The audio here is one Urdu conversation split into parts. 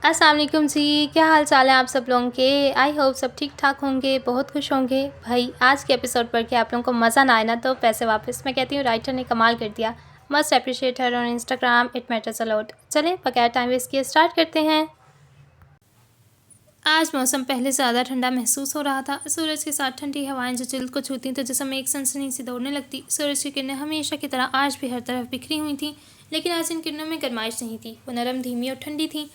السلام علیکم جی، کیا حال چال ہے آپ سب لوگوں کے؟ آئی ہوپ سب ٹھیک ٹھاک ہوں گے، بہت خوش ہوں گے۔ بھائی آج کے ایپیسوڈ پر کہ آپ لوگوں کو مزہ نہ آئے نا تو پیسے واپس۔ میں کہتی ہوں رائٹر نے کمال کر دیا، must appreciate her on Instagram, it matters a lot. چلیں بغیر ٹائم ویسٹ کیے اسٹارٹ کرتے ہیں۔ آج موسم پہلے سے زیادہ ٹھنڈا محسوس ہو رہا تھا۔ سورج کے ساتھ ٹھنڈی ہوائیں جو جلد کو چھوتیں تو جسم میں ایک سنسنی سی دوڑنے لگتی۔ سورج کی کرنیں ہمیشہ کی طرح آج بھی ہر طرف بکھری ہوئی تھیں، لیکن آج ان کرنوں میں گرمائش نہیں تھی، وہ نرم، دھیمی اور ٹھنڈی تھیں۔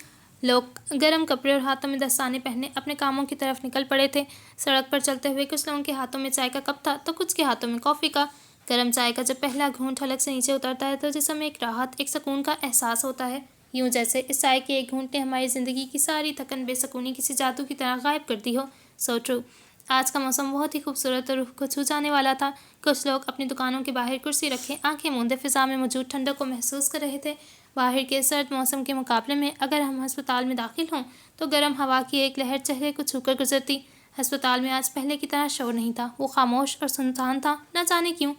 لوگ گرم کپڑے اور ہاتھوں میں دستانے پہنے اپنے کاموں کی طرف نکل پڑے تھے۔ سڑک پر چلتے ہوئے کچھ لوگوں کے ہاتھوں میں چائے کا کپ تھا تو کچھ کے ہاتھوں میں کافی کا۔ گرم چائے کا جب پہلا گھونٹ حلق سے نیچے اترتا ہے تو جسم میں ایک راحت، ایک سکون کا احساس ہوتا ہے، یوں جیسے اس چائے کے ایک گھونٹ نے ہماری زندگی کی ساری تھکن، بے سکونی کسی جادو کی طرح غائب کر دی ہو۔ So true. آج کا موسم بہت ہی خوبصورت اور روح کو چھو جانے والا تھا۔ کچھ لوگ اپنی دکانوں کے باہر کرسی رکھے آنکھیں موندے فضا میں موجود ٹھنڈک کو محسوس کر رہے تھے۔ باہر کے سرد موسم کے مقابلے میں اگر ہم ہسپتال میں داخل ہوں تو گرم ہوا کی ایک لہر چہرے کو چھو کر گزرتی۔ ہسپتال میں آج پہلے کی طرح شور نہیں تھا، وہ خاموش اور سنسان تھا، نہ جانے کیوں۔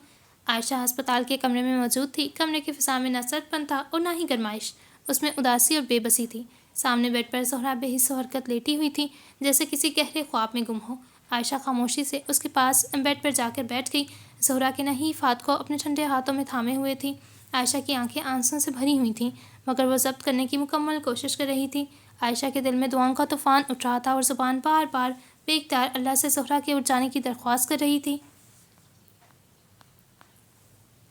عائشہ ہسپتال کے کمرے میں موجود تھی۔ کمرے کی فضا میں نہ سرد پن تھا اور نہ ہی گرمائش، اس میں اداسی اور بے بسی تھی۔ سامنے بیڈ پر زہرا بے حس و حرکت لیٹی ہوئی تھی، جیسے کسی گہرے خواب میں گم ہو۔ عائشہ خاموشی سے اس کے پاس بیڈ پر جا کر بیٹھ گئی۔ زہرا کے نحیف ہاتھ کو اپنے ٹھنڈے ہاتھوں میں تھامے ہوئے تھی۔ عائشہ کی آنکھیں آنسوں سے بھری ہوئی تھیں، مگر وہ ضبط کرنے کی مکمل کوشش کر رہی تھی۔ عائشہ کے دل میں دعاؤں کا طوفان اٹھ رہا تھا اور زبان بار بار بے اختیار اللہ سے زہرا کے اٹھ جانے کی درخواست کر رہی تھی۔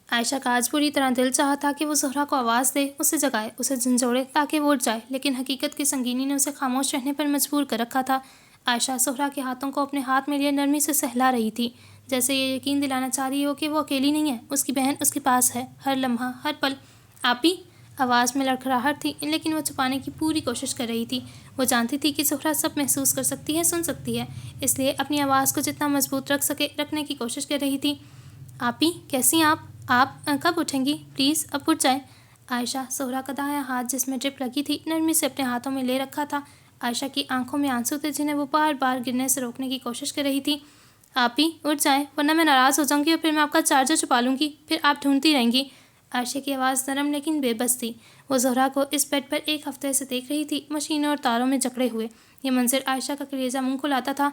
عائشہ کا آج پوری طرح دل چاہا تھا کہ وہ زہرا کو آواز دے، اسے جگائے، اسے جھنجھوڑے تاکہ وہ اٹھ جائے، لیکن حقیقت کی سنگینی نے اسے خاموش رہنے پر مجبور کر رکھا تھا۔ عائشہ زہرا کے ہاتھوں کو اپنے ہاتھ میں لیے نرمی سے سہلا رہی تھی، جیسے یہ یقین دلانا چاہ رہی ہو کہ وہ اکیلی نہیں ہے، اس کی بہن اس کے پاس ہے، ہر لمحہ، ہر پل۔ آپی! آواز میں لڑکھڑاہٹ تھی، لیکن وہ چھپانے کی پوری کوشش کر رہی تھی۔ وہ جانتی تھی کہ زہرا سب محسوس کر سکتی ہے، سن سکتی ہے، اس لیے اپنی آواز کو جتنا مضبوط رکھ سکے رکھنے کی کوشش کر رہی تھی۔ آپی کیسی ہیں آپ کب اٹھیں گی؟ پلیز اب اٹھ جائیں۔ عائشہ زہرا کا دایاں ہاتھ جس میں ڈرپ لگی تھی نرمی سے اپنے ہاتھوں میں لے رکھا تھا۔ عائشہ کی آنکھوں میں آنسو تھے جنہیں وہ بار بار گرنے سے روکنے کی کوشش کر رہی تھی۔ آپی اٹھ جائیں ورنہ میں ناراض ہو جاؤں گی اور پھر میں آپ کا چارجر چھپا لوں گی، پھر آپ ڈھونڈتی رہیں گی۔ عائشہ کی آواز نرم لیکن بے بس تھی۔ وہ زہرا کو اس بیڈ پر ایک ہفتے سے دیکھ رہی تھی، مشینوں اور تاروں میں جکڑے ہوئے۔ یہ منظر عائشہ کا کلیجہ منہ کو لاتا تھا۔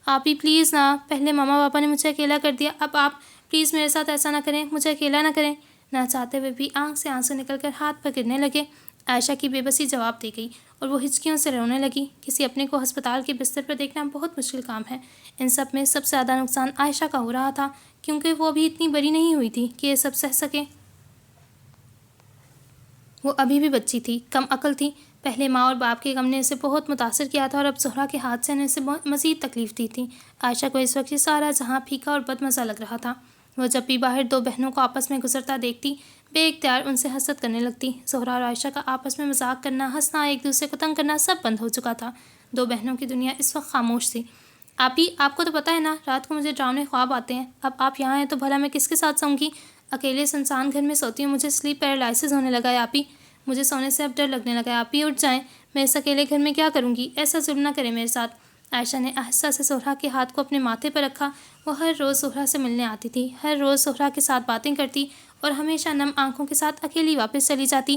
آپی پلیز نا، پہلے ماما پاپا نے مجھے اکیلا کر دیا، اب آپ پلیز میرے ساتھ ایسا نہ کریں، مجھے اکیلا نہ کریں۔ نہ چاہتے ہوئے بھی آنکھ سے آنسو نکل کر ہاتھ پر گرنے لگے۔ عائشہ کی بے بسی جواب دے گئی اور وہ ہچکیوں سے رونے لگی۔ کسی اپنے کو ہسپتال کے بستر پر دیکھنا بہت مشکل کام ہے۔ ان سب میں سب سے زیادہ نقصان عائشہ کا ہو رہا تھا، کیونکہ وہ ابھی اتنی بڑی نہیں ہوئی تھی کہ یہ سب سہ سکے۔ وہ ابھی بھی بچی تھی، کم عقل تھی۔ پہلے ماں اور باپ کے غم نے اسے بہت متاثر کیا تھا اور اب زہرا کے حادثے نے اسے مزید تکلیف دی تھی۔ عائشہ کو اس وقت یہ سارا جہاں پھیکا اور بد مزہ لگ رہا تھا۔ وہ جب بھی باہر دو بہنوں کو آپس میں گزرتا دیکھتی، بے اختیار ان سے حسد کرنے لگتی۔ زہرا اور عائشہ کا آپس میں مذاق کرنا، ہنسنا، ایک دوسرے کو تنگ کرنا سب بند ہو چکا تھا۔ دو بہنوں کی دنیا اس وقت خاموش تھی۔ آپی آپ کو تو پتہ ہے نا، رات کو مجھے ڈراؤنے خواب آتے ہیں، اب آپ یہاں ہیں تو بھلا میں کس کے ساتھ سوؤں گی؟ اکیلے سنسان گھر میں سوتی ہوں، مجھے سلیپ پیرالائسس ہونے لگا ہے آپی، مجھے سونے سے اب ڈر لگنے لگا ہے آپی، اٹھ جائیں، میں اس اکیلے گھر میں کیا کروں گی؟ ایسا ظلم نہ کریں میرے ساتھ۔ عائشہ نے آہستہ سے زہرا کے ہاتھ کو اپنے ماتھے پر رکھا۔ وہ ہر روز زہرا سے ملنے آتی تھی، ہر روز زہرا کے ساتھ باتیں کرتی اور ہمیشہ نم آنکھوں کے ساتھ اکیلی واپس چلی جاتی۔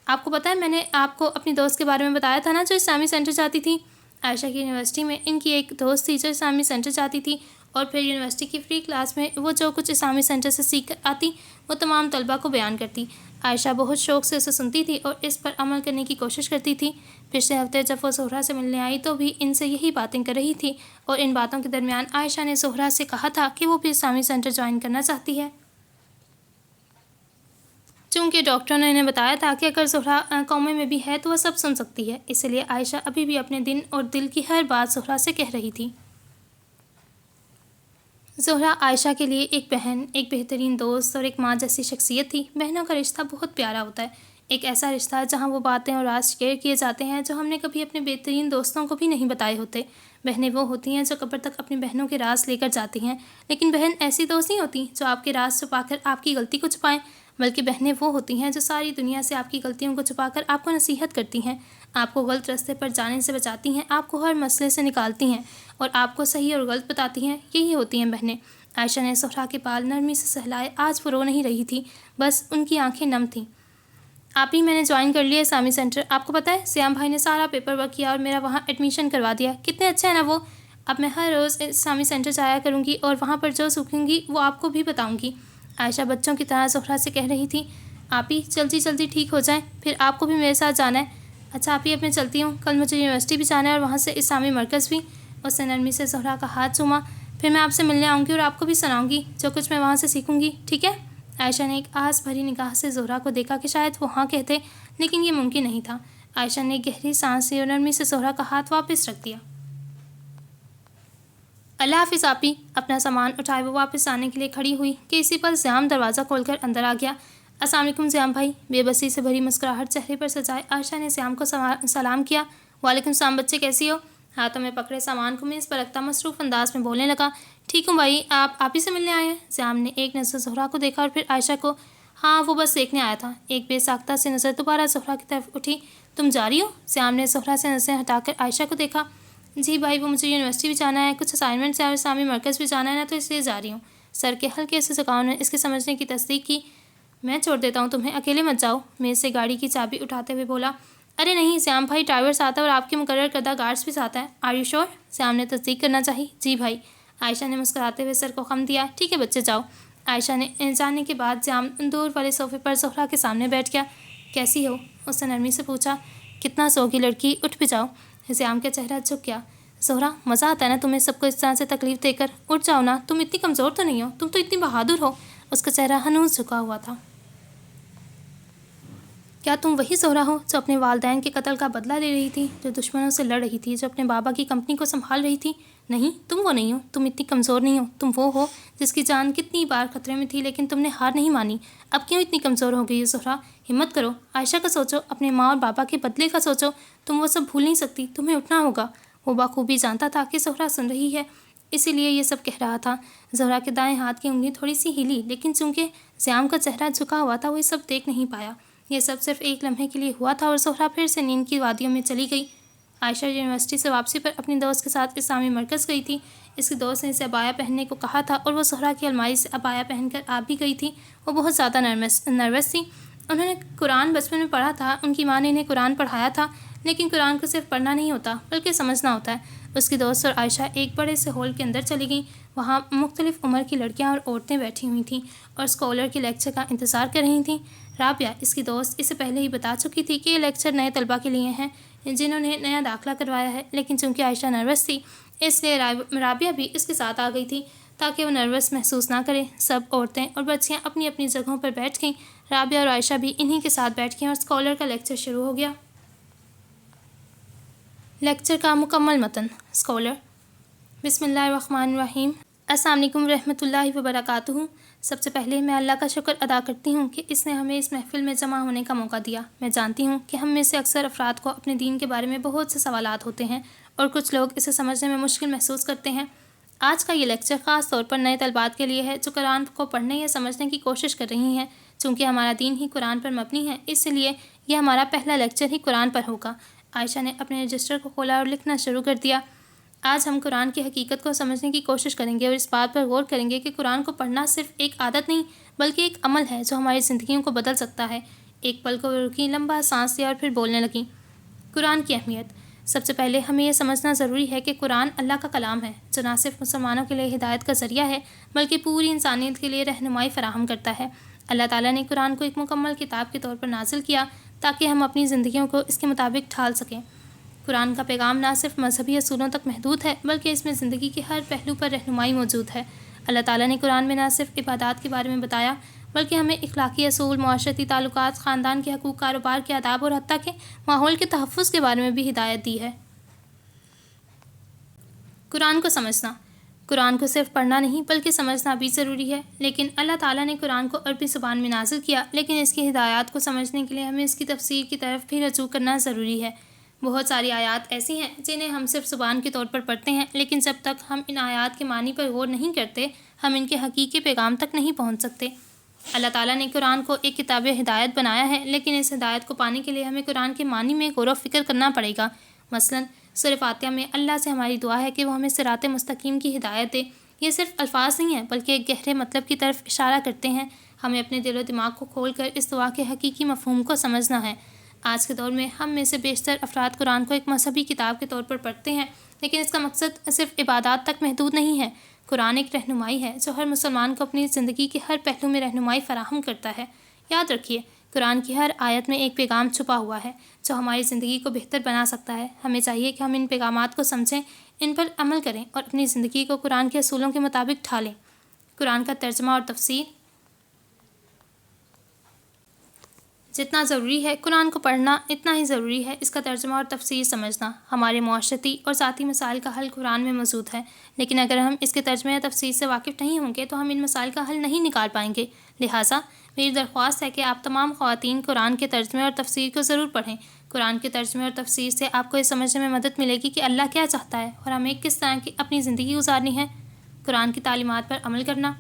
آپ کو پتہ ہے میں نے آپ کو اپنی دوست کے بارے میں بتایا تھا نا جو اسلامی سینٹر جاتی تھی؟ عائشہ کی یونیورسٹی میں ان کی ایک دوست تھی جو اسلامی سینٹر جاتی تھی، اور پھر یونیورسٹی کی فری کلاس میں وہ جو کچھ اسلامی سینٹر سے سیکھ کر آتی وہ تمام طلبہ کو بیان کرتی۔ عائشہ بہت شوق سے اسے سنتی تھی اور اس پر عمل کرنے کی کوشش کرتی تھی۔ پچھلے ہفتے جب وہ زہرا سے ملنے آئی تو بھی ان سے یہی باتیں کر رہی تھی، اور ان باتوں کے درمیان عائشہ نے زہرا سے کہا تھا کہ وہ بھی اسلامی سینٹر جوائن کرنا چاہتی ہے۔ چونکہ ڈاکٹروں نے انہیں بتایا تھا کہ اگر زہرا کومے میں بھی ہے تو وہ سب سن سکتی ہے، اس لیے عائشہ ابھی بھی اپنے دن اور دل کی ہر بات زہرا سے کہہ رہی تھی۔ زہرا عائشہ کے لیے ایک بہن، ایک بہترین دوست اور ایک ماں جیسی شخصیت تھی۔ بہنوں کا رشتہ بہت پیارا ہوتا ہے، ایک ایسا رشتہ جہاں وہ باتیں اور راز شیئر کیے جاتے ہیں جو ہم نے کبھی اپنے بہترین دوستوں کو بھی نہیں بتائے ہوتے۔ بہنیں وہ ہوتی ہیں جو قبر تک اپنی بہنوں کے راز لے کر جاتی ہیں، لیکن بہن ایسی دوست نہیں ہوتی جو آپ کے راز چھپا کر آپ کی غلطی کو چھپائیں، بلکہ بہنیں وہ ہوتی ہیں جو ساری دنیا سے آپ کی غلطیوں کو چھپا کر آپ کو نصیحت کرتی ہیں، آپ کو غلط راستے پر جانے سے بچاتی ہیں، آپ کو ہر مسئلے سے نکالتی ہیں اور آپ کو صحیح اور غلط بتاتی ہیں۔ یہی ہوتی ہیں بہنیں۔ عائشہ نے زہرا کے بال نرمی سے سہلائے۔ آج وہ رو نہیں رہی تھی، بس ان کی آنکھیں نم تھیں۔ آپ ہی میں نے جوائن کر لیا اسلامی سینٹر. آپ کو پتہ ہے سیام بھائی نے سارا پیپر ورک کیا اور میرا وہاں ایڈمیشن کروا دیا. کتنے اچھے ہیں نا وہ. اب میں ہر روز اسلامی سینٹر جایا کروں گی اور وہاں پر جو سیکھوں گی وہ آپ کو بھی بتاؤں گی. عائشہ بچوں کی طرح زہرا سے کہہ رہی تھی. آپ ہی جلدی جلدی ٹھیک ہو جائیں، پھر آپ کو بھی میرے ساتھ جانا ہے. اچھا آپ ہی اب میں چلتی ہوں، کل مجھے یونیورسٹی بھی جانا ہے اور وہاں سے اسلامی مرکز بھی. اس نے نرمی سے زہرا کا ہاتھ چوما. پھر میں آپ سے ملنے آؤں گی اور آپ کو بھی سناؤں گی جو کچھ میں وہاں سے سیکھوں گی، ٹھیک ہے؟ عائشہ نے ایک آس بھری نگاہ سے زہرا کو دیکھا کہ شاید وہ ہاں کہتے، لیکن یہ ممکن نہیں تھا. عائشہ نے گہری سانس لی اور نرمی سے زہرا کا ہاتھ واپس رکھ دیا. اللہ حافظ آپ ہی. اپنا سامان اٹھائے وہ واپس آنے کے لیے کھڑی ہوئی کہ اسی پر زیام دروازہ کھول کر اندر آ گیا. السلام علیکم زیام بھائی. بے بسی سے بھری مسکراہٹ چہرے پر سجائے عائشہ نے زیام کو سلام کیا. وعلیکم السلام بچے، کیسی ہو؟ ہاتھوں میں پکڑے سامان کو میز پر رکھتا مصروف انداز میں بولنے لگا. ٹھیک ہوں بھائی، آپ ہی سے ملنے آئے ہیں؟ زیام نے ایک نظر زہرا کو دیکھا اور پھر عائشہ کو. ہاں وہ بس دیکھنے آیا تھا. ایک بے ساختہ سی نظر دوبارہ زہرا کی طرف اٹھی. تم جا رہی ہو؟ زیام نے زہرا سے نظریں ہٹا کر عائشہ کو دیکھا. جی بھائی، وہ مجھے یونیورسٹی بھی جانا ہے، کچھ اسائنمنٹس اور اسلامی مرکز بھی جانا ہے نا، تو اس لیے جا رہی ہوں. سر کے ہلکے سے جھکاؤ نے اس کے سمجھنے کی تصدیق کی. میں چھوڑ دیتا ہوں تمہیں، اکیلے مت جاؤ. میز سے گاڑی کی چابی اٹھاتے ہوئے بولا. ارے نہیں زیام بھائی، ڈرائیور ساتھ ہے اور آپ کے مقرر کردہ گارڈز بھی ساتھ ہیں. آر یو شور؟ زیام نے تصدیق کرنا چاہی. جی بھائی. عائشہ نے مسکراتے ہوئے سر کو خم دیا. ٹھیک ہے بچے جاؤ. عائشہ نے جانے کے بعد زیام دور والے صوفے پر زہرا کے سامنے بیٹھ گیا. کیسی ہو؟ اس نے نرمی سے پوچھا. کتنا سوگی لڑکی، اٹھ بھی جاؤ. زیام کا چہرہ جھک گیا. زہرا مزہ آتا ہے نا تمہیں سب کو اس طرح سے تکلیف دے کر. اٹھ جاؤ نا، تم اتنی کمزور تو نہیں ہو، تم تو اتنی بہادر ہو. اس کا چہرہ ہنوز جھکا ہوا تھا. کیا تم وہی زہرا ہو جو اپنے والدین کے قتل کا بدلہ لے رہی تھی، جو دشمنوں سے لڑ رہی تھی، جو اپنے بابا کی کمپنی کو سنبھال رہی تھی؟ نہیں، تم وہ نہیں ہو. تم اتنی کمزور نہیں ہو. تم وہ ہو جس کی جان کتنی بار خطرے میں تھی لیکن تم نے ہار نہیں مانی. اب کیوں اتنی کمزور ہو گئی زہرا؟ ہمت کرو. عائشہ کا سوچو، اپنے ماں اور بابا کے بدلے کا سوچو. تم وہ سب بھول نہیں سکتی. تمہیں اٹھنا ہوگا. وہ بخوبی جانتا تھا کہ زہرا سن رہی ہے، اسی لیے یہ سب کہہ رہا تھا. زہرا کے دائیں ہاتھ کی انگلی تھوڑی سی ہلی، لیکن چونکہ زیام کا چہرہ جھکا ہوا تھا وہ یہ سب دیکھ نہیں پایا. یہ سب صرف ایک لمحے کے لیے ہوا تھا اور زہرا پھر سے نیند کی وادیوں میں چلی گئی. عائشہ یونیورسٹی سے واپسی پر اپنی دوست کے ساتھ اسلامی مرکز گئی تھی. اس کی دوست نے اسے عبایا پہننے کو کہا تھا اور وہ زہرا کی الماری سے عبایا پہن کر آ بھی گئی تھی. وہ بہت زیادہ نروس تھی. انہوں نے قرآن بچپن میں پڑھا تھا، ان کی ماں نے انہیں قرآن پڑھایا تھا، لیکن قرآن کو صرف پڑھنا نہیں ہوتا بلکہ سمجھنا ہوتا ہے. اس کی دوست اور عائشہ ایک بڑے سے ہال کے اندر چلی گئیں. وہاں مختلف عمر کی لڑکیاں اور عورتیں بیٹھی ہوئی تھیں اور اسکالر کے لیکچر کا انتظار کر رہی تھیں. رابعہ، اس کی دوست، اسے پہلے ہی بتا چکی تھی کہ یہ لیکچر نئے طلباء کے لیے ہیں جنہوں نے نیا داخلہ کروایا ہے، لیکن چونکہ عائشہ نروس تھی اس لیے رابعہ بھی اس کے ساتھ آ گئی تھی تاکہ وہ نروس محسوس نہ کرے. سب عورتیں اور بچیاں اپنی اپنی جگہوں پر بیٹھ گئیں. رابعہ اور عائشہ بھی انہی کے ساتھ بیٹھ گئیں اور اسکالر کا لیکچر شروع ہو گیا. لیکچر کا مکمل متن. اسکالر. بسم اللہ الرحمن الرحیم. السلام علیکم ورحمۃ اللہ وبرکاتہ. سب سے پہلے میں اللہ کا شکر ادا کرتی ہوں کہ اس نے ہمیں اس محفل میں جمع ہونے کا موقع دیا. میں جانتی ہوں کہ ہم میں سے اکثر افراد کو اپنے دین کے بارے میں بہت سے سوالات ہوتے ہیں اور کچھ لوگ اسے سمجھنے میں مشکل محسوس کرتے ہیں. آج کا یہ لیکچر خاص طور پر نئے طلبات کے لیے ہے جو قرآن کو پڑھنے یا سمجھنے کی کوشش کر رہی ہیں. چونکہ ہمارا دین ہی قرآن پر مبنی ہے، اس لیے یہ ہمارا پہلا لیکچر ہی قرآن پر ہوگا. عائشہ نے اپنے رجسٹر کو کھولا اور لکھنا شروع کر دیا. آج ہم قرآن کی حقیقت کو سمجھنے کی کوشش کریں گے اور اس بات پر غور کریں گے کہ قرآن کو پڑھنا صرف ایک عادت نہیں بلکہ ایک عمل ہے جو ہماری زندگیوں کو بدل سکتا ہے. ایک پل کو رکی، لمبا سانس لیا اور پھر بولنے لگیں. قرآن کی اہمیت. سب سے پہلے ہمیں یہ سمجھنا ضروری ہے کہ قرآن اللہ کا کلام ہے جو نہ صرف مسلمانوں کے لیے ہدایت کا ذریعہ ہے بلکہ پوری انسانیت کے لیے رہنمائی فراہم کرتا ہے. اللہ تعالیٰ نے قرآن کو ایک مکمل کتاب کے طور پر نازل کیا تاکہ ہم اپنی زندگیوں کو اس کے مطابق ڈھال سکیں. قرآن کا پیغام نہ صرف مذہبی اصولوں تک محدود ہے بلکہ اس میں زندگی کے ہر پہلو پر رہنمائی موجود ہے. اللہ تعالیٰ نے قرآن میں نہ صرف عبادات کے بارے میں بتایا بلکہ ہمیں اخلاقی اصول، معاشرتی تعلقات، خاندان کے حقوق، کاروبار کے آداب اور حتیٰ کہ ماحول کے تحفظ کے بارے میں بھی ہدایت دی ہے. قرآن کو سمجھنا. قرآن کو صرف پڑھنا نہیں بلکہ سمجھنا بھی ضروری ہے. لیکن اللہ تعالیٰ نے قرآن کو عربی زبان میں نازل کیا، لیکن اس کی ہدایات کو سمجھنے کے لیے ہمیں اس کی تفسیر کی طرف بھی رجوع کرنا ضروری ہے. بہت ساری آیات ایسی ہیں جنہیں ہم صرف زبان کے طور پر پڑھتے ہیں، لیکن جب تک ہم ان آیات کے معنی پر غور نہیں کرتے ہم ان کے حقیقی پیغام تک نہیں پہنچ سکتے. اللہ تعالیٰ نے قرآن کو ایک کتاب ہدایت بنایا ہے، لیکن اس ہدایت کو پانے کے لیے ہمیں قرآن کے معنی میں غور و فکر کرنا پڑے گا. مثلاً سورہ فاتحہ میں اللہ سے ہماری دعا ہے کہ وہ ہمیں صراط مستقیم کی ہدایت دے. یہ صرف الفاظ نہیں ہیں بلکہ ایک گہرے مطلب کی طرف اشارہ کرتے ہیں. ہمیں اپنے دل و دماغ کو کھول کر اس دعا کے حقیقی مفہوم کو سمجھنا ہے۔ آج کے دور میں ہم میں سے بیشتر افراد قرآن کو ایک مذہبی کتاب کے طور پر پڑھتے ہیں، لیکن اس کا مقصد صرف عبادات تک محدود نہیں ہے۔ قرآن ایک رہنمائی ہے جو ہر مسلمان کو اپنی زندگی کے ہر پہلو میں رہنمائی فراہم کرتا ہے۔ یاد رکھیے، قرآن کی ہر آیت میں ایک پیغام چھپا ہوا ہے جو ہماری زندگی کو بہتر بنا سکتا ہے۔ ہمیں چاہیے کہ ہم ان پیغامات کو سمجھیں، ان پر عمل کریں اور اپنی زندگی کو قرآن کے اصولوں کے مطابق ڈھالیں۔ قرآن کا ترجمہ اور تفسیر جتنا ضروری ہے قرآن کو پڑھنا، اتنا ہی ضروری ہے اس کا ترجمہ اور تفسیر سمجھنا۔ ہمارے معاشرتی اور ذاتی مسائل کا حل قرآن میں موجود ہے، لیکن اگر ہم اس کے ترجمے یا تفسیر سے واقف نہیں ہوں گے تو ہم ان مسائل کا حل نہیں نکال پائیں گے۔ لہٰذا میری درخواست ہے کہ آپ تمام خواتین قرآن کے ترجمے اور تفسیر کو ضرور پڑھیں۔ قرآن کے ترجمے اور تفسیر سے آپ کو یہ سمجھنے میں مدد ملے گی کہ اللہ کیا چاہتا ہے اور ہمیں کس طرح کی اپنی زندگی گزارنی ہے۔ قرآن کی تعلیمات پر عمل کرنا۔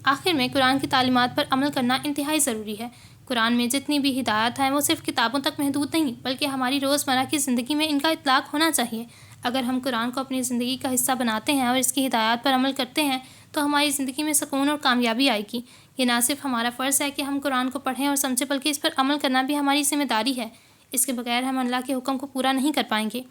آخر میں قرآن کی تعلیمات پر عمل کرنا انتہائی ضروری ہے۔ قرآن میں جتنی بھی ہدایات ہیں وہ صرف کتابوں تک محدود نہیں، بلکہ ہماری روزمرہ کی زندگی میں ان کا اطلاق ہونا چاہیے۔ اگر ہم قرآن کو اپنی زندگی کا حصہ بناتے ہیں اور اس کی ہدایات پر عمل کرتے ہیں تو ہماری زندگی میں سکون اور کامیابی آئے گی۔ یہ نہ صرف ہمارا فرض ہے کہ ہم قرآن کو پڑھیں اور سمجھیں، بلکہ اس پر عمل کرنا بھی ہماری ذمہ داری ہے۔ اس کے بغیر ہم اللہ کے حکم کو پورا نہیں کر پائیں گے۔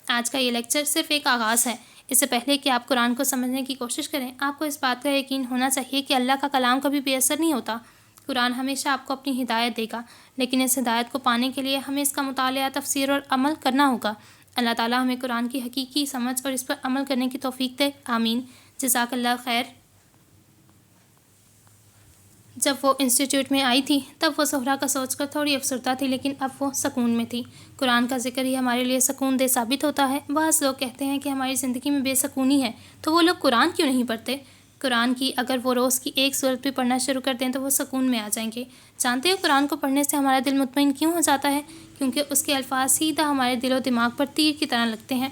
آج کا یہ لیکچر صرف ایک آغاز ہے۔ اس سے پہلے کہ آپ قرآن کو سمجھنے کی کوشش کریں، آپ کو اس بات کا یقین ہونا چاہیے کہ اللہ کا کلام کبھی بے اثر نہیں ہوتا۔ قرآن ہمیشہ آپ کو اپنی ہدایت دے گا، لیکن اس ہدایت کو پانے کے لیے ہمیں اس کا مطالعہ، تفسیر اور عمل کرنا ہوگا۔ اللہ تعالیٰ ہمیں قرآن کی حقیقی سمجھ اور اس پر عمل کرنے کی توفیق دے، آمین۔ جزاک اللہ خیر۔ جب وہ انسٹیٹیوٹ میں آئی تھی تب وہ زہرا کا سوچ کر تھوڑی افسردہ تھی، لیکن اب وہ سکون میں تھی۔ قرآن کا ذکر ہی ہمارے لیے سکون دہ ثابت ہوتا ہے۔ بعض لوگ کہتے ہیں کہ ہماری زندگی میں بے سکونی ہے تو وہ لوگ قرآن کیوں نہیں پڑھتے؟ قرآن کی اگر وہ روز کی ایک سورت بھی پڑھنا شروع کر دیں تو وہ سکون میں آ جائیں گے۔ جانتے ہو قرآن کو پڑھنے سے ہمارا دل مطمئن کیوں ہو جاتا ہے؟ کیونکہ اس کے الفاظ سیدھا ہمارے دل و دماغ پر تیر کی طرح لگتے ہیں۔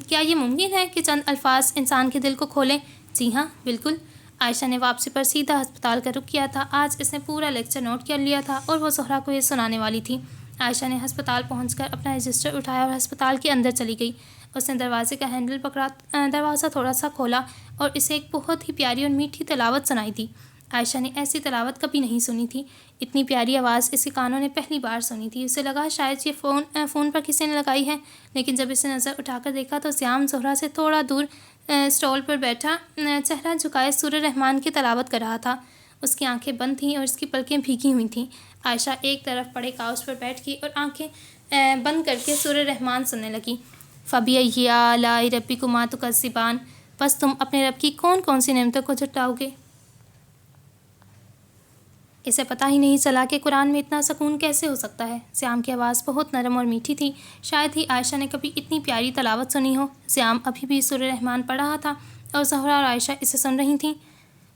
کیا یہ ممکن ہے کہ چند الفاظ انسان کے دل کو کھولیں؟ جی ہاں، بالکل۔ عائشہ نے واپسی پر سیدھا ہسپتال کا رخ کیا تھا۔ آج اس نے پورا لیکچر نوٹ کر لیا تھا اور وہ زہرا کو یہ سنانے والی تھی۔ عائشہ نے ہسپتال پہنچ کر اپنا رجسٹر اٹھایا اور ہسپتال کے اندر چلی گئی۔ اس نے دروازے کا ہینڈل پکڑا، دروازہ تھوڑا سا کھولا اور اسے ایک بہت ہی پیاری اور میٹھی تلاوت سنائی دی۔ عائشہ نے ایسی تلاوت کبھی نہیں سنی تھی۔ اتنی پیاری آواز اس کے کانوں نے پہلی بار سنی تھی۔ اسے لگا شاید یہ فون پر کسی نے لگائی ہے، لیکن جب اسے نظر اٹھا کر دیکھا تو سیام زہرا سے تھوڑا دور اسٹال پر بیٹھا چہرہ جھکائے سورہ رحمان کی تلاوت کر رہا تھا۔ اس کی آنکھیں بند تھیں اور اس کی پلکیں بھیگی ہوئی تھیں۔ عائشہ ایک طرف پڑے کاؤچ پر بیٹھ گئی اور آنکھیں بند کر کے سورہ رحمان سننے لگی۔ فَبِأَيِّ آلَاءِ رَبِّكُمَا تُكَذِّبَانِ، بس تم اپنے رب کی کون کون سی نعمتوں کو جھٹلاؤ گے؟ اسے پتہ ہی نہیں چلا کہ قرآن میں اتنا سکون کیسے ہو سکتا ہے۔ سیام کی آواز بہت نرم اور میٹھی تھی۔ شاید ہی عائشہ نے کبھی اتنی پیاری تلاوت سنی ہو۔ سیام ابھی بھی سورہ رحمان پڑھ رہا تھا اور زہرا اور عائشہ اسے سن رہی تھیں۔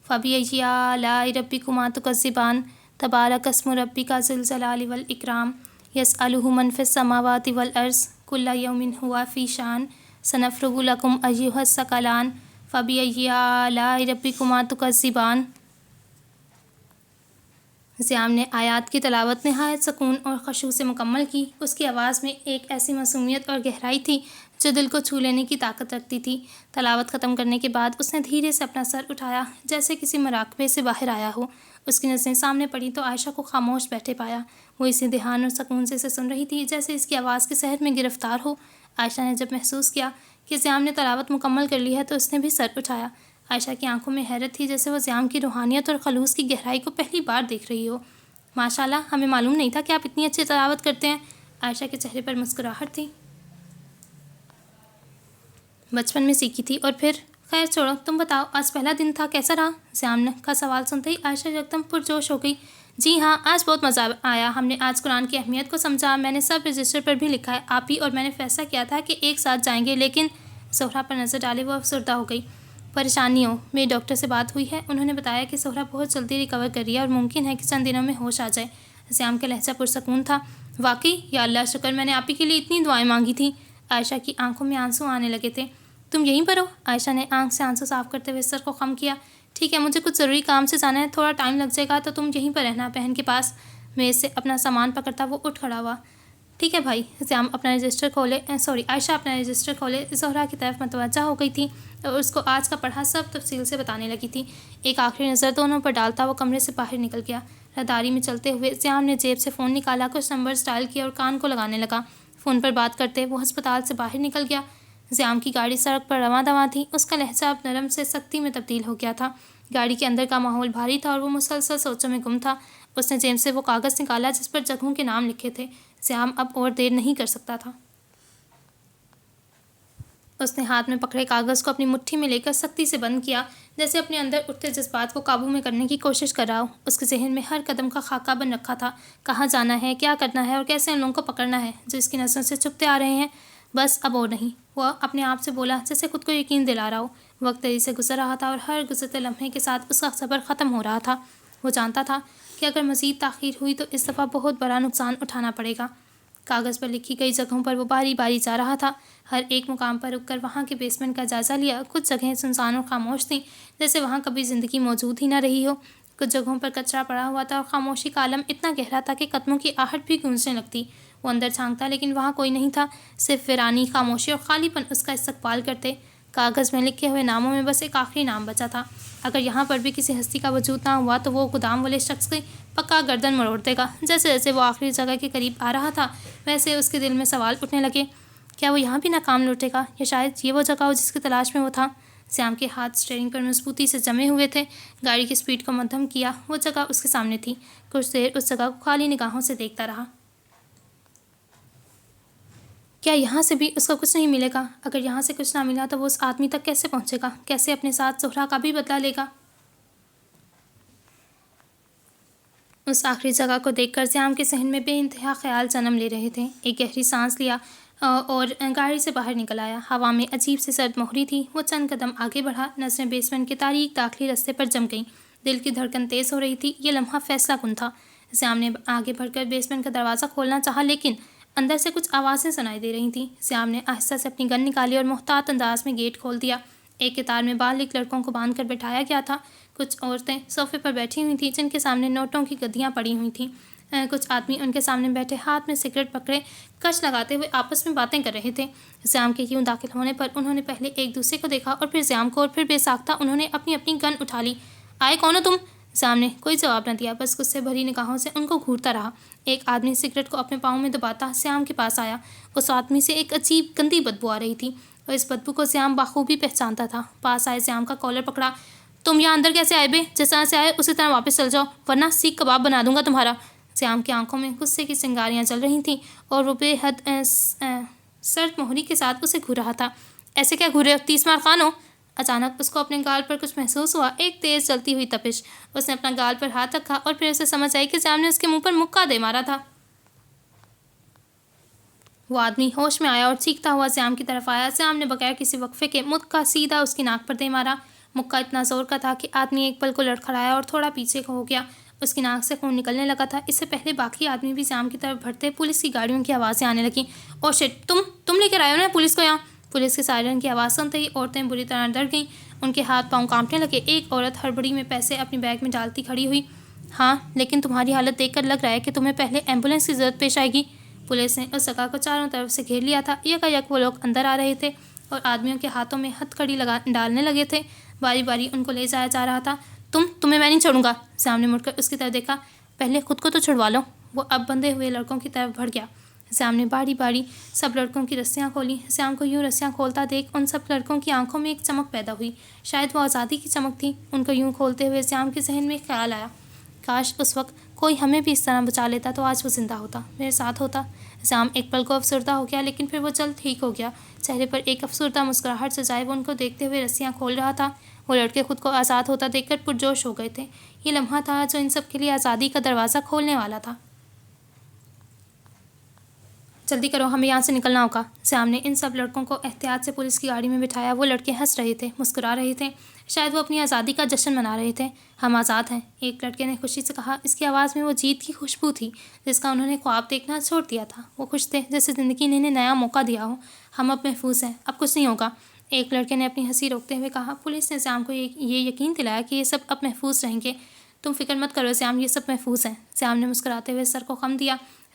فَبِأَيِّ آلَاءِ رَبِّكُمَا تُكَذِّبَانِ، تَبَارَكَ اسْمُ رَبِّكَ ذُو الْجَلَالِ وَالْإِكْرَامِ، يَسْأَلُهُ مَن فِي السَّمَاوَاتِ وَالْأَرْضِ كُلَّ يَوْمٍ هُوَ فِي شَأْنٍ، سَنَفْرُغُ لَكُمْ أَيُّهَ الثَّقَلَانِ، فَبِأَيِّ آلَاءِ رَبِّكُمَا تُكَذِّبَانِ۔ سیام نے آیات کی تلاوت نہایت سکون اور خشوع سے مکمل کی۔ اس کی آواز میں ایک ایسی معصومیت اور گہرائی تھی جو دل کو چھو لینے کی طاقت رکھتی تھی۔ تلاوت ختم کرنے کے بعد اس نے دھیرے سے اپنا سر اٹھایا جیسے کسی مراقبے سے باہر آیا ہو۔ اس کی نظریں سامنے پڑی تو عائشہ کو خاموش بیٹھے پایا۔ وہ اسی دھیان اور سکون سے اسے سن رہی تھی جیسے اس کی آواز کے سحر میں گرفتار ہو۔ عائشہ نے جب محسوس کیا کہ سیام نے تلاوت مکمل کر لی ہے تو اس نے بھی سر اٹھایا۔ عائشہ کی آنکھوں میں حیرت تھی، جیسے وہ سیام کی روحانیت اور خلوص کی گہرائی کو پہلی بار دیکھ رہی ہو۔ ماشاءاللہ، ہمیں معلوم نہیں تھا کہ آپ اتنی اچھی تلاوت کرتے ہیں۔ عائشہ کے چہرے پر مسکراہٹ تھی۔ بچپن میں سیکھی تھی اور پھر؟ خیر چھوڑو، تم بتاؤ آج پہلا دن تھا، کیسا رہا؟ سیام کا سوال سنتے ہی عائشہ یکدم پرجوش ہو گئی۔ جی ہاں، آج بہت مزہ آیا۔ ہم نے آج قرآن کی اہمیت کو سمجھا۔ میں نے سب رجسٹر پر بھی لکھا ہے۔ آپ ہی اور میں نے فیصلہ کیا تھا کہ ایک ساتھ جائیں گے، لیکن زہرا پر نظر ڈالے وہ افسردہ ہو گئی۔ پریشانی ہو، میری ڈاکٹر سے بات ہوئی ہے، انہوں نے بتایا کہ زہرا بہت جلدی ریکور کر رہی ہے اور ممکن ہے کہ چند دنوں میں ہوش آ جائے۔ سیام کا لہجہ پرسکون تھا۔ واقعی؟ یا اللہ شکر، میں نے آپ ہی کے لیے اتنی دعائیں مانگی تھیں۔ عائشہ کی آنکھوں میں آنسو آنے لگے تھے۔ تم یہیں پر ہو؟ عائشہ نے آنکھ سے آنسو صاف کرتے ہوئے سر کو خم کیا۔ ٹھیک ہے، مجھے کچھ ضروری کام سے جانا ہے، تھوڑا ٹائم لگ جائے گا، تو تم یہیں پر رہنا۔ بہن کے پاس میز سے اپنا سامان پکڑتا وہ اٹھ کھڑا ہوا۔ ٹھیک ہے بھائی. ضیام اپنا رجسٹر کھولے عائشہ اپنا رجسٹر کھولے زہرا کی طرف متوجہ ہو گئی تھی اور اس کو آج کا پڑھا سب تفصیل سے بتانے لگی تھی. ایک آخری نظر دونوں پر ڈالتا وہ کمرے سے باہر نکل گیا. راہداری میں چلتے ہوئے ضیام نے جیب سے فون نکالا, کچھ نمبرز ڈائل کیا اور کان کو لگانے لگا. فون پر بات کرتے وہ ہسپتال سے باہر نکل گیا. ضیام کی گاڑی سڑک پر رواں دواں تھی. اس کا لہجہ اب نرم سے سختی میں تبدیل ہو گیا تھا. گاڑی کے اندر کا ماحول بھاری تھا اور وہ مسلسل سوچوں میں گم تھا. اس نے جیب سے وہ کاغذ نکالا جس پر جگہوں کے نام لکھے تھے. ضیام اب اور دیر نہیں کر سکتا تھا. اس نے ہاتھ میں پکڑے کاغذ کو اپنی مٹھی میں لے کر سختی سے بند کیا, جیسے اپنے اندر اٹھتے جذبات کو قابو میں کرنے کی کوشش کر رہا ہو. اس کے ذہن میں ہر قدم کا خاکہ بن رکھا تھا. کہاں جانا ہے, کیا کرنا ہے اور کیسے ان لوگوں کو پکڑنا ہے جو اس کی نظروں سے چھپتے آ رہے ہیں. بس اب اور نہیں, وہ اپنے آپ سے بولا جیسے خود کو یقین دلا رہا ہو. وقت تیزی سے گزر رہا تھا اور ہر گزرتے لمحے کے ساتھ اس کا صبر ختم ہو رہا تھا. وہ جانتا تھا کہ اگر مزید تاخیر ہوئی تو اس دفعہ بہت بڑا نقصان اٹھانا پڑے گا. کاغذ پر لکھی گئی جگہوں پر وہ باری باری جا رہا تھا. ہر ایک مقام پر رک کر وہاں کے بیسمنٹ کا جائزہ لیا. کچھ جگہیں سنسان اور خاموش تھیں, جیسے وہاں کبھی زندگی موجود ہی نہ رہی ہو. کچھ جگہوں پر کچرا پڑا ہوا تھا اور خاموشی کا عالم اتنا گہرا تھا کہ قدموں کی آہٹ بھی گونجنے لگتی. وہ اندر جھانکتا لیکن وہاں کوئی نہیں تھا. صرف ویرانی, خاموشی اور خالی پن اس کا استقبال کرتے. کاغذ میں لکھے ہوئے ناموں میں بس ایک آخری نام بچا تھا. اگر یہاں پر بھی کسی ہستی کا وجود نہ ہوا تو وہ گودام والے شخص کی پکا گردن مروڑ دے گا. جیسے جیسے وہ آخری جگہ کے قریب آ رہا تھا ویسے اس کے دل میں سوال اٹھنے لگے. کیا وہ یہاں بھی ناکام لوٹے گا, یا شاید یہ وہ جگہ ہو جس کی تلاش میں وہ تھا. ضیام کے ہاتھ اسٹیئرنگ پر مضبوطی سے جمے ہوئے تھے. گاڑی کی سپیڈ کو مدھم کیا. وہ جگہ اس کے سامنے تھی. کچھ دیر اس جگہ کو خالی نگاہوں سے دیکھتا رہا. کیا یہاں سے بھی اس کو کچھ نہیں ملے گا؟ اگر یہاں سے کچھ نہ ملا تو وہ اس آدمی تک کیسے پہنچے گا؟ کیسے اپنے ساتھ زہرا کا بھی بدلہ لے گا؟ اس آخری جگہ کو دیکھ کر ضیام کے ذہن میں بے انتہا خیال جنم لے رہے تھے. ایک گہری سانس لیا اور گاڑی سے باہر نکل آیا. ہوا میں عجیب سی سرد مہری تھی. وہ چند قدم آگے بڑھا. نظریں بیسمنٹ کے تاریک داخلی رستے پر جم گئیں. دل کی دھڑکن تیز ہو رہی تھی. یہ لمحہ فیصلہ کن تھا. ضیام نے آگے بڑھ کر بیسمنٹ کا دروازہ کھولنا چاہا لیکن اندر سے کچھ آوازیں سنائی دے رہی تھیں. ضیام نے آہستہ سے اپنی گن نکالی اور محتاط انداز میں گیٹ کھول دیا. ایک قطار میں بالغ لڑکوں کو باندھ کر بٹھایا گیا تھا. کچھ عورتیں صوفے پر بیٹھی ہوئی تھیں جن کے سامنے نوٹوں کی گدیاں پڑی ہوئی تھیں. کچھ آدمی ان کے سامنے بیٹھے ہاتھ میں سگریٹ پکڑے کش لگاتے ہوئے آپس میں باتیں کر رہے تھے. ضیام کے یوں داخل ہونے پر انہوں نے پہلے ایک دوسرے کو دیکھا اور پھر ضیام کو, اور پھر بے ساختہ انہوں نے اپنی اپنی گن اٹھا لی. آئے کون ہو تم؟ ضیام نے کوئی جواب نہ دیا, بس غصے بھری نگاہوں سے ان کو گھورتا رہا. ایک آدمی سگریٹ کو اپنے پاؤں میں دباتا ضیام کے پاس آیا. اس آدمی سے ایک عجیب گندی بدبو آ رہی تھی اور اس بدبو کو ضیام بخوبی پہچانتا تھا. پاس آئے ضیام کا کالر پکڑا. تم یہاں اندر کیسے آئے بے؟ جس طرح سے آئے اسی طرح واپس چل جاؤ ورنہ سیخ کباب بنا دوں گا تمہارا. ضیام کی آنکھوں میں غصے کی چنگاریاں جل رہی تھیں اور وہ بے حد سرد مہری کے ساتھ اسے گھور رہا تھا. ایسے کیا گھورے ہو, 30 مار خان ہو؟ اچانک اس کو اپنے گال پر کچھ محسوس ہوا, ایک تیز چلتی ہوئی تپش. اس نے اپنا گال پر ہاتھ رکھا اور پھر اسے سمجھ آئی کہ ضیام نے اس کے منہ پر مکہ دے مارا تھا. وہ آدمی ہوش میں آیا اور چیختا ہوا ضیام کی طرف آیا. ضیام نے بغیر کسی وقفے کے مکہ سیدھا اس کی ناک پر دے مارا. مکہ اتنا زور کا تھا کہ آدمی ایک پل کو لڑکھڑایا اور تھوڑا پیچھے کو ہو گیا. اس کی ناک سے خون نکلنے لگا تھا. اس سے پہلے باقی آدمی بھی ضیام کی طرف بڑھتے. پولیس کی گاڑیوں کی آوازیں آنے لگیں. او شٹ, تم لے کر آئے ہو نا پولیس کو یہاں؟ پولیس کے سائرن کی آواز سنتے ہی عورتیں بری طرح ڈر گئیں. ان کے ہاتھ پاؤں کانپنے لگے. ایک عورت ہڑبڑی میں پیسے اپنی بیگ میں ڈالتی کھڑی ہوئی. ہاں, لیکن تمہاری حالت دیکھ کر لگ رہا ہے کہ تمہیں پہلے ایمبولینس کی ضرورت پیش آئے گی. پولیس نے اس جگہ کو چاروں طرف سے گھیر لیا تھا. یکایک وہ لوگ اندر آ رہے تھے اور آدمیوں کے ہاتھوں میں ہتھ کڑی ڈالنے لگے تھے. باری باری ان کو لے جایا جا رہا تھا. تمہیں میں نہیں چھوڑوں گا. ضیام نے مڑ کر اس کی طرف دیکھا. پہلے خود کو تو چھڑوا لو. وہ اب بندھے ہوئے لڑکوں کی طرف بڑھ گیا. ضیام نے باری باری سب لڑکوں کی رسیاں کھولیں. ضیام کو یوں رسیاں کھولتا دیکھ ان سب لڑکوں کی آنکھوں میں ایک چمک پیدا ہوئی. شاید وہ آزادی کی چمک تھی. ان کو یوں کھولتے ہوئے ضیام کے ذہن میں خیال آیا, کاش اس وقت کوئی ہمیں بھی اس طرح بچا لیتا تو آج وہ زندہ ہوتا, میرے ساتھ ہوتا. ضیام ایک پل کو افسردہ ہو گیا لیکن پھر وہ جلد ٹھیک ہو گیا. چہرے پر ایک افسردہ مسکراہٹ سجائے وہ ان کو دیکھتے ہوئے رسیاں کھول رہا تھا. وہ لڑکے خود کو آزاد ہوتا دیکھ کر پرجوش ہو گئے تھے. یہ لمحہ تھا جو ان سب کے لیے آزادی کا دروازہ کھولنے والا تھا. جلدی کرو, ہمیں یہاں سے نکلنا ہوگا. ضیام نے ان سب لڑکوں کو احتیاط سے پولیس کی گاڑی میں بٹھایا. وہ لڑکے ہنس رہے تھے, مسکرا رہے تھے. شاید وہ اپنی آزادی کا جشن منا رہے تھے. ہم آزاد ہیں, ایک لڑکے نے خوشی سے کہا. اس کی آواز میں وہ جیت کی خوشبو تھی جس کا انہوں نے خواب دیکھنا چھوڑ دیا تھا. وہ خوش تھے جیسے زندگی نے انہیں نیا موقع دیا ہو. ہم اب محفوظ ہیں, اب کچھ نہیں ہوگا. ایک لڑکے نے اپنی ہنسی روکتے ہوئے کہا. پولیس نے ضیام کو یہ یقین دلایا کہ یہ سب اب محفوظ رہیں گے. تم فکر مت کرو ضیام, یہ سب محفوظ ہیں. ضیام نے مسکراتے ہوئے سر کو خم دیا.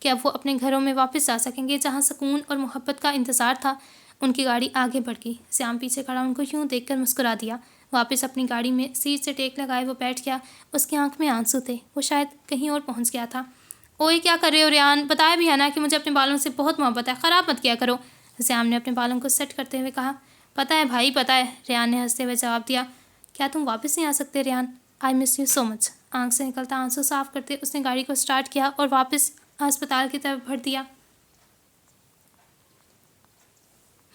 کہ اب وہ اپنے گھروں میں واپس جا سکیں گے جہاں سکون اور محبت کا انتظار تھا۔ ان کی گاڑی آگے بڑھ گئی۔ سیام پیچھے کھڑا ان کو یوں دیکھ کر مسکرا دیا۔ واپس اپنی گاڑی میں سیٹ سے ٹیک لگائے وہ بیٹھ گیا۔ اس کی آنکھ میں آنسو تھے، وہ شاید کہیں اور پہنچ گیا تھا۔ اوئے کیا کر رہے ہو ریان؟ بتایا بھی ہے نا کہ مجھے اپنے بالوں سے بہت محبت ہے، خراب مت کیا کرو۔ سیام نے اپنے بالوں کو سیٹ کرتے ہوئے کہا۔ پتہ ہے بھائی پتہ ہے، ریان نے ہنستے ہوئے جواب دیا۔ کیا تم واپس نہیں آ سکتے ریان؟ آئی مس یو سو مچ۔ آنکھ سے نکلتا آنسو صاف کرتے اس نے گاڑی کو سٹارٹ کیا اور واپس ہسپتال کی طرف بڑھ دیا۔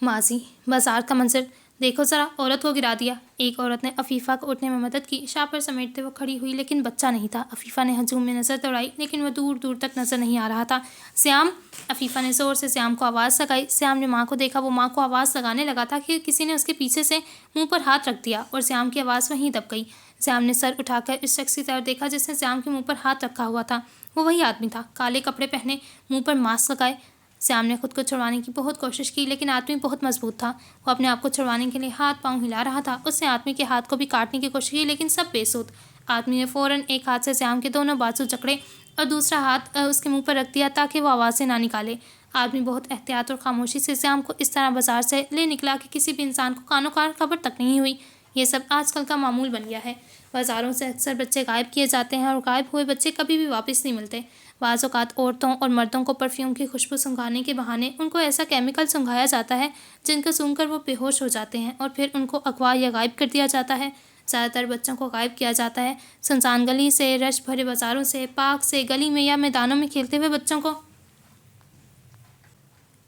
ماضی بازار کا منظر دیکھو ذرا، عورت کو گرا دیا۔ ایک عورت نے عفیفہ کو اٹھنے میں مدد کی۔ شاپر سمیٹتے وہ کھڑی ہوئی لیکن بچہ نہیں تھا۔ عفیفہ نے ہجوم میں نظر دوڑائی لیکن وہ دور دور تک نظر نہیں آ رہا تھا۔ سیام! عفیفہ نے زور سے سیام کو آواز لگائی۔ سیام نے ماں کو دیکھا، وہ ماں کو آواز لگانے لگا تھا کہ کسی نے اس کے پیچھے سے منہ پر ہاتھ رکھ دیا اور سیام کی آواز وہیں دب گئی۔ سیام نے سر اٹھا کر اس شخص کی طرف دیکھا جس نے سیام کے منہ پر ہاتھ رکھا ہوا تھا۔ وہ وہی آدمی تھا، کالے کپڑے پہنے، منہ پر ماسک لگائے۔ سیام نے خود کو چھڑوانے کی بہت کوشش کی لیکن آدمی بہت مضبوط تھا۔ وہ اپنے آپ کو چھڑوانے کے لیے ہاتھ پاؤں ہلا رہا تھا۔ اس نے آدمی کے ہاتھ کو بھی کاٹنے کی کوشش کی لیکن سب بے سود۔ آدمی نے فوراً ایک ہاتھ سے سیام کے دونوں بازو جکڑے اور دوسرا ہاتھ اس کے منہ پر رکھ دیا تاکہ وہ آوازیں نہ نکالے۔ آدمی بہت احتیاط اور خاموشی سے سیام کو اس طرح بازار سے لے نکلا کہ کسی بھی انسان کو کانوں کان خبر تک نہیں ہوئی۔ یہ سب آج کل کا معمول بن گیا ہے۔ بازاروں سے اکثر بچے غائب کیے جاتے ہیں اور غائب ہوئے بچے کبھی بھی واپس نہیں ملتے۔ بعض اوقات عورتوں اور مردوں کو پرفیوم کی خوشبو سونگھانے کے بہانے ان کو ایسا کیمیکل سونگھایا جاتا ہے جن کو سونگھ کر وہ بے ہوش ہو جاتے ہیں اور پھر ان کو اغوا یا غائب کر دیا جاتا ہے۔ زیادہ تر بچوں کو غائب کیا جاتا ہے، سنسان گلی سے، رش بھرے بازاروں سے، پارک سے، گلی میں یا میدانوں میں کھیلتے ہوئے بچوں کو۔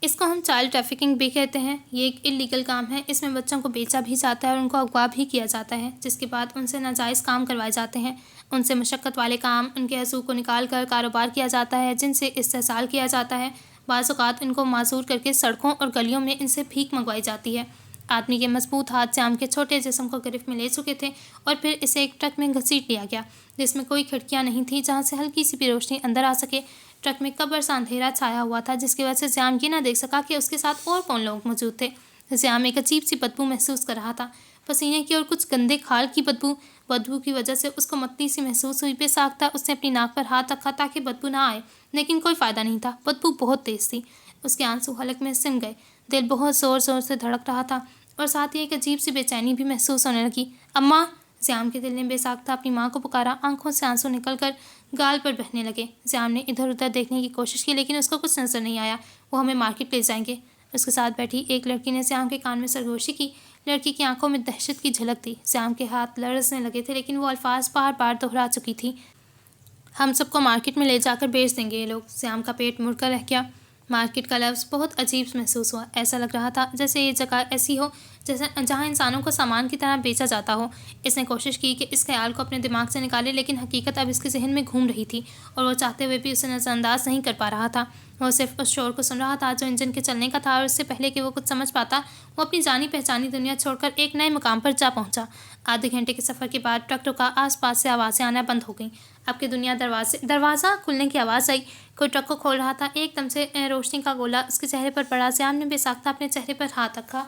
اس کو ہم چائلڈ ٹریفکنگ بھی کہتے ہیں۔ یہ ایک اللیگل کام ہے، اس میں بچوں کو بیچا بھی جاتا ہے اور ان کو اغوا بھی کیا جاتا ہے، جس کے بعد ان سے ناجائز کام کروائے جاتے ہیں۔ ان سے مشقت والے کام، ان کے حقوق کو نکال کر کاروبار کیا جاتا ہے جن سے استحصال کیا جاتا ہے۔ بعض اوقات ان کو معذور کر کے سڑکوں اور گلیوں میں ان سے بھیک منگوائی جاتی ہے۔ آدمی کے مضبوط ہاتھ سیام کے چھوٹے جسم کو گرفت میں لے چکے تھے اور پھر اسے ایک ٹرک میں گھسیٹ لیا گیا جس میں کوئی کھڑکیاں نہیں تھیں جہاں سے ہلکی سی بھی روشنی اندر آ سکے۔ ٹرک میں قبر سا اندھیرا چھایا ہوا تھا جس کی وجہ سے سیام یہ نہ دیکھ سکا کہ اس کے ساتھ اور کون لوگ موجود تھے۔ سیام ایک عجیب سی بدبو محسوس کر رہا تھا، پسینے کی اور کچھ گندے کھال کی بدبو کی وجہ سے اس کو متلی سی محسوس ہوئی۔ بے ساختہ اس نے اپنی ناک پر ہاتھ رکھا تاکہ بدبو نہ آئے لیکن کوئی فائدہ نہیں تھا، بدبو بہت تیز تھی۔ اس کے آنسو حلق میں سم گئے، دل بہت زور زور سے دھڑک رہا تھا اور ساتھ ہی ایک عجیب سی بے چینی بھی محسوس ہونے لگی۔ اماں! سیام کے دل نے بے ساختہ اپنی ماں کو پکارا۔ آنکھوں سے آنسو نکل کر گال پر بہنے لگے۔ سیام نے ادھر ادھر دیکھنے کی کوشش کی لیکن اس کو کچھ نظر نہیں آیا۔ وہ ہمیں مارکیٹ لے جائیں گے۔ اس کے ساتھ بیٹھی ایک لڑکی نے سیام کے کان میں سرگوشی کی۔ لڑکی کی آنکھوں میں دہشت کی جھلک تھی۔ سیام کے ہاتھ لرزنے لگے تھے لیکن وہ الفاظ بار بار دہرا چکی تھی۔ ہم سب کو مارکیٹ میں لے جا کر بیچ دیں گے یہ لوگ۔ سیام کا پیٹ مڑ کر رہ گیا۔ مارکیٹ کا لفظ بہت عجیب محسوس ہوا۔ ایسا لگ رہا تھا جیسے یہ جگہ ایسی ہو جہاں انسانوں کو سامان کی طرح بیچا جاتا ہو۔ اس نے کوشش کی کہ اس خیال کو اپنے دماغ سے نکالے لیکن حقیقت اب اس کے ذہن میں گھوم رہی تھی اور وہ چاہتے ہوئے بھی اسے نظر انداز نہیں کر پا رہا تھا۔ وہ صرف اس شور کو سن رہا تھا جو انجن کے چلنے کا تھا اور اس سے پہلے کہ وہ کچھ سمجھ پاتا وہ اپنی جانی پہچانی دنیا چھوڑ کر ایک نئے مقام پر جا پہنچا۔ آدھے گھنٹے کے سفر کے بعد ٹرک رکا، آس پاس سے آوازیں آنا بند ہو گئیں۔ اب کی دنیا دروازہ کھلنے کی آواز آئی، کوئی ٹرک کو کھول رہا تھا۔ ایک دم سے روشنی کا گولا اس کے چہرے پر پڑا۔ سیام نے بے ساختہ اپنے چہرے پر ہاتھ رکھا۔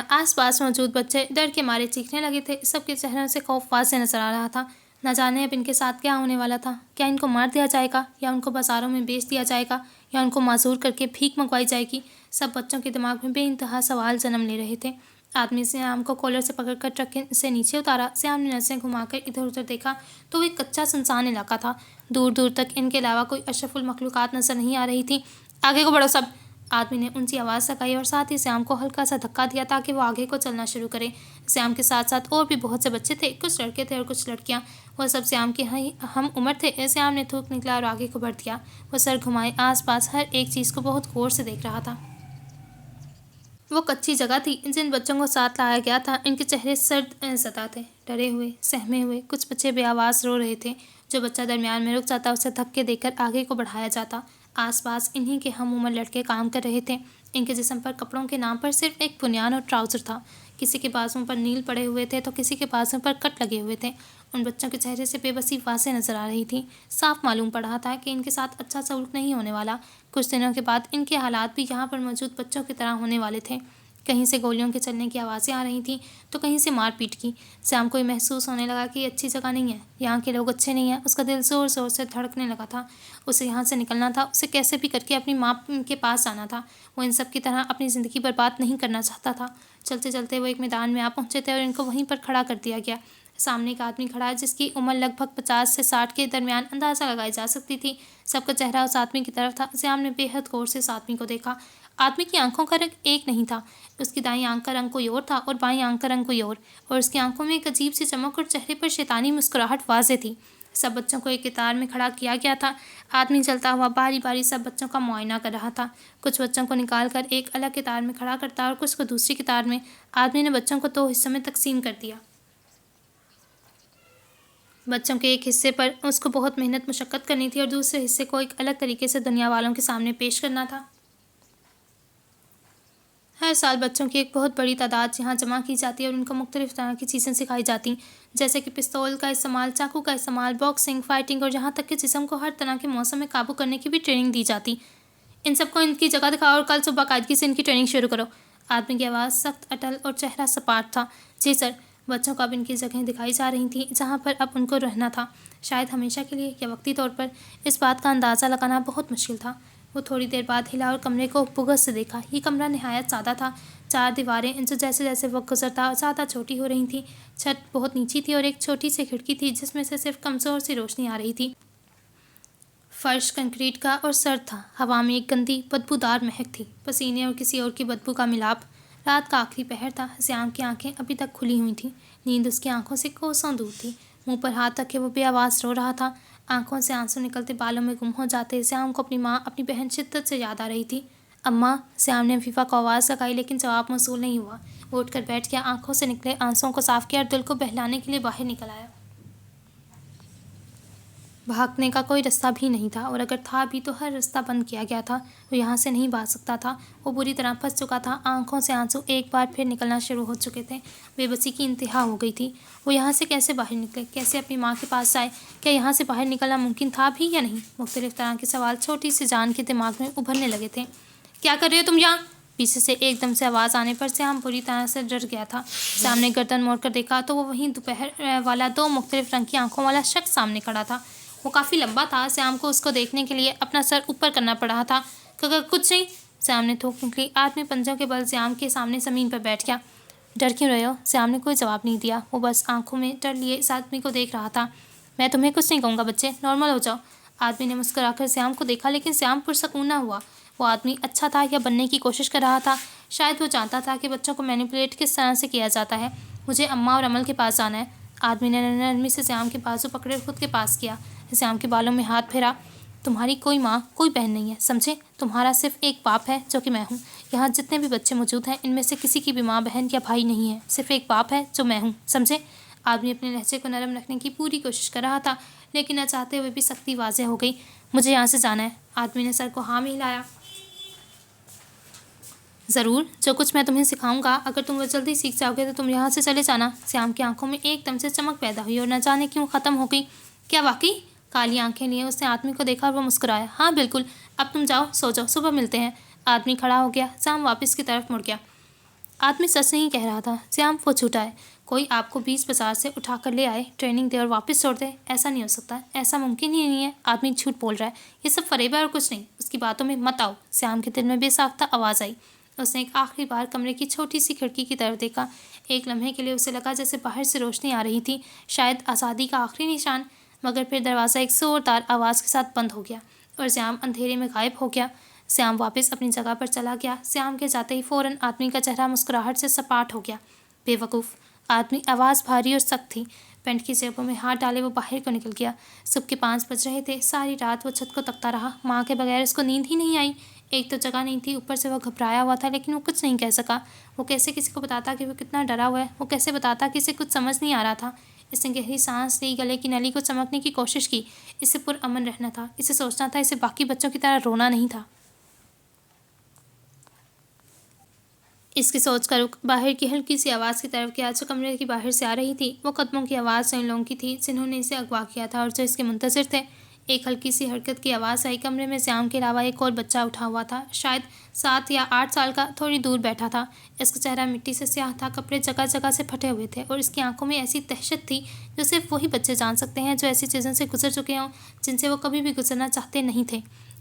آس پاس موجود بچے ڈر کے مارے چیخنے لگے تھے، سب کے چہروں سے خوف واضح نظر آ رہا تھا۔ نہ جانے اب ان کے ساتھ کیا ہونے والا تھا، کیا ان کو مار دیا جائے گا یا ان کو بازاروں میں بیچ دیا جائے گا یا ان کو معذور کر کے بھیک منگوائی جائے گی۔ سب بچوں کے دماغ میں بے انتہا سوال جنم لے رہے تھے۔ آدمی سیام کو کالر سے پکڑ کر ٹرک سے نیچے اتارا۔ سیام نے نظریں گھما کر ادھر ادھر دیکھا تو وہ ایک کچا سنسان علاقہ تھا۔ دور دور تک ان کے علاوہ کوئی اشرف المخلوقات نظر نہیں آ رہی تھی۔ آگے کو بڑھو سب! آدمی نے اونچی آواز لگائی اور ساتھ ہی سیام کو ہلکا سا دھکا دیا تاکہ وہ آگے کو چلنا شروع کرے۔ سیام کے ساتھ ساتھ اور بھی بہت سے بچے تھے، کچھ لڑکے تھے اور کچھ لڑکیاں۔ وہ سب سیام کے ہم عمر تھے۔ سیام نے تھوک نکلا اور آگے کو بڑھ دیا۔ وہ سر گھمائے آس پاس ہر ایک چیز کو بہت غور سے دیکھ رہا تھا۔ وہ کچی جگہ تھی، جن بچوں کو ساتھ لایا گیا تھا ان کے چہرے سرد زدہ تھے، ڈرے ہوئے، سہمے ہوئے۔ کچھ بچے بے آواز رو رہے تھے۔ جو بچہ درمیان میں رک جاتا اسے دھکے دے کر آگے کو بڑھایا جاتا۔ آس پاس انہی کے ہم عمر لڑکے کام کر رہے تھے۔ ان کے جسم پر کپڑوں کے نام پر صرف ایک بنیان اور ٹراؤزر تھا۔ کسی کے بازوؤں پر نیل پڑے ہوئے تھے تو کسی کے بازوؤں پر کٹ لگے ہوئے تھے۔ ان بچوں کے چہرے سے بے بسی واضح نظر آ رہی تھی۔ صاف معلوم پڑ رہا تھا کہ ان کے ساتھ اچھا سلوک نہیں ہونے والا۔ کچھ دنوں کے بعد ان کے حالات بھی یہاں پر موجود بچوں کی طرح ہونے والے تھے۔ کہیں سے گولیوں کے چلنے کی آوازیں آ رہی تھیں تو کہیں سے مار پیٹ کی۔ سیام کو یہ محسوس ہونے لگا کہ یہ اچھی جگہ نہیں ہے، یہاں کے لوگ اچھے نہیں ہیں۔ اس کا دل زور زور سے دھڑکنے لگا تھا۔ اسے یہاں سے نکلنا تھا، اسے کیسے بھی کر کے اپنی ماں کے پاس جانا تھا۔ وہ ان سب کی طرح اپنی زندگی برباد نہیں کرنا چاہتا تھا۔ چلتے چلتے وہ ایک میدان میں آ پہنچے تھے اور ان کو وہیں پر کھڑا کر دیا گیا۔ سامنے ایک آدمی کھڑا ہے جس کی عمر لگ بھگ 50 سے 60 کے درمیان اندازہ لگائی جا سکتی تھی۔ سب کا چہرہ اس آدمی کی طرف تھا۔ سیام نے بے حد غور سے اس آدمی کو دیکھا۔ آدمی کی آنکھوں کا رنگ ایک نہیں تھا، اس کی دائیں آنکھ کا رنگ کوئی اور تھا اور بائیں آنکھ کا رنگ کوئی اور اس کی آنکھوں میں ایک عجیب سی چمک اور چہرے پر شیطانی مسکراہٹ واضح تھی۔ سب بچوں کو ایک قطار میں کھڑا کیا گیا تھا۔ آدمی چلتا ہوا باری باری سب بچوں کا معائنہ کر رہا تھا۔ کچھ بچوں کو نکال کر ایک الگ قطار میں کھڑا کرتا اور کچھ کو دوسری قطار میں۔ آدمی نے بچوں کو 2 حصوں میں تقسیم کر دیا۔ بچوں کے ایک حصے پر اس کو بہت محنت مشقت کرنی تھی اور دوسرے حصے کو ایک الگ طریقے سے دنیا والوں کے سامنے پیش کرنا تھا۔ ہر سال بچوں کی ایک بہت بڑی تعداد یہاں جمع کی جاتی ہے اور ان کو مختلف طرح کی چیزیں سکھائی جاتی جیسے کہ پستول کا استعمال، چاقو کا استعمال، باکسنگ، فائٹنگ اور یہاں تک کہ جسم کو ہر طرح کے موسم میں قابو کرنے کی بھی ٹریننگ دی جاتی۔ ان سب کو ان کی جگہ دکھاؤ اور کل صبح باقاعدگی سے ان کی ٹریننگ شروع کرو۔ آدمی کی آواز سخت، اٹل اور چہرہ سپاٹ تھا۔ جی سر۔ بچوں کو اب ان کی جگہیں دکھائی جا رہی تھیں جہاں پر اب ان کو رہنا تھا، شاید ہمیشہ کے لیے یا وقتی طور پر۔ اس بات کا اندازہ لگانا بہت مشکل تھا۔ وہ تھوڑی دیر بعد ہلا اور کمرے کو بغض سے دیکھا۔ یہ کمرہ نہایت سادہ تھا۔ 4 دیواریں جو جیسے جیسے وقت گزرتا زیادہ چھوٹی ہو رہی تھیں۔ چھت بہت نیچی تھی اور ایک چھوٹی سی کھڑکی تھی جس میں سے صرف کمزور سی روشنی آ رہی تھی۔ فرش کنکریٹ کا اور سرد تھا۔ ہوا میں ایک گندی بدبودار مہک تھی، پسینے اور کسی اور کی بدبو کا ملاپ۔ رات کا آخری پہر تھا۔ سیام کی آنکھیں ابھی تک کھلی ہوئی تھیں، نیند اس کی آنکھوں سے کوسوں دور تھی۔ منہ پر ہاتھ رکھے وہ بے آواز رو رہا تھا، آنکھوں سے آنسو نکلتے بالوں میں گم ہو جاتے۔ سیام کو اپنی ماں، اپنی بہن شدت سے یاد آ رہی تھی۔ اماں! سیام نے عفیفہ کو آواز لگائی لیکن جواب موصول نہیں ہوا۔ وہ اٹھ کر بیٹھ گیا، آنکھوں سے نکلے آنسوؤں کو صاف کیا اور دل کو بہلانے کے لیے باہر نکل آیا۔ بھاگنے کا کوئی رستہ بھی نہیں تھا اور اگر تھا بھی تو ہر رستہ بند کیا گیا تھا۔ وہ یہاں سے نہیں بھاگ سکتا تھا۔ وہ بری طرح پھنس چکا تھا۔ آنکھوں سے آنسو ایک بار پھر نکلنا شروع ہو چکے تھے۔ بے بسی کی انتہا ہو گئی تھی۔ وہ یہاں سے کیسے باہر نکلے؟ کیسے اپنی ماں کے پاس جائے؟ کیا یہاں سے باہر نکلنا ممکن تھا بھی یا نہیں؟ مختلف طرح کے سوال چھوٹی سی جان کے دماغ میں ابھرنے لگے تھے۔ کیا کر رہے ہو تم یہاں؟ پیچھے سے ایک دم سے آواز آنے پر سیام بری طرح سے ڈر گیا تھا۔ سیام نے گردن موڑ کر دیکھا تو وہ وہیں دوپہر والا 2 مختلف رنگ کی آنکھوں والا شخص سامنے کھڑا تھا۔ وہ کافی لمبا تھا۔ سیام کو اس کو دیکھنے کے لیے اپنا سر اوپر کرنا پڑ رہا تھا۔ کچھ نہیں، سیام نے تھوک نکلی۔ آدمی پنجوں کے بل سیام کے سامنے زمین پر بیٹھ گیا۔ ڈر کیوں رہے ہو؟ سیام نے کوئی جواب نہیں دیا۔ وہ بس آنکھوں میں ڈر لیے اس آدمی کو دیکھ رہا تھا۔ میں تمہیں کچھ نہیں کہوں گا بچے، نارمل ہو جاؤ۔ آدمی نے مسکرا کر سیام کو دیکھا لیکن سیام پرسکون نہ ہوا۔ وہ آدمی اچھا تھا یا بننے کی کوشش کر رہا تھا؟ شاید وہ جانتا تھا کہ بچوں کو مینیپولیٹ کس طرح سے کیا جاتا ہے۔ مجھے اماں اور عمل کے پاس جانا ہے۔ آدمی نے نرمی سے سیام کے بازو پکڑے اور خود کے پاس کیا۔ سیام کے بالوں میں ہاتھ پھیرا۔ تمہاری کوئی ماں، کوئی بہن نہیں ہے، سمجھے؟ تمہارا صرف ایک باپ ہے جو کہ میں ہوں۔ یہاں جتنے بھی بچے موجود ہیں ان میں سے کسی کی بھی ماں، بہن یا بھائی نہیں ہے، صرف ایک باپ ہے جو میں ہوں، سمجھے؟ آدمی اپنے لہجے کو نرم رکھنے کی پوری کوشش کر رہا تھا لیکن نہ چاہتے ہوئے بھی سختی واضح ہو گئی۔ مجھے یہاں سے جانا ہے۔ آدمی نے سر کو ہاں میں ہلایا۔ ضرور، جو کچھ میں تمہیں سکھاؤں گا اگر تم وہ جلدی سیکھ جاؤ گے تو تم یہاں سے چلے جانا۔ سیام کی آنکھوں میں ایک دم سے چمک پیدا ہوئی اور نہ جانے کیوں ختم ہو گئی۔ کیا واقعی؟ کالی آنکھیں لیے اس نے آدمی کو دیکھا اور وہ مسکرایا۔ ہاں بالکل، اب تم جاؤ، سو جاؤ، صبح ملتے ہیں۔ آدمی کھڑا ہو گیا۔ سیام واپس کی طرف مڑ گیا۔ آدمی سچ نہیں کہہ رہا تھا۔ سیام وہ جھوٹا ہے۔ کوئی آپ کو 20 بازار سے اٹھا کر لے آئے، ٹریننگ دے اور واپس چھوڑ دے، ایسا نہیں ہو سکتا، ایسا ممکن ہی نہیں ہے۔ آدمی جھوٹ بول رہا ہے، یہ سب فریب ہے اور کچھ نہیں۔ اس کی باتوں میں مت آؤ۔ سیام کے دل میں بے ساختہ آواز آئی۔ اس نے ایک آخری بار کمرے کی چھوٹی سی کھڑکی کی طرف دیکھا۔ ایک لمحے کے لیے اسے لگا جیسے باہر سے روشنی آ رہی تھی، شاید آزادی کا آخری نشان، مگر پھر دروازہ ایک زوردار آواز کے ساتھ بند ہو گیا اور سیام اندھیرے میں غائب ہو گیا۔ سیام واپس اپنی جگہ پر چلا گیا۔ سیام کے جاتے ہی فوراً آدمی کا چہرہ مسکراہٹ سے سپاٹ ہو گیا۔ بے وقوف! آدمی آواز بھاری اور سخت تھی۔ پینٹ کی جیبوں میں ہاتھ ڈالے وہ باہر کو نکل گیا۔ صبح کے 5 بج رہے تھے۔ ساری رات وہ چھت کو تکتا رہا۔ ماں کے بغیر اس کو نیند ہی نہیں آئی۔ ایک تو جگہ نہیں تھی، اوپر سے وہ گھبرایا ہوا تھا لیکن وہ کچھ نہیں کہہ سکا۔ وہ کیسے کسی کو بتاتا کہ وہ کتنا ڈرا ہوا ہے؟ وہ کیسے بتاتا کہ اسے کچھ سمجھ نہیں آ رہا تھا؟ اس نے گہری سانس لی، گلے کی نلی کو چمکنے کی کوشش کی۔ اسے پرامن رہنا تھا، اسے سوچنا تھا، اسے باقی بچوں کی طرح رونا نہیں تھا۔ اس کی سوچ کا رخ باہر کی ہلکی سی آواز کی طرف گیا جو کمرے کی باہر سے آ رہی تھی۔ وہ قدموں کی آواز ان لوگوں کی تھی جنہوں نے اسے اغوا کیا تھا اور جو اس کے منتظر تھے۔ ایک ہلکی سی حرکت کی آواز آئی۔ کمرے میں سیام کے علاوہ ایک اور بچہ اٹھا ہوا تھا، شاید 7 یا 8 سال کا، تھوڑی دور بیٹھا تھا۔ اس کا چہرہ مٹی سے سیاہ تھا، کپڑے جگہ جگہ سے پھٹے ہوئے تھے اور اس کی آنکھوں میں ایسی دہشت تھی جو صرف وہی بچے جان سکتے ہیں جو ایسی چیزوں سے گزر چکے ہوں جن سے وہ کبھی بھی گزرنا چاہتے نہیں تھے۔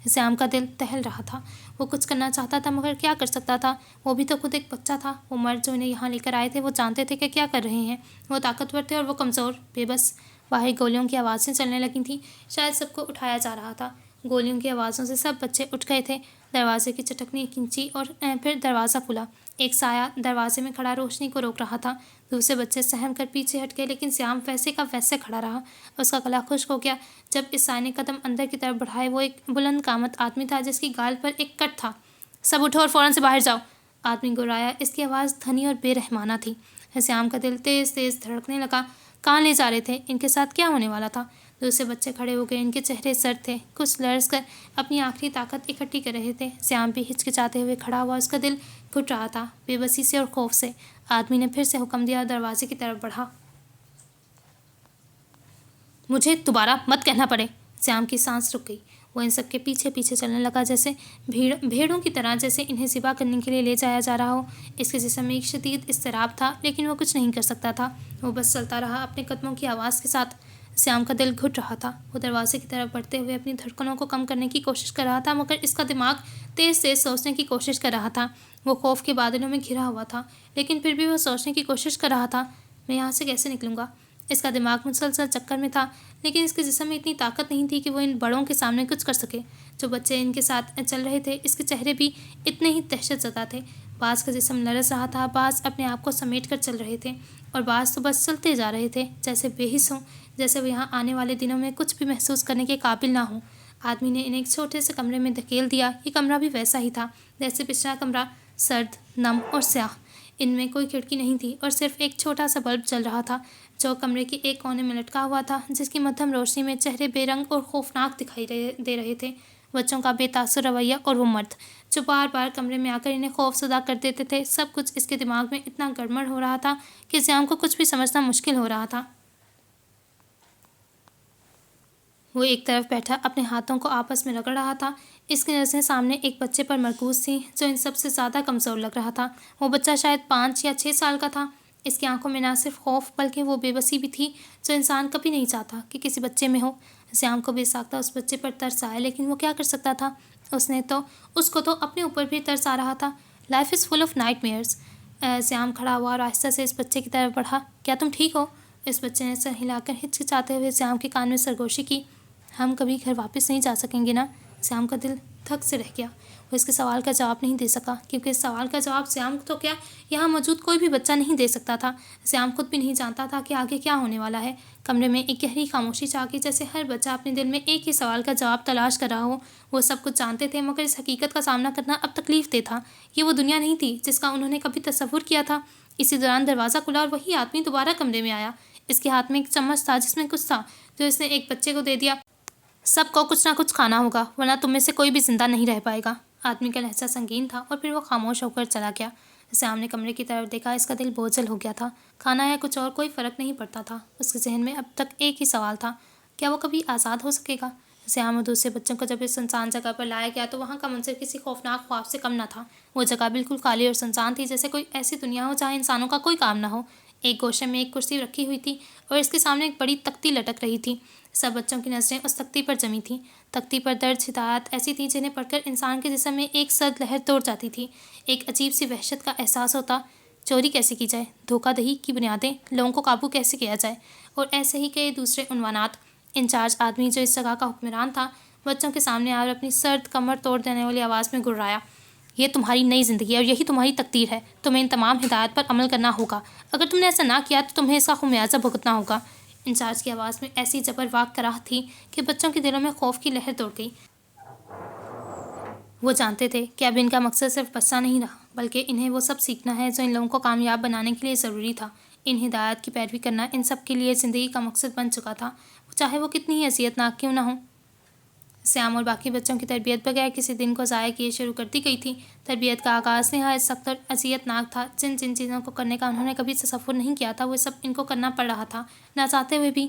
سیام کا دل دہل رہا تھا۔ وہ کچھ کرنا چاہتا تھا مگر کیا کر سکتا تھا؟ وہ بھی تو خود ایک بچہ تھا۔ وہ مرد جو انہیں یہاں لے کر آئے تھے وہ جانتے تھے کہ کیا کر رہے ہیں۔ وہ طاقتور تھے اور وہ کمزور، بے بس۔ باہر گولیوں کی آوازیں چلنے لگی تھیں، شاید سب کو اٹھایا جا رہا تھا۔ گولیوں کی آوازوں سے سب بچے اٹھ گئے تھے۔ دروازے کی چٹکنی کھنچی اور پھر دروازہ کھلا۔ ایک سایہ دروازے میں کھڑا روشنی کو روک رہا تھا۔ دوسرے بچے سہم کر پیچھے ہٹ گئے لیکن سیام ویسے کا ویسے کھڑا رہا۔ اس کا گلا خشک ہو گیا جب اس سائے نے قدم اندر کی طرف بڑھائے۔ وہ ایک بلند قامت آدمی تھا جس کی گال پر ایک کٹ تھا۔ سب اٹھو اور فوراً سے باہر جاؤ، آدمی گرایا۔ اس کی آواز دھنی اور بے رحمانہ تھی۔ سیام کا دل تیز تیز دھڑکنے لگا۔ کہاں لے جا رہے تھے؟ ان کے ساتھ کیا ہونے والا تھا؟ دوسرے بچے کھڑے ہو گئے، ان کے چہرے سرد تھے، کچھ لرز کر اپنی آخری طاقت اکٹھی کر رہے تھے۔ سیام بھی ہچکچاتے ہوئے کھڑا ہوا، اس کا دل گھٹ رہا تھا، بے بسی سے اور خوف سے۔ آدمی نے پھر سے حکم دیا اور دروازے کی طرف بڑھا۔ مجھے دوبارہ مت کہنا پڑے۔ سیام کی سانس رک گئی۔ وہ ان سب کے پیچھے پیچھے چلنے لگا جیسے بھیڑوں کی طرح، جیسے انہیں ذبح کرنے کے لیے لے جایا جا رہا ہو۔ اس کے جسم میں ایک شدید اضطراب تھا لیکن وہ کچھ نہیں کر سکتا تھا۔ وہ بس چلتا رہا اپنے قدموں کی آواز کے ساتھ۔ سیام کا دل گھٹ رہا تھا۔ وہ دروازے کی طرف بڑھتے ہوئے اپنی دھڑکنوں کو کم کرنے کی کوشش کر رہا تھا مگر اس کا دماغ تیز تیز سوچنے کی کوشش کر رہا تھا۔ وہ خوف کے بادلوں میں گھرا ہوا تھا لیکن پھر بھی وہ سوچنے کی کوشش کر رہا تھا، میں یہاں سے کیسے نکلوں گا؟ اس کا دماغ مسلسل چکر میں تھا لیکن اس کے جسم میں اتنی طاقت نہیں تھی کہ وہ ان بڑوں کے سامنے کچھ کر سکے۔ جو بچے ان کے ساتھ چل رہے تھے اس کے چہرے بھی اتنے ہی دہشت زدہ تھے۔ بعض کا جسم لرز رہا تھا، بعض اپنے آپ کو سمیٹ کر چل رہے تھے اور بعض تو بس چلتے جا رہے تھے جیسے بے حس ہوں، جیسے وہ یہاں آنے والے دنوں میں کچھ بھی محسوس کرنے کے قابل نہ ہوں۔ آدمی نے انہیں ایک چھوٹے سے کمرے میں دھکیل دیا۔ یہ کمرہ بھی ویسا ہی تھا جیسے پچھلا کمرہ، سرد، نم اور سیاہ۔ ان میں کوئی کھڑکی نہیں تھی اور صرف ایک چھوٹا سا بلب جل رہا تھا جو کمرے کے ایک کونے میں لٹکا ہوا تھا، جس کی مدھم روشنی میں چہرے بے رنگ اور خوفناک دکھائی دے رہے تھے۔ بچوں کا بے تاثر رویہ اور وہ مرد جو بار بار کمرے میں آ کر انہیں خوف زدہ کر دیتے تھے، سب کچھ اس کے دماغ میں اتنا گڑبڑ ہو رہا تھا کہ سیام کو کچھ بھی سمجھنا مشکل ہو رہا تھا۔ وہ ایک طرف بیٹھا اپنے ہاتھوں کو آپس میں رگڑ رہا تھا۔ اس کی نظریں سامنے ایک بچے پر مرکوز تھیں جو ان سب سے زیادہ کمزور لگ رہا تھا۔ وہ بچہ شاید 5 یا 6 سال کا تھا۔ اس کی آنکھوں میں نہ صرف خوف بلکہ وہ بے بسی بھی تھی جو انسان کبھی نہیں چاہتا کہ کسی بچے میں ہو۔ سیام کو بے ساختہ اس بچے پر ترس آیا لیکن وہ کیا کر سکتا تھا؟ اس کو تو اپنے اوپر بھی ترس آ رہا تھا۔ Life is full of nightmares. سیام کھڑا ہوا اور آہستہ سے اس بچے کی طرف بڑھا۔ کیا تم ٹھیک ہو؟ اس بچے نے سر ہلا کر ہچکچاتے ہوئے سیام کے کان میں سرگوشی کی۔ ہم کبھی گھر واپس نہیں جا سکیں گے نا؟ سیام کا دل تھک سے رہ گیا۔ وہ اس کے سوال کا جواب نہیں دے سکا کیونکہ اس سوال کا جواب سیام تو کیا، یہاں موجود کوئی بھی بچہ نہیں دے سکتا تھا۔ سیام خود بھی نہیں جانتا تھا کہ آگے کیا ہونے والا ہے۔ کمرے میں ایک گہری خاموشی چھا گئی، جیسے ہر بچہ اپنے دل میں ایک ہی سوال کا جواب تلاش کر رہا ہو۔ وہ سب کچھ جانتے تھے مگر اس حقیقت کا سامنا کرنا اب تکلیف دہ تھا۔ یہ وہ دنیا نہیں تھی جس کا انہوں نے کبھی تصور کیا تھا۔ اسی دوران دروازہ کھلا اور وہی آدمی دوبارہ کمرے میں آیا۔ اس کے ہاتھ میں ایک چمچ تھا جس میں کچھ تھا جو اس نے ایک بچے کو دے دیا۔ سب کو کچھ نہ کچھ کھانا ہوگا ورنہ تم میں سے کوئی بھی زندہ نہیں رہ پائے گا۔ آدمی کا لہجہ سنگین تھا اور پھر وہ خاموش ہو کر چلا گیا۔ سیام نے کمرے کی طرف دیکھا، اس کا دل بوجھل ہو گیا تھا۔ کھانا یا کچھ اور کوئی فرق نہیں پڑتا تھا۔ اس کے ذہن میں اب تک ایک ہی سوال تھا، کیا وہ کبھی آزاد ہو سکے گا؟ سیام اور دوسرے بچوں کو جب اس سنسان جگہ پر لایا گیا تو وہاں کا منظر کسی خوفناک خواب سے کم نہ تھا۔ وہ جگہ بالکل خالی اور سنسان تھی، جیسے کوئی ایسی دنیا ہو جہاں انسانوں کا کوئی کام نہ ہو۔ ایک گوشے میں ایک کرسی رکھی ہوئی تھی اور اس کے سامنے ایک بڑی تختی لٹک رہی تھی۔ سب بچوں کی نظریں اس تختی پر جمی تھیں۔ تختی پر درج ہدایات ایسی تھیں جنہیں پڑھ کر انسان کے جسم میں ایک سرد لہر دوڑ جاتی تھی۔ ایک عجیب سی وحشت کا احساس ہوتا، چوری کیسے کی جائے، دھوکہ دہی کی بنیادیں، لوگوں کو قابو کیسے کیا جائے، اور ایسے ہی کئی دوسرے عنوانات۔ انچارج آدمی جو اس جگہ کا حکمران تھا بچوں کے سامنے آ اور اپنی سرد کمر توڑ دینے والی آواز میں گڑگڑایا، یہ تمہاری نئی زندگی ہے اور یہی تمہاری تقدیر ہے۔ تمہیں ان تمام ہدایات پر عمل کرنا ہوگا۔ اگر تم نے ایسا نہ کیا تو تمہیں اس کا خمیازہ بھگتنا ہوگا۔ انچارج کی آواز میں ایسی جبرواق کراہت تھی کہ بچوں کے دلوں میں خوف کی لہر دوڑ گئی۔ وہ جانتے تھے کہ اب ان کا مقصد صرف بچہ نہیں رہا بلکہ انہیں وہ سب سیکھنا ہے جو ان لوگوں کو کامیاب بنانے کے لیے ضروری تھا۔ ان ہدایات کی پیروی کرنا ان سب کے لیے زندگی کا مقصد بن چکا تھا، چاہے وہ کتنی ہی اذیت ناک کیوں نہ ہو۔ سیام اور باقی بچوں کی تربیت بغیر کسی دن کو ضائع کیے شروع کر دی گئی تھی۔ تربیت کا آغاز نہایت سخت اور اذیت ناک تھا۔ جن چیزوں کو کرنے کا انہوں نے کبھی تصور نہیں کیا تھا وہ سب ان کو کرنا پڑ رہا تھا، نہ چاہتے ہوئے بھی۔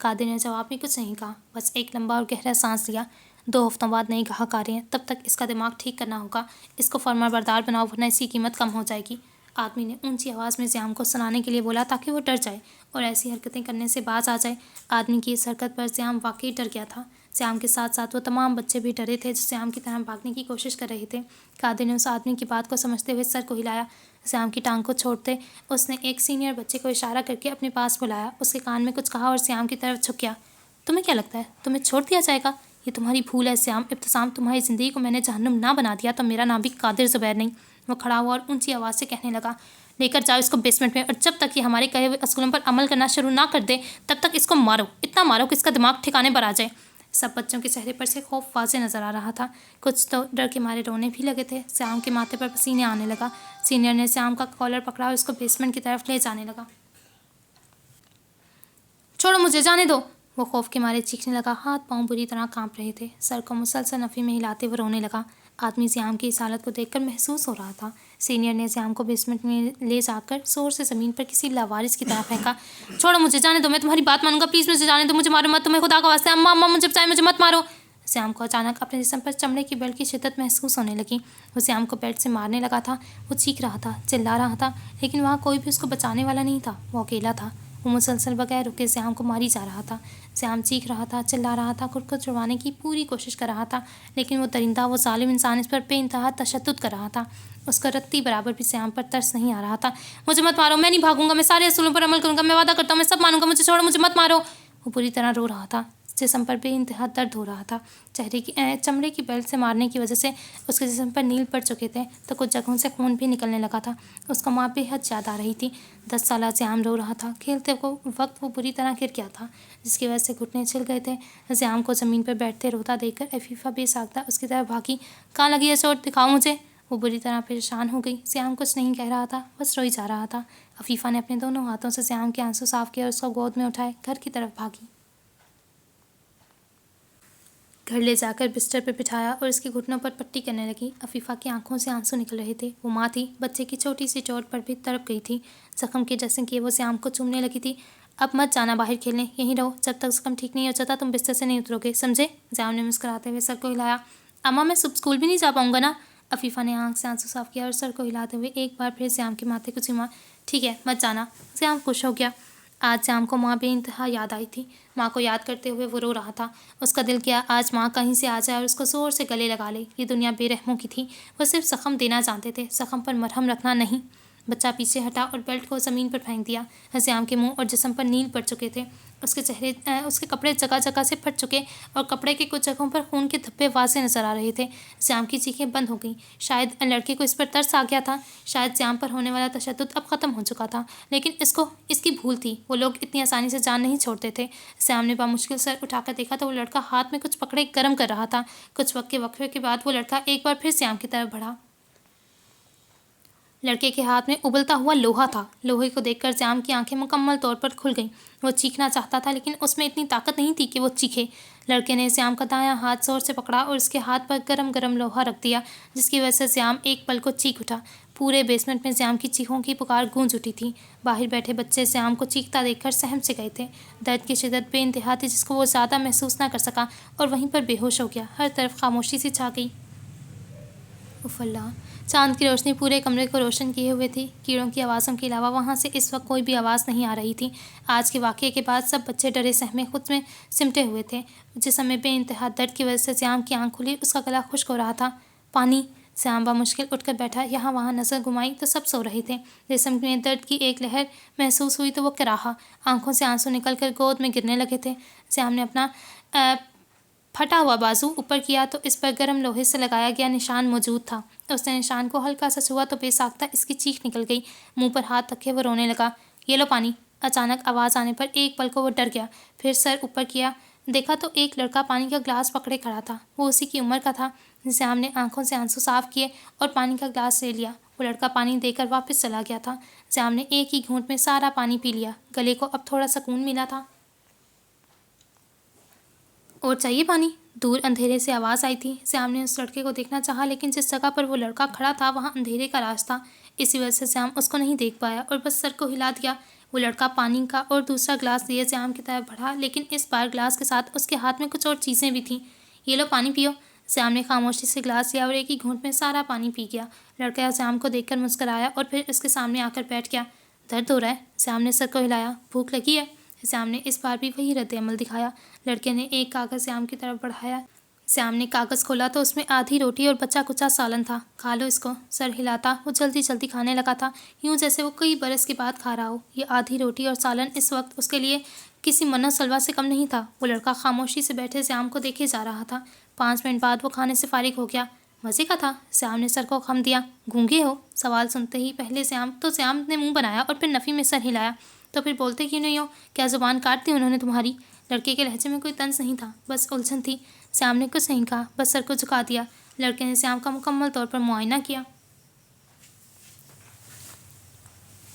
قادر نے جواب میں کچھ نہیں کہا، بس ایک لمبا اور گہرا سانس لیا۔ 2 ہفتوں بعد نئے گاہک آ رہے ہیں، تب تک اس کا دماغ ٹھیک کرنا ہوگا۔ اس کو فرما بردار بناؤ ورنہ اس کی قیمت کم ہو جائے گی۔ آدمی نے اونچی آواز میں زیام کو سنانے کے لیے بولا تاکہ وہ ڈر جائے اور ایسی حرکتیں کرنے سے باز آ جائے۔ آدمی کی اس حرکت پر زیام واقعی ڈر گیا تھا۔ زیام کے ساتھ ساتھ وہ تمام بچے بھی ڈرے تھے جو زیام کی طرح بھاگنے کی کوشش کر رہے تھے۔ قادر نے اس آدمی کی بات کو سمجھتے ہوئے سر کو ہلایا۔ زیام کی ٹانگ کو چھوڑتے اس نے ایک سینئر بچے کو اشارہ کر کے اپنے پاس بلایا، اس کے کان میں کچھ کہا اور زیام کی طرف جھک گیا۔ تمہیں کیا لگتا ہے تمہیں چھوڑ دیا جائے گا؟ یہ تمہاری بھول ہے زیام۔ ابتسام، تمہاری زندگی کو میں نے جہنم نہ بنا دیا تو میرا نام بھی قادر زبیر نہیں۔ وہ کھڑا ہوا اور اونچی آواز سے کہنے لگا، لے کر جاؤ اس کو بیسمنٹ میں، اور جب تک یہ ہمارے کہے ہوئے اصولوں پر عمل کرنا شروع نہ کر دے تب تک اس کو مارو، اتنا مارو کہ اس کا دماغ ٹھکانے پر آ جائے۔ سب بچوں کے چہرے پر سے خوف واضح نظر آ رہا تھا، کچھ تو ڈر کے مارے رونے بھی لگے تھے۔ زیام کے ماتھے پر پسینے آنے لگا۔ سینئر نے زیام کا کالر پکڑا اور اس کو بیسمنٹ کی طرف لے جانے لگا۔ چھوڑو مجھے، جانے دو، وہ خوف کے مارے چیخنے لگا۔ ہاتھ پاؤں بری طرح کانپ رہے تھے، سر کو مسلسل نفی میں ہلاتے ہوئے رونے لگا۔ آدمی زیام کی اس حالت کو دیکھ کر محسوس ہو رہا تھا۔ سینئر نے زیام کو بیسمنٹ میں لے جا کر زور سے زمین پر کسی لاوارث کی طرح پھینکا۔ چھوڑو مجھے، جانے دو، میں تمہاری بات مانوں گا، پلیز مجھے جانے دو، مجھے مارو مت، تمہیں خدا کا واسطہ ہے، اماں اماں مجھے بچائے، مجھے مت مارو۔ زیام کو اچانک اپنے جسم پر چمڑے کی بیلٹ کی شدت محسوس ہونے لگی۔ وہ زیام کو بیلٹ سے مارنے لگا تھا۔ وہ چیخ رہا تھا، چلا رہا تھا، لیکن وہاں کوئی بھی اس کو بچانے والا نہیں تھا۔ وہ اکیلا تھا۔ وہ مسلسل بغیر رکے زیام کو ماری جا رہا تھا۔ زیام چیخ رہا تھا، چلا رہا تھا، خود کو چھڑوانے کی پوری کوشش کر رہا تھا، لیکن وہ درندہ، وہ ظالم انسان اس پر بے انتہا تشدد کر رہا تھا۔ اس کا رتی برابر بھی زیام پر ترس نہیں آ رہا تھا۔ مجھے مت مارو، میں نہیں بھاگوں گا، میں سارے اصولوں پر عمل کروں گا، میں وعدہ کرتا ہوں میں سب مانوں گا، مجھے چھوڑو، مجھے مت مارو۔ وہ بری طرح رو رہا تھا، جسم پر بے انتہا درد ہو رہا تھا۔ چمڑے کی بیلٹ سے مارنے کی وجہ سے اس کے جسم پر نیل پڑ چکے تھے تو کچھ جگہوں سے خون بھی نکلنے لگا تھا۔ اس کو ماں بے حد یاد آ رہی تھی۔ 10 سالہ زیام رو رہا تھا۔ کھیلتے وقت وہ بری طرح گر گیا تھا، جس کی وجہ سے گھٹنے چھل گئے تھے۔ زیام کو زمین پر بیٹھتے روتا دیکھ کر عفیفہ بے ساختہ اس کی طرف بھاگی۔ کہاں لگی ہے چوٹ، دکھاؤ مجھے۔ وہ بری طرح پریشان ہو گئی۔ زیام کچھ نہیں کہہ رہا تھا، بس روئی جا رہا تھا۔ عفیفہ نے اپنے دونوں ہاتھوں سے زیام کے آنسو صاف کیے اور اس کو گود میں اٹھائے گھر کی طرف بھاگی۔ گھر لے جا کر بستر پر بٹھایا اور اس کے گھٹنوں پر پٹی کرنے لگی۔ عفیفہ کی آنکھوں سے آنسو نکل رہے تھے۔ وہ ماں تھی، بچے کی چھوٹی سی چوٹ پر بھی تڑپ گئی تھی۔ زخم کے جیسے کہ وہ زیام کو چومنے لگی تھی۔ اب مت جانا باہر کھیلنے، یہیں رہو، جب تک زخم ٹھیک نہیں ہو جاتا تم بستر سے نہیں اترو گے، سمجھے؟ زیام نے مسکراتے ہوئے سر کو ہلایا۔ اماں میں صبح اسکول بھی نہیں جا پاؤں گا نا؟ عفیفہ نے آنکھ سے آنسو صاف کیا اور سر کو ہلاتے ہوئے ایک بار پھر زیام کے ماتھے کو چوما۔ ٹھیک ہے، مت جانا۔ زیام خوش ہو گیا۔ آج زیام کو ماں بے انتہا یاد آئی تھی۔ ماں کو یاد کرتے ہوئے وہ رو رہا تھا۔ اس کا دل کیا آج ماں کہیں سے آ جائے اور اس کو زور سے گلے لگا لے۔ یہ دنیا بے رحموں کی تھی۔ وہ صرف زخم دینا جانتے تھے، زخم پر مرہم رکھنا نہیں۔ بچہ پیچھے ہٹا اور بیلٹ کو زمین پر پھینک دیا۔ زیام کے منہ اور جسم پر نیل پڑ چکے تھے۔ اس کے کپڑے جگہ جگہ سے پھٹ چکے اور کپڑے کے کچھ جگہوں پر خون کے دھبے واضح نظر آ رہے تھے۔ زیام کی چیخیں بند ہو گئیں۔ شاید لڑکے کو اس پر ترس آ گیا تھا، شاید زیام پر ہونے والا تشدد اب ختم ہو چکا تھا، لیکن اس کی بھول تھی۔ وہ لوگ اتنی آسانی سے جان نہیں چھوڑتے تھے۔ زیام نے بامشکل سر اٹھا کر دیکھا تو وہ لڑکا ہاتھ میں کچھ پکڑے گرم کر رہا تھا۔ کچھ وقت کے وقفے کے بعد وہ لڑکا ایک بار پھر زیام کی طرف بڑھا۔ لڑکے کے ہاتھ میں ابلتا ہوا لوہا تھا۔ لوہے کو دیکھ کر زیام کی آنکھیں مکمل طور پر کھل گئیں۔ وہ چیخنا چاہتا تھا لیکن اس میں اتنی طاقت نہیں تھی کہ وہ چیخے۔ لڑکے نے زیام کا دایاں ہاتھ زور سے پکڑا اور اس کے ہاتھ پر گرم گرم لوہا رکھ دیا، جس کی وجہ سے زیام ایک پل کو چیخ اٹھا۔ پورے بیسمنٹ میں زیام کی چیخوں کی پکار گونج اٹھی تھی۔ باہر بیٹھے بچے زیام کو چیختا دیکھ کر سہم سے گئے تھے۔ درد کی شدت بے انتہا تھی جس کو وہ زیادہ محسوس نہ کر سکا اور وہیں پر بے ہوش ہو گیا۔ ہر طرف خاموشی سی چھا گئی۔ اف اللہ! چاند کی روشنی پورے کمرے کو روشن کیے ہوئے تھی۔ کیڑوں کی آوازوں کے علاوہ وہاں سے اس وقت کوئی بھی آواز نہیں آ رہی تھی۔ آج کے واقعے کے بعد سب بچے ڈرے سہمے خود میں سمٹے ہوئے تھے۔ جسم میں بے انتہا درد کی وجہ سے زیام کی آنکھ کھلی، اس کا گلا خشک ہو رہا تھا۔ پانی! زیام بمشکل اٹھ کر بیٹھا، یہاں وہاں نظر گھمائی تو سب سو رہے تھے۔ جسم میں درد کی ایک لہر محسوس ہوئی تو وہ کراہا۔ آنکھوں سے آنسو نکل کر گود میں گرنے لگے تھے۔ زیام نے اپنا پھٹا ہوا بازو اوپر کیا تو اس پر گرم لوہے سے لگایا گیا نشان موجود تھا۔ اس نے نشان کو ہلکا سا چھوا تو بے ساختہ اس کی چیخ نکل گئی۔ منہ پر ہاتھ رکھے وہ رونے لگا۔ یہ لو پانی! اچانک آواز آنے پر ایک پل کو وہ ڈر گیا، پھر سر اوپر کیا، دیکھا تو ایک لڑکا پانی کا گلاس پکڑے کھڑا تھا۔ وہ اسی کی عمر کا تھا۔ زیام نے آنکھوں سے آنسو صاف کیے اور پانی کا گلاس لے لیا۔ وہ لڑکا پانی دے کر واپس چلا گیا تھا۔ زیام نے ایک ہی گھونٹ میں سارا پانی پی لیا۔ گلے کو اب تھوڑا سکون ملا تھا۔ اور چاہیے پانی؟ دور اندھیرے سے آواز آئی تھی۔ زیام نے اس لڑکے کو دیکھنا چاہا لیکن جس جگہ پر وہ لڑکا کھڑا تھا وہاں اندھیرے کا راز تھا، اسی وجہ سے زیام اس کو نہیں دیکھ پایا اور بس سر کو ہلا دیا۔ وہ لڑکا پانی کا اور دوسرا گلاس لیے سیام کی طرف بڑھا، لیکن اس بار گلاس کے ساتھ اس کے ہاتھ میں کچھ اور چیزیں بھی تھیں۔ یہ لو پانی پیو۔ سیام نے خاموشی سے گلاس لیا اور ایک ہی گھونٹ میں سارا پانی پی گیا۔ لڑکا سیام کو دیکھ کر مسکرایا اور پھر اس کے سامنے آ کر بیٹھ گیا۔ درد ہو رہا ہے؟ سیام نے سر کو ہلایا۔ بھوک لگی ہے؟ سیام نے اس بار بھی وہی رد عمل دکھایا۔ لڑکے نے ایک کاغذ سیام کی طرف بڑھایا۔ سیام نے کاغذ کھولا تو اس میں آدھی روٹی اور بچا کچا سالن تھا۔ کھا لو اس کو۔ سر ہلاتا وہ جلدی جلدی کھانے لگا تھا، یوں جیسے وہ کئی برس کے بعد کھا رہا ہو۔ یہ آدھی روٹی اور سالن اس وقت اس کے لیے کسی منت سلوا سے کم نہیں تھا۔ وہ لڑکا خاموشی سے بیٹھے سیام کو دیکھے جا رہا تھا۔ 5 منٹ بعد وہ کھانے سے فارغ ہو گیا۔ مزے کا تھا؟ سیام نے سر کو خم دیا۔ گونگے ہو؟ سوال سنتے ہی پہلے سیام نے منہ بنایا اور پھر نفی میں سر ہلایا۔ تو پھر بولتے کیوں نہیں ہو؟ کیا زبان کاٹ دی انہوں نے تمہاری؟ لڑکے کے لہجے میں کوئی طنز نہیں تھا، بس الجھن تھی۔ سیام نے کچھ نہیں کہا، بس سر کو جھکا دیا۔ لڑکے نے سیام کا مکمل طور پر معائنہ کیا۔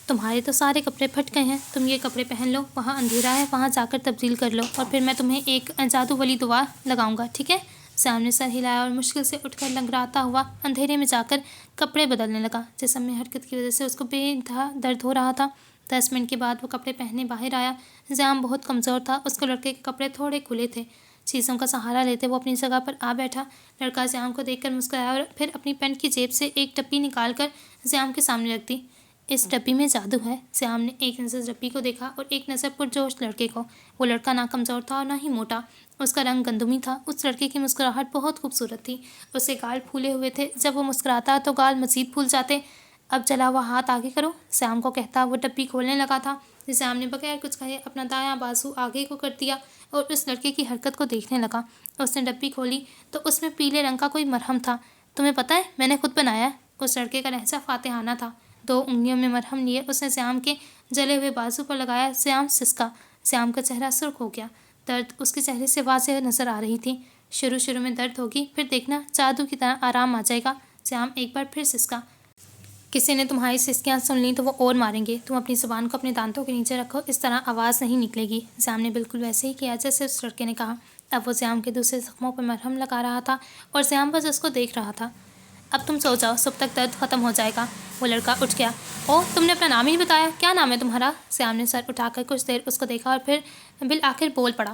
تمہارے تو سارے کپڑے پھٹ گئے ہیں، تم یہ کپڑے پہن لو، وہاں اندھیرا ہے، وہاں جا کر تبدیل کر لو، اور پھر میں تمہیں ایک جادو والی دعا لگاؤں گا، ٹھیک ہے؟ سیام نے سر ہلایا اور مشکل سے اٹھ کر لنگڑاتا ہوا اندھیرے میں جا کر کپڑے بدلنے لگا۔ جسم میں حرکت کی وجہ سے اس کو بے انتہا درد ہو رہا تھا۔ 10 منٹ کے بعد وہ کپڑے پہنے باہر آیا۔ سیام بہت کمزور تھا، اس کو لڑکے کے کپڑے تھوڑے کھلے تھے۔ چیزوں کا سہارا لیتے وہ اپنی جگہ پر آ بیٹھا۔ لڑکا سیام کو دیکھ کر مسکرایا اور پھر اپنی پینٹ کی جیب سے ایک ڈبی نکال کر سیام کے سامنے رکھ دی۔ اس ڈبی میں جادو ہے۔ سیام نے ایک نظر ڈبی کو دیکھا اور ایک نظر پرجوش لڑکے کو۔ وہ لڑکا نہ کمزور تھا اور نہ ہی موٹا، اس کا رنگ گندمی تھا۔ اس لڑکے کی مسکراہٹ بہت خوبصورت تھی، اس کے گال پھولے ہوئے تھے، جب وہ مسکراتا تو گال مزید پھول جاتے۔ اب جلا ہوا ہاتھ آگے کرو، سیام کو کہتا وہ ڈبی کھولنے لگا تھا۔ سیام نے بغیر کچھ کہے اپنا دایاں بازو آگے کو کر دیا اور اس لڑکے کی حرکت کو دیکھنے لگا۔ اس نے ڈبی کھولی تو اس میں پیلے رنگ کا کوئی مرہم تھا۔ تمہیں پتہ ہے میں نے خود بنایا ہے؟ اس لڑکے کا لہجہ فاتحانہ تھا۔ 2 انگلیوں میں مرہم لیے اس نے سیام کے جلے ہوئے بازو پر لگایا۔ سیام سسکا۔ سیام کا چہرہ سرخ ہو گیا۔ درد اس کے چہرے سے واضح نظر آ رہی تھی۔ شروع میں درد ہوگی، پھر دیکھنا جادو کی طرح آرام آ جائے گا۔ سیام ایک بار پھر سسکا۔ کسی نے تمہاری سسکیاں سن لیں تو وہ اور ماریں گے۔ تم اپنی زبان کو اپنے دانتوں کے نیچے رکھو، اس طرح آواز نہیں نکلے گی۔ سیام نے بالکل ویسے ہی کیا جیسے اس لڑکے نے کہا۔ اب وہ سیام کے دوسرے زخموں پر مرہم لگا رہا تھا اور سیام بس اس کو دیکھ رہا تھا۔ اب تم سو جاؤ، صبح تک درد ختم ہو جائے گا۔ وہ لڑکا اٹھ گیا۔ اوہ، تم نے اپنا نام ہی بتایا، کیا نام ہے تمہارا؟ سیام نے سر اٹھا کر کچھ دیر اس کو دیکھا اور پھر بالآخر بول پڑا۔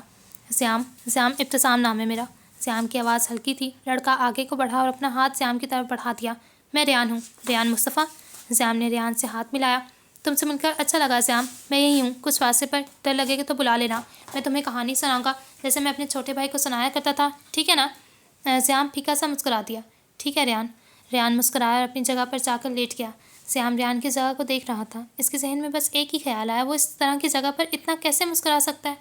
سیام ابتسام نام ہے میرا۔ سیام کی آواز ہلکی تھی۔ لڑکا آگے کو بڑھا اور اپنا ہاتھ سیام کی طرف بڑھا دیا۔ میں ریان ہوں، ریان مصطفیٰ۔ سیام نے ریان سے ہاتھ ملایا۔ تم سے مل کر اچھا لگا سیام، میں یہی ہوں، کچھ واسطے پر ڈر لگے گا تو بلا لینا، میں تمہیں کہانی سناؤں گا جیسے میں اپنے چھوٹے بھائی کو سنایا کرتا تھا، ٹھیک ہے نا؟ سیام پھیکا سا مسکرا دیا۔ ٹھیک ہے ریان۔ ریان مسکرایا اور اپنی جگہ پر جا کر لیٹ گیا۔ سیام ریان کی جگہ کو دیکھ رہا تھا۔ اس کے ذہن میں بس ایک ہی خیال آیا، وہ اس طرح کی جگہ پر اتنا کیسے مسکرا سکتا ہے؟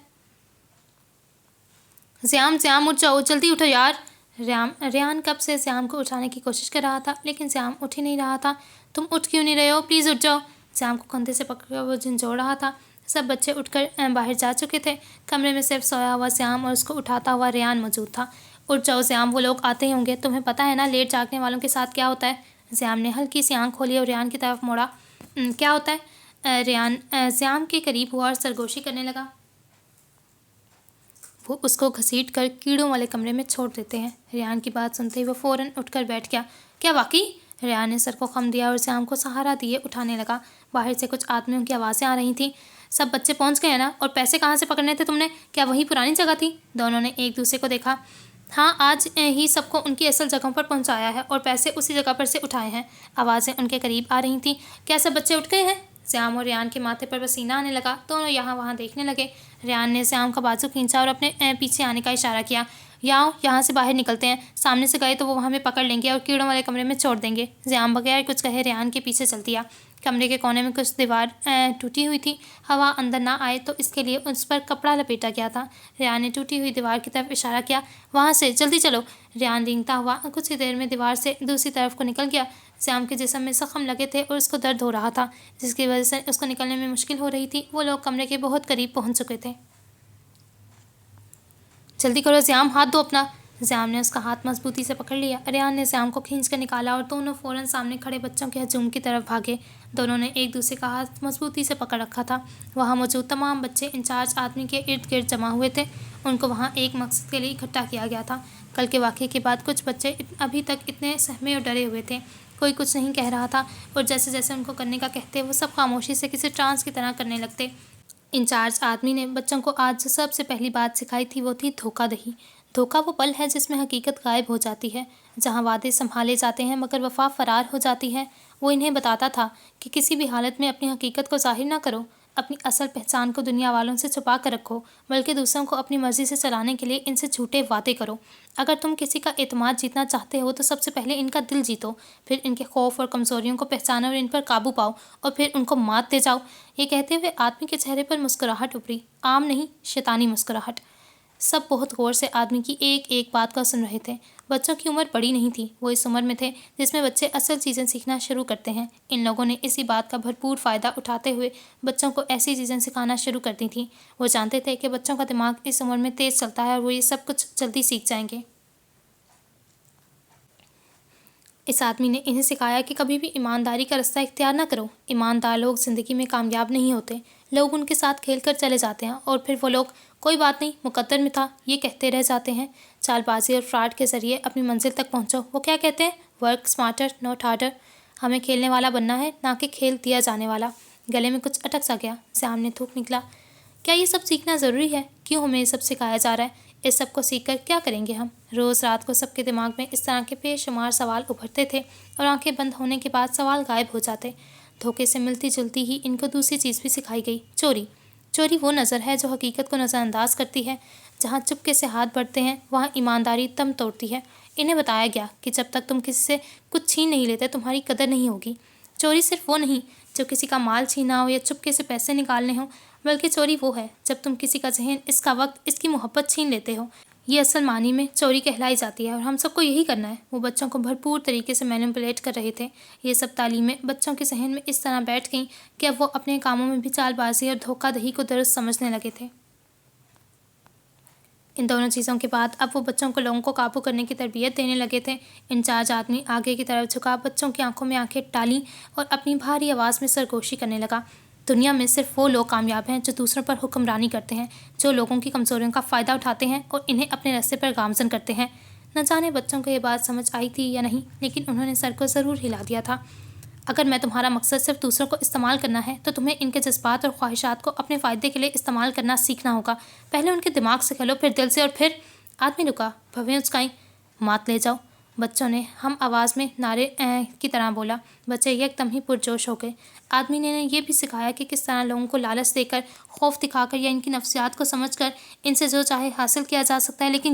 سیام اٹھ جاؤ، جلدی اٹھو یار۔ ریان کب سے سیام کو اٹھانے کی کوشش کر رہا تھا لیکن سیام اٹھ ہی نہیں رہا تھا۔ تم اٹھ کیوں نہیں رہے ہو؟ پلیز اٹھ جاؤ۔ سیام کو کندھے سے پکڑ کر وہ جھنجھوڑ رہا تھا۔ سب بچے اٹھ کر باہر جا چکے تھے۔ کمرے میں صرف سویا ہوا سیام اور اس کو اٹھاتا ہوا ریان موجود تھا۔ اٹھ جاؤ سیام، وہ لوگ آتے ہی ہوں گے، تمہیں پتہ ہے نا لیٹ جاگنے والوں کے ساتھ کیا ہوتا ہے؟ سیام نے ہلکی سی آنکھ کھولی اور ریان کی طرف موڑا۔ کیا ہوتا ہے؟ ریان سیام کے قریب ہوا اور سرگوشی کرنے لگا۔ وہ اس کو گھسیٹ کر کیڑوں والے کمرے میں چھوڑ دیتے ہیں۔ ریان کی بات سنتے ہی وہ فوراً اٹھ کر بیٹھ گیا۔ کیا واقعی؟ ریان نے سر کو خم دیا اور سیام کو سہارا دیے اٹھانے لگا۔ باہر سے کچھ آدمیوں کی آوازیں آ رہی تھیں۔ سب بچے پہنچ گئے ہیں نا؟ اور پیسے کہاں سے پکڑنے تھے تم نے؟ کیا وہی پرانی جگہ تھی؟ دونوں نے ایک دوسرے کو دیکھا۔ ہاں، آج ہی سب کو ان کی اصل جگہوں پر پہنچایا ہے اور پیسے اسی جگہ پر سے اٹھائے ہیں۔ آوازیں ان کے قریب آ رہی تھیں۔ کیا سب بچے اٹھ گئے ہیں؟ سیام اور ریان کے ماتھے پر پسینہ آنے لگا۔ دونوں یہاں وہاں دیکھنے لگے۔ ریان نے سیام کا بازو کھینچا اور اپنے پیچھے آنے کا اشارہ کیا۔ یہاں سے باہر نکلتے ہیں، سامنے سے گئے تو وہ ہمیں پکڑ لیں گے اور کیڑوں والے کمرے میں چھوڑ دیں گے۔ سیام بغیر کچھ کہے ریان کے پیچھے چل دیا۔ کمرے کے کونے میں کچھ دیوار ٹوٹی ہوئی تھی، ہوا اندر نہ آئے تو اس کے لیے اس پر کپڑا لپیٹا گیا تھا۔ ریان نے ٹوٹی ہوئی دیوار کی طرف اشارہ کیا۔ وہاں سے جلدی چلو۔ ریان رینگتا ہوا کچھ ہی دیر میں دیوار سے دوسری طرف کو نکل گیا۔ سیام کے جسم میں زخم لگے تھے اور اس کو درد ہو رہا تھا، جس کی وجہ سے اس کو نکلنے میں مشکل ہو رہی تھی۔ وہ لوگ کمرے کے بہت قریب پہنچ چکے تھے۔ جلدی کرو سیام، ہاتھ دو اپنا۔ سیام نے اس کا ہاتھ مضبوطی سے پکڑ لیا۔ ریان نے سیام کو کھینچ کر نکالا اور دونوں فوراً سامنے کھڑے بچوں کے ہجوم کی طرف بھاگے۔ دونوں نے ایک دوسرے کا ہاتھ مضبوطی سے پکڑ رکھا تھا۔ وہاں موجود تمام بچے انچارج آدمی کے ارد گرد جمع ہوئے تھے۔ ان کو وہاں ایک مقصد کے لیے اکٹھا کیا گیا تھا۔ کل کے واقعے کے بعد کچھ بچے ابھی تک اتنے سہمے اور ڈرے ہوئے تھے۔ کوئی کچھ نہیں کہہ رہا تھا اور جیسے جیسے ان کو کرنے کا کہتے وہ سب خاموشی سے کسی ٹرانس کی طرح کرنے لگتے۔ انچارج آدمی نے بچوں کو آج جو سب سے پہلی بات سکھائی تھی وہ تھی دھوکہ دہی۔ دھوکہ وہ پل ہے جس میں حقیقت غائب ہو جاتی ہے، جہاں وعدے سنبھالے جاتے ہیں مگر وفا فرار ہو جاتی ہے۔ وہ انہیں بتاتا تھا کہ کسی بھی حالت میں اپنی حقیقت کو ظاہر نہ کرو، اپنی اصل پہچان کو دنیا والوں سے چھپا کر رکھو، بلکہ دوسروں کو اپنی مرضی سے چلانے کے لیے ان سے جھوٹے وعدے کرو۔ اگر تم کسی کا اعتماد جیتنا چاہتے ہو تو سب سے پہلے ان کا دل جیتو، پھر ان کے خوف اور کمزوریوں کو پہچانو اور ان پر قابو پاؤ، اور پھر ان کو مات دے جاؤ۔ یہ کہتے ہوئے آدمی کے چہرے پر مسکراہٹ ابھری، عام نہیں، شیطانی مسکراہٹ۔ سب بہت غور سے آدمی کی ایک ایک بات کو سن رہے تھے۔ بچوں کی عمر بڑی نہیں تھی، وہ اس عمر میں تھے جس میں بچے اصل چیزیں سیکھنا شروع کرتے ہیں۔ ان لوگوں نے اسی بات کا بھرپور فائدہ اٹھاتے ہوئے بچوں کو ایسی چیزیں سکھانا شروع کر دی تھیں۔ وہ جانتے تھے کہ بچوں کا دماغ اس عمر میں تیز چلتا ہے اور وہ یہ سب کچھ جلدی سیکھ جائیں گے۔ اس آدمی نے انہیں سکھایا کہ کبھی بھی ایمانداری کا رستہ اختیار نہ کرو۔ ایماندار لوگ زندگی میں کامیاب نہیں ہوتے، لوگ ان کے ساتھ کھیل کر چلے جاتے ہیں اور پھر وہ لوگ کوئی بات نہیں، مقدر میں تھا، یہ کہتے رہ جاتے ہیں۔ چال بازی اور فراڈ کے ذریعے اپنی منزل تک پہنچو۔ وہ کیا کہتے ہیں؟ Work smarter not harder. ہمیں کھیلنے والا بننا ہے، نہ کہ کھیل دیا جانے والا۔ گلے میں کچھ اٹک سا گیا، سیام نے تھوک نکلا۔ کیا یہ سب سیکھنا ضروری ہے؟ کیوں ہمیں یہ سب سکھایا جا رہا ہے؟ اس سب کو سیکھ کر کیا کریں گے ہم؟ روز رات کو سب کے دماغ میں اس طرح کے بے شمار سوال ابھرتے تھے اور آنکھیں بند ہونے کے بعد سوال غائب ہو جاتے۔ دھوکے سے ملتی جلتی ہی ان کو دوسری چیز بھی سکھائی گئی، چوری۔ چوری وہ نظر ہے جو حقیقت کو نظر انداز کرتی ہے۔ جہاں چپکے سے ہاتھ بڑھتے ہیں وہاں ایمانداری دم توڑتی ہے۔ انہیں بتایا گیا کہ جب تک تم کسی سے کچھ چھین نہیں لیتے تمہاری قدر نہیں ہوگی۔ چوری صرف وہ نہیں جو کسی کا مال چھینا ہو یا چپکے سے پیسے نکالنے ہوں، بلکہ چوری وہ ہے جب تم کسی کا ذہن، اس کا وقت، اس کی محبت چھین لیتے ہو۔ یہ اصل معنی میں چوری کہلائی جاتی ہے اور ہم سب کو یہی کرنا ہے۔ وہ بچوں کو بھرپور طریقے سے مینیپولیٹ کر رہے تھے۔ یہ سب تعلیمیں بچوں کے ذہن میں اس طرح بیٹھ گئیں کہ اب وہ اپنے کاموں میں بھی چال بازی اور دھوکہ دہی کو درست سمجھنے لگے تھے۔ ان دونوں چیزوں کے بعد اب وہ بچوں کو لوگوں کو قابو کرنے کی تربیت دینے لگے تھے۔ انچارج آدمی آگے کی طرف جھکا، بچوں کی آنکھوں میں آنکھیں ڈالیں اور اپنی بھاری آواز میں سرگوشی کرنے لگا۔ دنیا میں صرف وہ لوگ کامیاب ہیں جو دوسروں پر حکمرانی کرتے ہیں، جو لوگوں کی کمزوریوں کا فائدہ اٹھاتے ہیں اور انہیں اپنے راستے پر گامزن کرتے ہیں۔ نہ جانے بچوں کو یہ بات سمجھ آئی تھی یا نہیں، لیکن انہوں نے سر کو ضرور ہلا دیا تھا۔ اگر میں تمہارا مقصد صرف دوسروں کو استعمال کرنا ہے تو تمہیں ان کے جذبات اور خواہشات کو اپنے فائدے کے لیے استعمال کرنا سیکھنا ہوگا۔ پہلے ان کے دماغ سے کھلو، پھر دل سے، اور پھر… آدمی رکا، بھویں اچکائیں۔ مات لے جاؤ، بچوں نے ہم آواز میں نعرے کی طرح بولا۔ بچے یکدم ہی پرجوش ہو گئے۔ آدمی نے انہیں یہ بھی سکھایا کہ کس طرح لوگوں کو لالچ دے کر، خوف دکھا کر یا ان کی نفسیات کو سمجھ کر ان سے جو چاہے حاصل کیا جا سکتا ہے، لیکن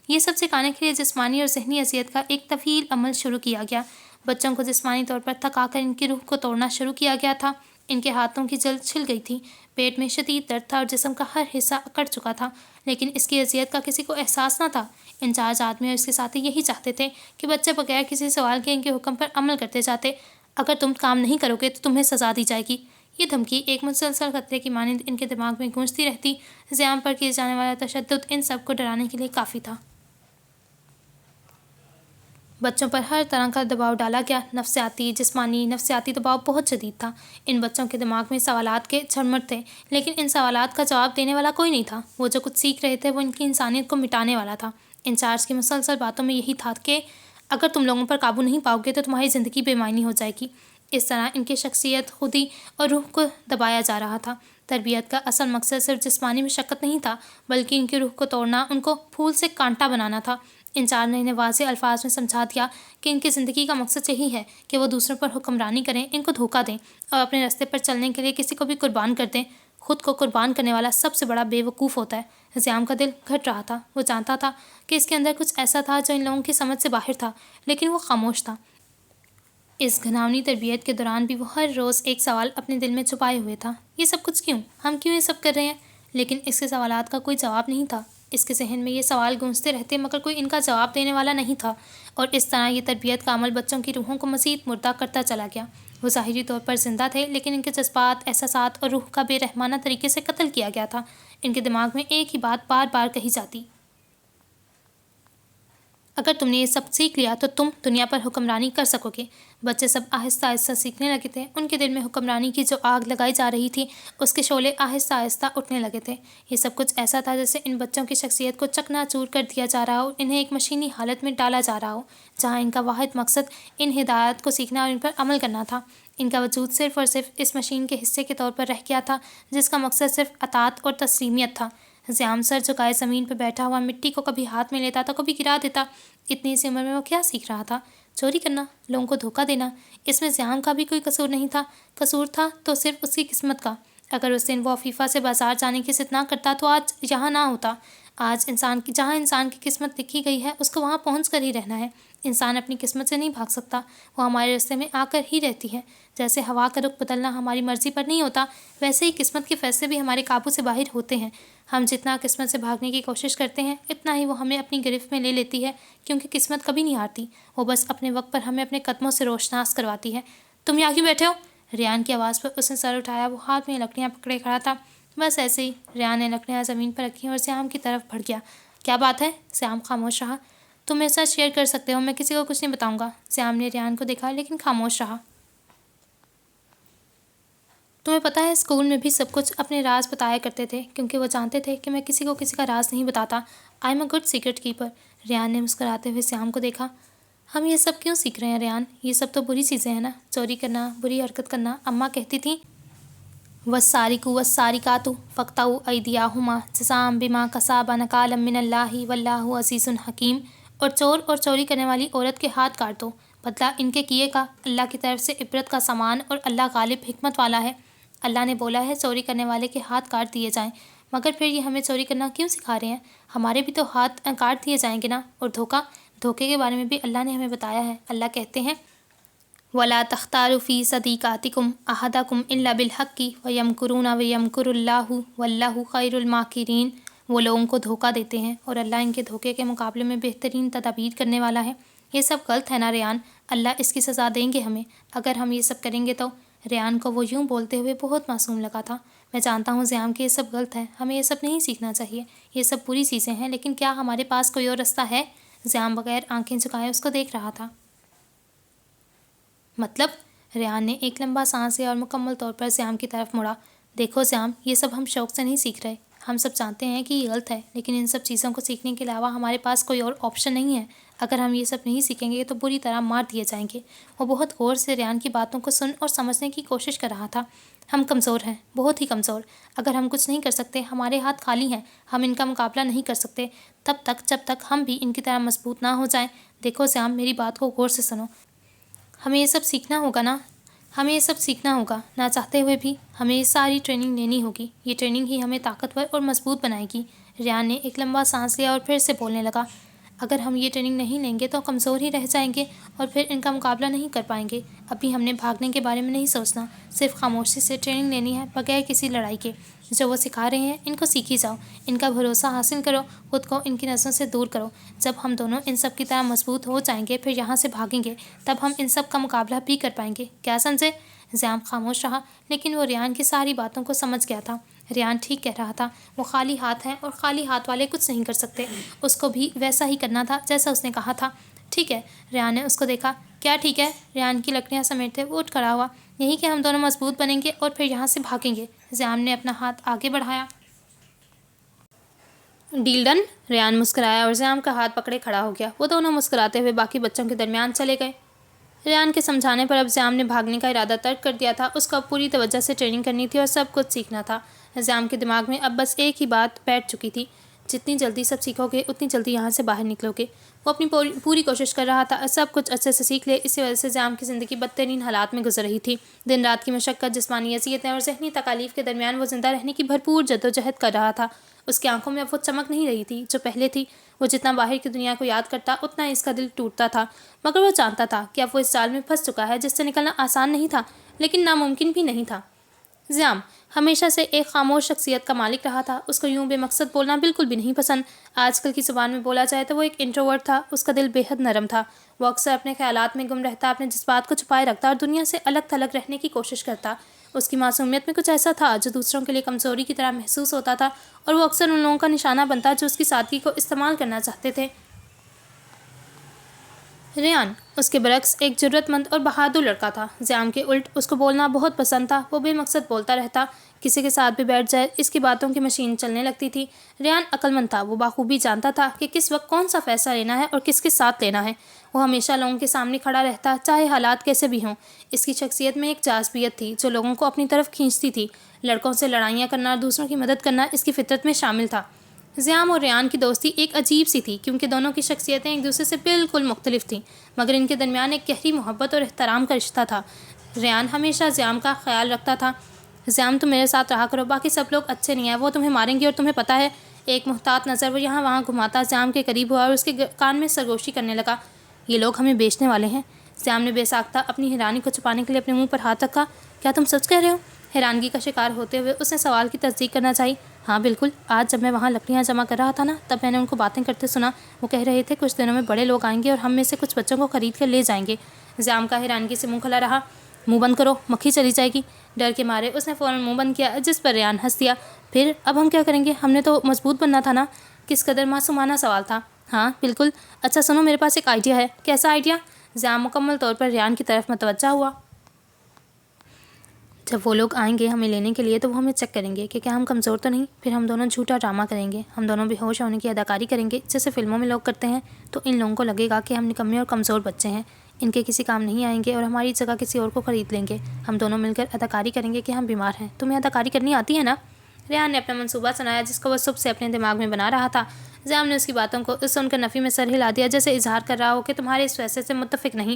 یہ سب سکھانے کے لیے جسمانی اور ذہنی اذیت کا ایک طویل عمل شروع کیا گیا۔ بچوں کو جسمانی طور پر تھکا کر ان کی روح کو توڑنا شروع کیا گیا تھا۔ ان کے ہاتھوں کی جلد چھل گئی تھی، پیٹ میں شدید درد تھا اور جسم کا ہر حصہ اکڑ چکا تھا، لیکن اس کی اذیت کا کسی کو احساس نہ تھا۔ انچارج آدمی اور اس کے ساتھی یہی چاہتے تھے کہ بچے بغیر کسی سوال کے ان کے حکم پر عمل کرتے جاتے۔ اگر تم کام نہیں کرو گے تو تمہیں سزا دی جائے گی۔ یہ دھمکی ایک مسلسل خطرے کی مانند ان کے دماغ میں گونجتی رہتی۔ زیام پر کیے جانے والا تشدد ان سب کو ڈرانے کے لیے کافی تھا۔ بچوں پر ہر طرح کا دباؤ ڈالا گیا، نفسیاتی، جسمانی۔ نفسیاتی دباؤ بہت شدید تھا۔ ان بچوں کے دماغ میں سوالات کے جھرمٹ تھے، لیکن ان سوالات کا جواب دینے والا کوئی نہیں تھا۔ وہ جو کچھ سیکھ رہے تھے وہ ان کی انسانیت کو مٹانے والا تھا۔ انچارج کی مسلسل باتوں میں یہی تھا کہ اگر تم لوگوں پر قابو نہیں پاؤ گے تو تمہاری زندگی بے معنی ہو جائے گی۔ اس طرح ان کی شخصیت، خودی اور روح کو دبایا جا رہا تھا۔ تربیت کا اصل مقصد صرف جسمانی مشقت نہیں تھا، بلکہ ان کی روح کو توڑنا، ان کو پھول سے کانٹا بنانا تھا۔ انچارج نے انہیں واضح الفاظ میں سمجھا دیا کہ ان کی زندگی کا مقصد یہی ہے کہ وہ دوسروں پر حکمرانی کریں، ان کو دھوکہ دیں اور اپنے راستے پر چلنے کے لیے کسی کو بھی قربان کر دیں۔ خود کو قربان کرنے والا سب سے بڑا بے وقوف ہوتا ہے۔ زیام کا دل گھٹ رہا تھا۔ وہ جانتا تھا کہ اس کے اندر کچھ ایسا تھا جو ان لوگوں کی سمجھ سے باہر تھا، لیکن وہ خاموش تھا۔ اس گھناؤنی تربیت کے دوران بھی وہ ہر روز ایک سوال اپنے دل میں چھپائے ہوئے تھا، یہ سب کچھ کیوں؟ ہم کیوں یہ سب کر رہے ہیں؟ لیکن اس کے سوالات کا کوئی جواب نہیں تھا۔ اس کے ذہن میں یہ سوال گونجتے رہتے مگر کوئی ان کا جواب دینے والا نہیں تھا، اور اس طرح یہ تربیت کا عمل بچوں کی روحوں کو مزید مردہ کرتا چلا گیا۔ وہ ظاہری طور پر زندہ تھے، لیکن ان کے جذبات، احساسات اور روح کا بے رحمانہ طریقے سے قتل کیا گیا تھا۔ ان کے دماغ میں ایک ہی بات بار بار کہی جاتی، اگر تم نے یہ سب سیکھ لیا تو تم دنیا پر حکمرانی کر سکو گے۔ بچے سب آہستہ آہستہ سیکھنے لگے تھے۔ ان کے دل میں حکمرانی کی جو آگ لگائی جا رہی تھی اس کے شعلے آہستہ آہستہ اٹھنے لگے تھے۔ یہ سب کچھ ایسا تھا جیسے ان بچوں کی شخصیت کو چکنا چور کر دیا جا رہا ہو، انہیں ایک مشینی حالت میں ڈالا جا رہا ہو جہاں ان کا واحد مقصد ان ہدایات کو سیکھنا اور ان پر عمل کرنا تھا۔ ان کا وجود صرف اور صرف اس مشین کے حصے کے طور پر رہ گیا تھا جس کا مقصد صرف اطاعت اور تسلیمیت تھا۔ زیام سر جھکائے زمین پہ بیٹھا ہوا مٹی کو کبھی ہاتھ میں لیتا تو کبھی گرا دیتا۔ اتنی سی عمر میں وہ کیا سیکھ رہا تھا؟ چوری کرنا، لوگوں کو دھوکہ دینا۔ اس میں زیام کا بھی کوئی قصور نہیں تھا۔ قصور تھا تو صرف اس کی قسمت کا۔ اگر اس دن وہ عفیفہ سے بازار جانے کی ضد نہ کرتا تو آج یہاں نہ ہوتا۔ آج جہاں انسان کی قسمت لکھی گئی ہے اس کو وہاں پہنچ کر ہی رہنا ہے۔ انسان اپنی قسمت سے نہیں بھاگ سکتا، وہ ہمارے راستے میں آ کر ہی رہتی ہے۔ جیسے ہوا کا رخ بدلنا ہماری مرضی پر نہیں ہوتا، ویسے ہی قسمت کے فیصلے بھی ہمارے قابو سے باہر ہوتے ہیں۔ ہم جتنا قسمت سے بھاگنے کی کوشش کرتے ہیں اتنا ہی وہ ہمیں اپنی گرفت میں لے لیتی ہے، کیونکہ قسمت کبھی نہیں ہارتی، وہ بس اپنے وقت پر ہمیں اپنے قدموں سے روشناس کرواتی ہے۔ تم یہاں کیوں بیٹھے ہو؟ ریان کی آواز پر اس نے سر اٹھایا۔ وہ ہاتھ میں لکڑیاں پکڑے کھڑا تھا۔ بس ایسے ہی۔ ریان نے لکڑیاں زمین پر رکھیں اور سیام کی طرف بڑھ گیا۔ کیا بات ہے؟ سیام خاموش رہا۔ تم میرے ساتھ شیئر کر سکتے ہو، میں کسی کو کچھ نہیں بتاؤں گا۔ سیام نے ریان کو دیکھا لیکن خاموش رہا۔ تمہیں پتہ ہے اسکول میں بھی سب کچھ اپنے راز بتایا کرتے تھے کیونکہ وہ جانتے تھے کہ میں کسی کو کسی کا راز نہیں بتاتا۔ I am a good secret keeper. Rayan نے مسکراتے ہوئے سیام کو دیکھا۔ ہم یہ سب کیوں سیکھ رہے ہیں ریان؟ یہ سب تو بری چیزیں ہیں نا، چوری کرنا، بری حرکت کرنا۔ اماں کہتی تھیں وَالسَّارِقُ وَالسَّارِقَاتُ فَاقْطَعُوا أَيْدِيَهُمَا جَزَاءً بِمَا كَسَبَا نَكَالًا مِّنَ اللَّهِ وَاللَّهُ عَزِيزٌ حَكِيمٌ۔ اور چور اور چوری کرنے والی عورت کے ہاتھ کاٹ دو، بدلہ ان کے کیے کا اللہ کی طرف سے عبرت کا سامان، اور اللہ غالب حکمت والا ہے۔ اللہ نے بولا ہے چوری کرنے والے کے ہاتھ کاٹ دیے جائیں، مگر پھر یہ ہمیں چوری کرنا کیوں سکھا رہے ہیں؟ ہمارے بھی تو ہاتھ کاٹ دیے جائیں گے نا۔ اور دھوکے کے بارے میں بھی اللہ نے ہمیں بتایا ہے۔ اللہ کہتے ہیں وَلَا تَخْتَارُوا فِي صَدِيقَاتِكُمْ أَحَدَكُمْ إِلَّا بِالْحَقِّ وَيَمْكُرُونَ وَيَمْكُرُ اللَّهُ وَاللَّهُ خَيْرُ الْمَاكِرِينَ۔ وہ لوگوں کو دھوکہ دیتے ہیں اور اللہ ان کے دھوکے کے مقابلے میں بہترین تدابیر کرنے والا ہے۔ یہ سب غلط ہے نا ریان؟ اللہ اس کی سزا دیں گے ہمیں اگر ہم یہ سب کریں گے تو۔ ریان کو وہ یوں بولتے ہوئے بہت معصوم لگا تھا۔ میں جانتا ہوں زیام کہ یہ سب غلط ہے، ہمیں یہ سب نہیں سیکھنا چاہیے، یہ سب بری چیزیں ہیں، لیکن کیا ہمارے پاس کوئی اور رستہ ہے؟ زیام بغیر آنکھیں جھکائے اس کو دیکھ رہا تھا۔ مطلب؟ ریان نے ایک لمبا سانس لیا اور مکمل طور پر زیام کی طرف مڑا۔ دیکھو زیام، یہ سب ہم شوق سے نہیں سیکھ رہے، ہم سب جانتے ہیں کہ یہ غلط ہے، لیکن ان سب چیزوں کو سیکھنے کے علاوہ ہمارے پاس کوئی اور آپشن نہیں ہے۔ اگر ہم یہ سب نہیں سیکھیں گے تو بری طرح مار دیے جائیں گے۔ وہ بہت غور سے ریان کی باتوں کو سن اور سمجھنے کی کوشش کر رہا تھا۔ ہم کمزور ہیں، بہت ہی کمزور۔ اگر ہم کچھ نہیں کر سکتے، ہمارے ہاتھ خالی ہیں، ہم ان کا مقابلہ نہیں کر سکتے تب تک جب تک ہم بھی ان کی طرح مضبوط نہ ہو جائیں۔ دیکھو زیام، میری بات کو غور سے سنو۔ ہمیں یہ سب سیکھنا ہوگا نا، ہمیں یہ سب سیکھنا ہوگا، نہ چاہتے ہوئے بھی ہمیں یہ ساری ٹریننگ لینی ہوگی۔ یہ ٹریننگ ہی ہمیں طاقتور اور مضبوط بنائے گی۔ ریان نے ایک لمبا سانس لیا اور پھر سے بولنے لگا۔ اگر ہم یہ ٹریننگ نہیں لیں گے تو کمزور ہی رہ جائیں گے اور پھر ان کا مقابلہ نہیں کر پائیں گے۔ ابھی ہم نے بھاگنے کے بارے میں نہیں سوچنا، صرف خاموشی سے ٹریننگ لینی ہے بغیر کسی لڑائی کے۔ جو وہ سکھا رہے ہیں ان کو سیکھی جاؤ، ان کا بھروسہ حاصل کرو، خود کو ان کی نظروں سے دور کرو۔ جب ہم دونوں ان سب کی طرح مضبوط ہو جائیں گے پھر یہاں سے بھاگیں گے، تب ہم ان سب کا مقابلہ بھی کر پائیں گے۔ کیا سمجھے؟ زیام خاموش رہا، لیکن وہ ریان کی ساری باتوں کو سمجھ گیا تھا۔ ریان ٹھیک کہہ رہا تھا، وہ خالی ہاتھ ہیں اور خالی ہاتھ والے کچھ نہیں کر سکتے۔ اس کو بھی ویسا ہی کرنا تھا جیسا اس نے کہا تھا۔ ٹھیک ہے، ریان نے اس کو دیکھا۔ کیا ٹھیک ہے؟ ریان کی لکڑیاں سمیٹتے وہ اٹھ کھڑا ہوا۔ یہی کہ ہم دونوں مضبوط بنیں گے اور پھر یہاں سے بھاگیں گے۔ زیام نے اپنا ہاتھ آگے بڑھایا۔ Deal done? ریان مسکرایا اور زیام کا ہاتھ پکڑے کھڑا ہو گیا۔ وہ دونوں مسکراتے ہوئے باقی بچوں کے درمیان چلے گئے۔ ریان کے سمجھانے پر اب زیام نے بھاگنے کا ارادہ ترک کر دیا تھا۔ اس کو اب پوری توجہ سے ٹریننگ کرنی تھی اور سب کچھ سیکھنا تھا۔ زیام کے دماغ میں اب بس ایک ہی بات بیٹھ چکی تھی، جتنی جلدی سب سیکھو گے اتنی جلدی یہاں سے باہر نکلو گے۔ وہ اپنی پوری کوشش کر رہا تھا سب کچھ اچھے سے سیکھ لے۔ اسی وجہ سے زیام کی زندگی بدترین حالات میں گزر رہی تھی۔ دن رات کی مشقت، جسمانی اذیتیں اور ذہنی تکالیف کے درمیان وہ زندہ رہنے کی بھرپور جدوجہد کر رہا تھا۔ اس کی آنکھوں میں اب وہ چمک نہیں رہی تھی جو پہلے تھی۔ وہ جتنا باہر کی دنیا کو یاد کرتا اتنا اس کا دل ٹوٹتا تھا، مگر وہ جانتا تھا کہ اب وہ اس جال میں پھنس چکا ہے جس سے نکلنا آسان نہیں تھا، لیکن ناممکن بھی نہیں تھا۔ زیام ہمیشہ سے ایک خاموش شخصیت کا مالک رہا تھا۔ اس کو یوں بے مقصد بولنا بالکل بھی نہیں پسند۔ آج کل کی زبان میں بولا جائے تو وہ ایک انٹروورٹ تھا۔ اس کا دل بے حد نرم تھا۔ وہ اکثر اپنے خیالات میں گم رہتا، اپنے جذبات کو چھپائے رکھتا اور دنیا سے الگ تھلگ رہنے کی کوشش کرتا۔ اس کی معصومیت میں کچھ ایسا تھا جو دوسروں کے لیے کمزوری کی طرح محسوس ہوتا تھا، اور وہ اکثر ان لوگوں کا نشانہ بنتا جو اس کی سادگی کو استعمال کرنا چاہتے تھے۔ ریان اس کے برعکس ایک جرت مند اور بہادر لڑکا تھا۔ زیام کے الٹ اس کو بولنا بہت پسند تھا۔ وہ بے مقصد بولتا رہتا، کسی کے ساتھ بھی بیٹھ جائے اس کی باتوں کی مشین چلنے لگتی تھی۔ ریان عقل مند تھا، وہ بخوبی جانتا تھا کہ کس وقت کون سا فیصلہ لینا ہے اور کس کے ساتھ لینا ہے۔ وہ ہمیشہ لوگوں کے سامنے کھڑا رہتا، چاہے حالات کیسے بھی ہوں۔ اس کی شخصیت میں ایک جاذبیت تھی جو لوگوں کو اپنی طرف کھینچتی تھی۔ لڑکوں سے لڑائیاں کرنا اور دوسروں کی مدد کرنا اس کی فطرت میں شامل تھا۔ زیام اور ریان کی دوستی ایک عجیب سی تھی کیونکہ دونوں کی شخصیتیں ایک دوسرے سے بالکل مختلف تھیں، مگر ان کے درمیان ایک گہری محبت اور احترام کا رشتہ تھا۔ ریان ہمیشہ زیام کا خیال رکھتا تھا، زیام تم میرے ساتھ رہا کرو، باقی سب لوگ اچھے نہیں ہیں، وہ تمہیں ماریں گے اور تمہیں پتہ ہے۔ ایک محتاط نظر وہ یہاں وہاں گھماتا زیام کے قریب ہوا اور اس کے کان میں سرگوشی کرنے لگا۔ یہ لوگ ہمیں بیچنے والے ہیں۔ زیام نے بے ساختہ اپنی حیرانی کو چھپانے کے لیے اپنے منہ پر ہاتھ رکھا۔ کیا تم سچ کہہ رہے ہو؟ حیرانگی کا شکار ہوتے ہوئے اس نے سوال کی تصدیق کرنا چاہی۔ ہاں بالکل، آج جب میں وہاں لکڑیاں جمع کر رہا تھا نا، تب میں نے ان کو باتیں کرتے سنا۔ وہ کہہ رہے تھے کچھ دنوں میں بڑے لوگ آئیں گے اور ہم میں سے کچھ بچوں کو خرید کر لے جائیں گے۔ زیام کا حیرانگی سے منہ کھلا رہا۔ منہ بند کرو، مکھی چلی جائے گی۔ ڈر کے مارے اس نے فوراً منہ بند کیا، جس پر ریان ہنس دیا۔ پھر اب ہم کیا کریں گے؟ ہم نے تو مضبوط بننا تھا نا۔ کس قدر معصومانہ سوال تھا۔ ہاں بالکل۔ اچھا سنو، میرے پاس ایک آئیڈیا ہے۔ کیسا آئیڈیا؟ زیام مکمل طور پر ریان کی طرف متوجہ ہوا۔ جب وہ لوگ آئیں گے ہمیں لینے کے لیے تو وہ ہمیں چیک کریں گے کہ کیا ہم کمزور تو نہیں۔ پھر ہم دونوں جھوٹا ڈرامہ کریں گے، ہم دونوں بے ہوش ہونے کی اداکاری کریں گے جیسے فلموں میں لوگ کرتے ہیں۔ تو ان لوگوں کو لگے گا کہ ہم نکمے اور کمزور بچے ہیں، ان کے کسی کام نہیں آئیں گے اور ہماری جگہ کسی اور کو خرید لیں گے۔ ہم دونوں مل کر اداکاری کریں گے کہ ہم بیمار ہیں۔ تمہیں اداکاری کرنی آتی ہے نا؟ ریان نے اپنا منصوبہ سنایا جس کو وہ صبح سے اپنے دماغ میں بنا رہا تھا۔ زیام نے اس کی باتوں کو سن کر نفی میں سر ہلا دیا، جیسے اظہار کر رہا ہو کہ تمہارے اس فیصلے سے متفق نہیں۔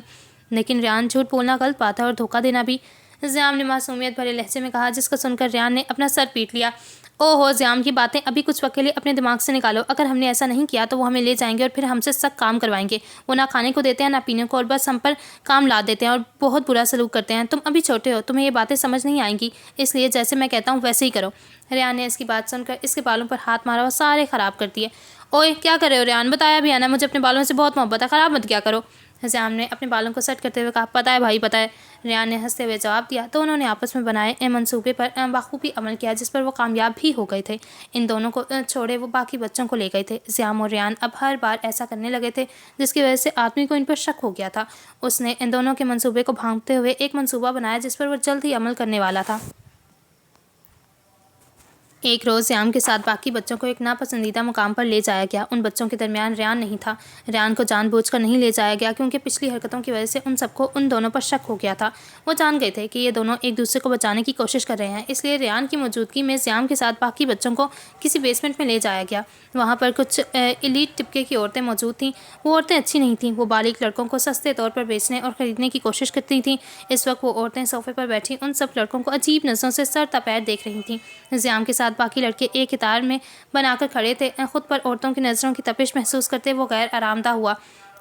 لیکن ریان، جھوٹ بولنا غلط بات ہے اور دھوکہ دینا بھی، زیام نے معصومیت بھرے لہجے میں کہا، جس کو سن کر ریان نے اپنا سر پیٹ لیا۔ او ہو زیام، کی باتیں ابھی کچھ وقت کے لیے اپنے دماغ سے نکالو۔ اگر ہم نے ایسا نہیں کیا تو وہ ہمیں لے جائیں گے اور پھر ہم سے سخت کام کروائیں گے۔ وہ نہ کھانے کو دیتے ہیں نہ پینے کو، اور بس ہم پر کام لاد دیتے ہیں اور بہت برا سلوک کرتے ہیں۔ تم ابھی چھوٹے ہو، تمہیں یہ باتیں سمجھ نہیں آئیں گی، اس لیے جیسے میں کہتا ہوں ویسے ہی کرو۔ ریان نے اس کی بات سن کر اس کے بالوں پر ہاتھ مارا اور سارے خراب کر دیے۔ اوئے کیا کر رہے ہو ریان؟ بتایا بھی ہے نا مجھے اپنے بالوں سے بہت محبت ہے، خراب مت کیا کرو۔ زیام نے اپنے بالوں کو سیٹ کرتے ہوئے کہا، پتہ ہے بھائی پتہ ہے۔ ریان نے ہنستے ہوئے جواب دیا۔ تو انہوں نے آپس میں بنائے منصوبے پر بخوبی عمل کیا جس پر وہ کامیاب بھی ہو گئے تھے۔ ان دونوں کو چھوڑے وہ باقی بچوں کو لے گئے تھے۔ زیام اور ریان اب ہر بار ایسا کرنے لگے تھے جس کی وجہ سے آدمی کو ان پر شک ہو گیا تھا۔ اس نے ان دونوں کے منصوبے کو بھانپتے ہوئے ایک منصوبہ بنایا جس پر وہ جلد ہی عمل کرنے والا تھا۔ ایک روز زیام کے ساتھ باقی بچوں کو ایک ناپسندیدہ مقام پر لے جایا گیا۔ ان بچوں کے درمیان ریان نہیں تھا۔ ریان کو جان بوجھ کر نہیں لے جایا گیا کیونکہ پچھلی حرکتوں کی وجہ سے ان سب کو ان دونوں پر شک ہو گیا تھا۔ وہ جان گئے تھے کہ یہ دونوں ایک دوسرے کو بچانے کی کوشش کر رہے ہیں، اس لیے ریان کی موجودگی میں زیام کے ساتھ باقی بچوں کو کسی بیسمنٹ میں لے جایا گیا۔ وہاں پر کچھ ایلیٹ طبقے کی عورتیں موجود تھیں۔ وہ عورتیں اچھی نہیں تھیں، وہ بالغ لڑکوں کو سستے طور پر بیچنے اور خریدنے کی کوشش کرتی تھیں۔ اس وقت وہ عورتیں صوفے پر بیٹھی ان سب لڑکوں کو عجیب نظروں سے سر تا پیر دیکھ رہی تھیں۔ زیام کے ساتھ باقی لڑکے ایک قطار میں بنا کر کھڑے تھے، خود پر عورتوں کی نظروں کی تپش محسوس کرتے وہ غیر آرام دہ ہوا۔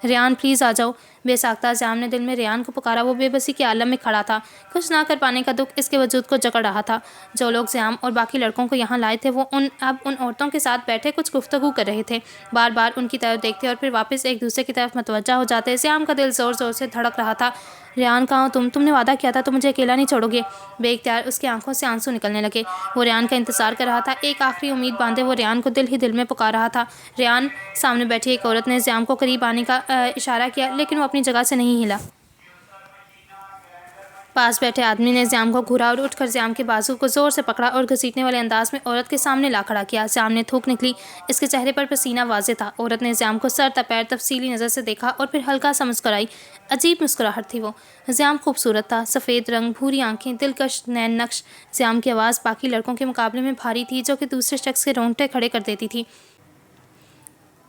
ریان پلیز آ جاؤ۔ بے ساختہ زیام نے دل میں ریان کو پکارا۔ وہ بے بسی کے عالم میں کھڑا تھا، کچھ نہ کر پانے کا دکھ اس کے وجود کو جکڑ رہا تھا۔ جو لوگ زیام اور باقی لڑکوں کو یہاں لائے تھے وہ اب ان عورتوں کے ساتھ بیٹھے کچھ گفتگو کر رہے تھے، بار بار ان کی طرف دیکھتے اور پھر واپس ایک دوسرے کی طرف متوجہ ہو جاتے۔ زیام کا دل زور زور سے دھڑک رہا تھا۔ ریان کہاں ہو تم نے وعدہ کیا تھا تم مجھے اکیلا نہیں چھوڑو گے۔ بے اختیار اس کی آنکھوں سے آنسو نکلنے لگے۔ وہ ریان کا انتظار کر رہا تھا، ایک آخری امید باندھے وہ ریان کو دل ہی دل میں پکار رہا تھا۔ ریان! سامنے بیٹھی ایک عورت نے زیام کو قریب آنے کا اشارہ کیا لیکن وہ اپنی جگہ سے نہیں ہلا۔ پاس بیٹھے آدمی نے زیام کو گھورا اور اٹھ کر زیام کے بازو کو زور سے پکڑا اور گھسیٹنے والے انداز میں عورت کے سامنے لا کھڑا کیا۔ زیام نے تھوک نکلی، اس کے چہرے پر پسینہ واضح تھا۔ عورت نے زیام کو سر تا پیر تفصیلی نظر سے دیکھا اور پھر ہلکا سا مسکرائی۔ عجیب مسکراہٹ تھی وہ۔ زیام خوبصورت تھا، سفید رنگ، بھوری آنکھیں، دلکش نین نقش۔ زیام کی آواز باقی لڑکوں کے مقابلے میں بھاری تھی جو کہ دوسرے شخص کے رونگٹے کھڑے کر دیتی تھی۔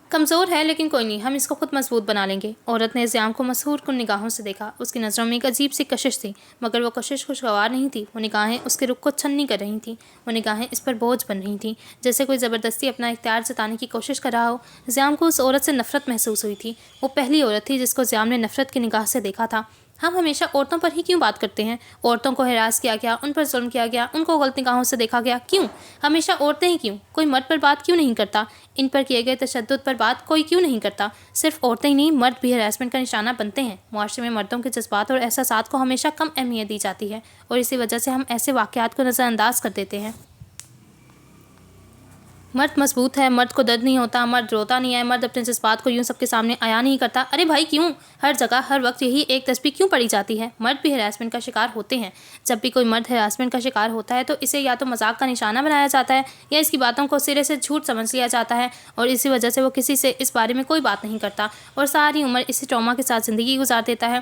کمزور ہے لیکن کوئی نہیں، ہم اس کو خود مضبوط بنا لیں گے۔ عورت نے زیام کو مسحور کن نگاہوں سے دیکھا۔ اس کی نظروں میں ایک عجیب سی کشش تھی، مگر وہ کشش خوشگوار نہیں تھی۔ وہ نگاہیں اس کے رخ کو چھنی کر رہی تھیں، وہ نگاہیں اس پر بوجھ بن رہی تھیں، جیسے کوئی زبردستی اپنا اختیار جتانے کی کوشش کر رہا ہو۔ زیام کو اس عورت سے نفرت محسوس ہوئی تھی۔ وہ پہلی عورت تھی جس کو زیام نے نفرت کی نگاہ سے دیکھا تھا۔ ہم ہمیشہ عورتوں پر ہی کیوں بات کرتے ہیں؟ عورتوں کو ہراس کیا گیا، ان پر ظلم کیا گیا، ان کو غلط نگاہوں سے دیکھا گیا، کیوں؟ ہمیشہ عورتیں ہی کیوں؟ کوئی مرد پر بات کیوں نہیں کرتا؟ ان پر کیے گئے تشدد پر بات کوئی کیوں نہیں کرتا؟ صرف عورتیں ہی نہیں، مرد بھی ہراسمنٹ کا نشانہ بنتے ہیں۔ معاشرے میں مردوں کے جذبات اور احساسات کو ہمیشہ کم اہمیت دی جاتی ہے اور اسی وجہ سے ہم ایسے واقعات کو نظر انداز کر دیتے ہیں۔ مرد مضبوط ہے، مرد کو درد نہیں ہوتا، مرد روتا نہیں ہے، مرد اپنے جذبات کو یوں سب کے سامنے عیاں نہیں کرتا۔ ارے بھائی کیوں ہر جگہ ہر وقت یہی ایک تسبیح کیوں پڑھی جاتی ہے؟ مرد بھی ہراسمنٹ کا شکار ہوتے ہیں۔ جب بھی کوئی مرد ہراسمنٹ کا شکار ہوتا ہے تو اسے یا تو مذاق کا نشانہ بنایا جاتا ہے یا اس کی باتوں کو سرے سے جھوٹ سمجھ لیا جاتا ہے، اور اسی وجہ سے وہ کسی سے اس بارے میں کوئی بات نہیں کرتا اور ساری عمر اسی ٹراما کے ساتھ زندگی گزار دیتا ہے۔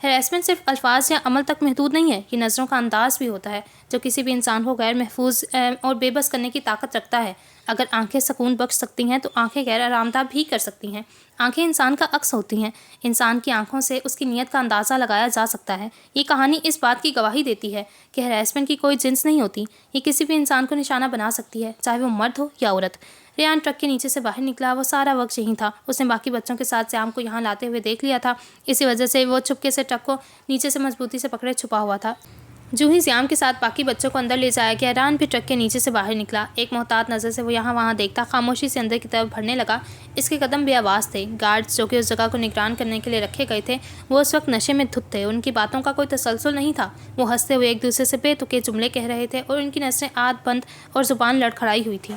ہراسمنٹ صرف الفاظ یا عمل تک محدود نہیں ہے، یہ نظروں کا انداز بھی ہوتا ہے جو کسی بھی انسان کو غیر محفوظ اور بے بس کرنے کی طاقت رکھتا ہے۔ اگر آنکھیں سکون بخش سکتی ہیں تو آنکھیں غیر آرام دہ بھی کر سکتی ہیں۔ آنکھیں انسان کا عکس ہوتی ہیں، انسان کی آنکھوں سے اس کی نیت کا اندازہ لگایا جا سکتا ہے۔ یہ کہانی اس بات کی گواہی دیتی ہے کہ ہراسمنٹ کی کوئی جنس نہیں ہوتی، یہ کسی بھی انسان کو نشانہ بنا سکتی ہے، چاہے وہ مرد ہو یا عورت۔ ریان ٹرک کے نیچے سے باہر نکلا، وہ سارا وقت یہیں تھا۔ اس نے باقی بچوں کے ساتھ سیام کو یہاں لاتے ہوئے دیکھ لیا تھا، اسی وجہ سے وہ چپکے سے ٹرک کو نیچے سے مضبوطی سے پکڑے چھپا ہوا تھا۔ جو ہی سیام کے ساتھ باقی بچوں کو اندر لے جایا گیا، ریان بھی ٹرک کے نیچے سے باہر نکلا۔ ایک محتاط نظر سے وہ یہاں وہاں دیکھتا، خاموشی سے اندر کی طرف بڑھنے لگا۔ اس کے قدم بے آواز تھے۔ گارڈز جو کہ اس جگہ کو نگران کرنے کے لیے رکھے گئے تھے، وہ اس وقت نشے میں دھت تھے، ان کی باتوں کا کوئی تسلسل نہیں تھا۔ وہ ہنستے ہوئے ایک دوسرے سے بے تکے جملے کہہ رہے تھے اور ان کی نظریں آدھ بند اور زبان لڑکھڑائی ہوئی تھی۔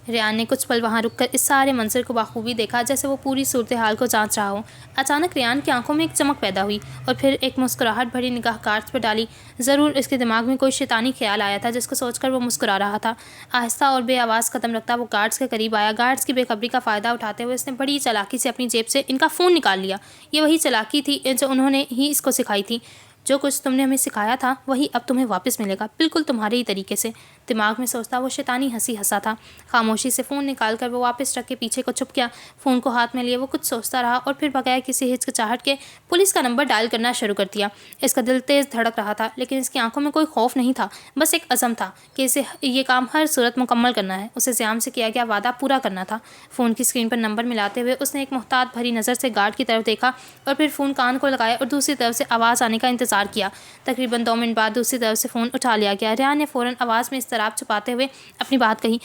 ریان نے کچھ پل وہاں رک کر اس سارے منظر کو بخوبی دیکھا، جیسے وہ پوری صورتحال کو جانچ رہا ہو۔ اچانک ریان کی آنکھوں میں ایک چمک پیدا ہوئی اور پھر ایک مسکراہٹ بھری نگاہ گارڈز پر ڈالی۔ ضرور اس کے دماغ میں کوئی شیطانی خیال آیا تھا جس کو سوچ کر وہ مسکرا رہا تھا۔ آہستہ اور بے آواز قدم رکھتا وہ گارڈز کے قریب آیا۔ گارڈز کی بے خبری کا فائدہ اٹھاتے ہوئے اس نے بڑی چالاکی سے اپنی جیب سے ان کا فون نکال لیا۔ یہ وہی چالاکی تھی جو انہوں نے ہی اس کو سکھائی تھی۔ جو کچھ تم نے ہمیں سکھایا تھا وہی اب تمہیں واپس ملے گا، بالکل تمہارے ہی طریقے سے، دماغ میں سوچتا وہ شیطانی ہنسی ہنسا تھا۔ خاموشی سے فون نکال کر وہ واپس ٹرک کے پیچھے کو چھپ گیا۔ فون کو ہاتھ میں لیے وہ کچھ سوچتا رہا اور پھر بغیر کسی ہچکچاہٹ کے پولیس کا نمبر ڈائل کرنا شروع کر دیا۔ اس کا دل تیز دھڑک رہا تھا، لیکن اس کی آنکھوں میں کوئی خوف نہیں تھا، بس ایک عزم تھا کہ اسے یہ کام ہر صورت مکمل کرنا ہے۔ اسے سیام سے کیا گیا وعدہ پورا کرنا تھا۔ فون کی اسکرین پر نمبر ملاتے ہوئے اس نے ایک محتاط بھری نظر سے گارڈ کی طرف دیکھا اور پھر فون کان کو لگایا اور دوسری طرف سے آواز آنے کا انتظار کیا۔ تقریباً 2 منٹ بعد دوسری طرف سے فون اٹھا لیا گیا۔ ریان نے فوراً آواز میں اضطراب چھپاتے ہوئے اپنی بات کہی،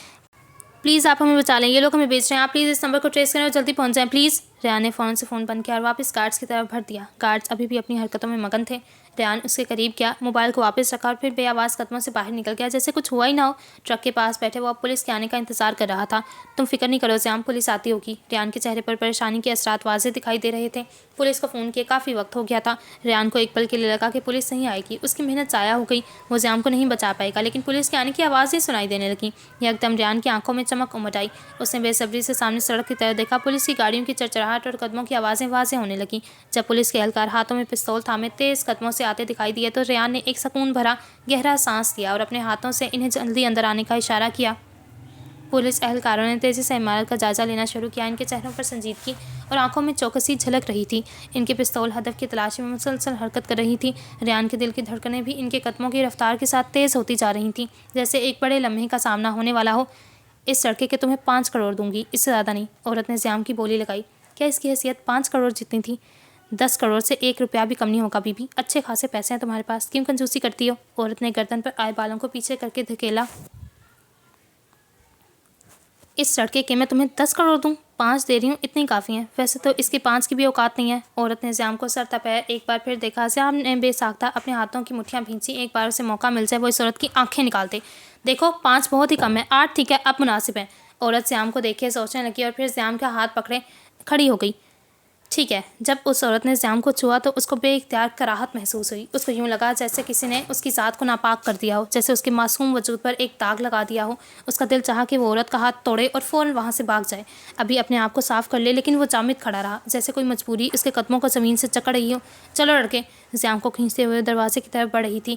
پلیز آپ ہمیں بچا لیں، یہ لوگ ہمیں بیچ رہے ہیں، آپ پلیز اس نمبر کو ٹریس کریں اور جلدی پہنچ جائیں پلیز۔ ریان نے فوراً سے فون بند کیا اور واپس گارڈز کی طرف بڑھ دیا۔ گارڈز ابھی بھی اپنی حرکتوں میں مگن تھے۔ ریان اس کے قریب گیا، موبائل کو واپس رکھا اور پھر بے آواز قدموں سے باہر نکل گیا جیسے کچھ ہوا ہی نہ ہو۔ ٹرک کے پاس بیٹھے وہ اب پولیس کے آنے کا انتظار کر رہا تھا۔ تم فکر نہیں کرو سیام، پولیس آتی ہوگی۔ ریان کے چہرے پر پریشانی کے اثرات واضح دکھائی دے رہے تھے۔ پولیس کو فون کیے کافی وقت ہو گیا تھا۔ ریان کو ایک پل کے لیے لگا کہ پولیس نہیں آئے گی، اس کی محنت ضائع ہو گئی، وہ سیام کو نہیں بچا پائے گا، لیکن پولیس کے آنے کی آوازیں سنائی دینے لگیں۔ یکدم ریان کی آنکھوں میں چمک امڑ آئی۔ اس نے بے صبری سے سامنے سڑک کی طرف دیکھا۔ پولیس کی گاڑیوں کی چرچراہٹ اور قدموں کی آوازیں واضح ہونے لگیں۔ جب پولیس کے اہلکار ہاتھوں میں پستول تھامے تیز قدموں سے آتے دکھائی دیے تو ریان نے ایک سکون بھرا گہرا سانس لیا اور اپنے ہاتھوں سے انہیں جلدی اندر آنے کا اشارہ کیا۔ پولیس اہلکاروں نے تیزی سے عمارت کا جائزہ لینا شروع کیا۔ ان کے چہروں پر سنجیدگی اور آنکھوں میں چوکسی جھلک رہی تھی۔ ان کے پستول ہدف کی تلاشی میں مسلسل حرکت کر رہی تھی۔ ریان کے دل کی دھڑکنیں بھی ان کے قدموں کی رفتار کے ساتھ تیز ہوتی جا رہی تھیں، جیسے ایک بڑے لمحے کا سامنا ہونے والا ہو۔ اس لڑکے کے تمہیں 5 کروڑ دوں گی، اس سے زیادہ نہیں، عورت نے سیام کی بولی لگائی۔ کیا اس کی حیثیت 5 کروڑ جتنی تھی؟ 10 کروڑ سے 1 روپیہ بھی کم نہیں ہوگا بی بی، اچھے خاصے پیسے ہیں تمہارے پاس، کیوں کنجوسی کرتی ہو؟ عورت نے گردن پر آئے بالوں کو پیچھے کر کے دھکیلا۔ اس لڑکے کے میں تمہیں 10 کروڑ دوں؟ 5 دے رہی ہوں، اتنی کافی ہیں، ویسے تو اس کی 5 کی بھی اوقات نہیں ہے۔ عورت نے سیام کو سر تپیر ایک بار پھر دیکھا۔ سیام نے بے ساختہ اپنے ہاتھوں کی مٹھیاں بھینچی، ایک بار اسے موقع مل جائے وہ اس عورت کی آنکھیں نکالتے۔ دیکھو 5 بہت ہی کم ہے، 8 ٹھیک ہے، اب مناسب ہے۔ عورت سیام کو دیکھے سوچنے لگی اور پھر سیام کا ہاتھ پکڑے کھڑی ہو گئی۔ ٹھیک ہے۔ جب اس عورت نے سیام کو چھوا تو اس کو بے اختیار کراہت محسوس ہوئی۔ اس کو یوں لگا جیسے کسی نے اس کی ذات کو ناپاک کر دیا ہو، جیسے اس کے معصوم وجود پر ایک داغ لگا دیا ہو۔ اس کا دل چاہا کہ وہ عورت کا ہاتھ توڑے اور فوراً وہاں سے بھاگ جائے، ابھی اپنے آپ کو صاف کر لے، لیکن وہ جامد کھڑا رہا، جیسے کوئی مجبوری اس کے قدموں کو زمین سے جکڑ رہی ہو۔ چلو لڑکے، سیام کو کھینچتے ہوئے دروازے کی طرف بڑھ رہی تھی۔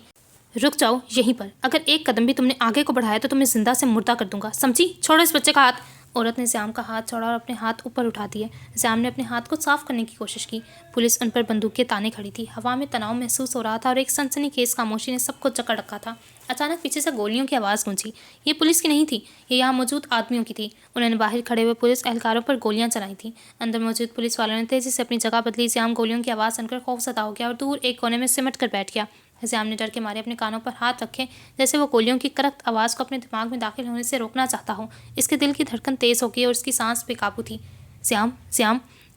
رک جاؤ یہیں پر، اگر ایک قدم بھی تم نے آگے کو بڑھایا تو تمہیں زندہ سے مردہ کر دوں گا، سمجھی؟ چھوڑو اس بچے کا ہاتھ۔ عورت نے سیام کا ہاتھ چھوڑا اور اپنے ہاتھ اوپر اٹھا دیے۔ سیام نے اپنے ہاتھ کو صاف کرنے کی کوشش کی۔ پولیس ان پر بندوقیں تانے کھڑی تھی۔ ہوا میں تناؤ محسوس ہو رہا تھا اور ایک سنسنی خیز خاموشی نے سب کو جکڑ رکھا تھا۔ اچانک پیچھے سے گولیوں کی آواز گونجی۔ یہ پولیس کی نہیں تھی، یہ یہاں موجود آدمیوں کی تھی۔ انہوں نے باہر کھڑے ہوئے پولیس اہلکاروں پر گولیاں چلائی تھیں۔ اندر موجود پولیس والوں نے تیزی سے اپنی جگہ بدلی۔ سیام گولیوں کی آواز سن کر خوف زدہ ہو گیا اور دور ایک کونے میں سمٹ کر بیٹھ گیا۔ سیام نے ڈر کے مارے اپنے کانوں پر ہاتھ رکھے، جیسے وہ گولیوں کی کرخت آواز کو اپنے دماغ میں داخل ہونے سے روکنا چاہتا ہو۔ اس کے دل کی دھڑکن تیز ہو گئی اور اس کی سانس بے قابو تھی۔ سیام، سیام،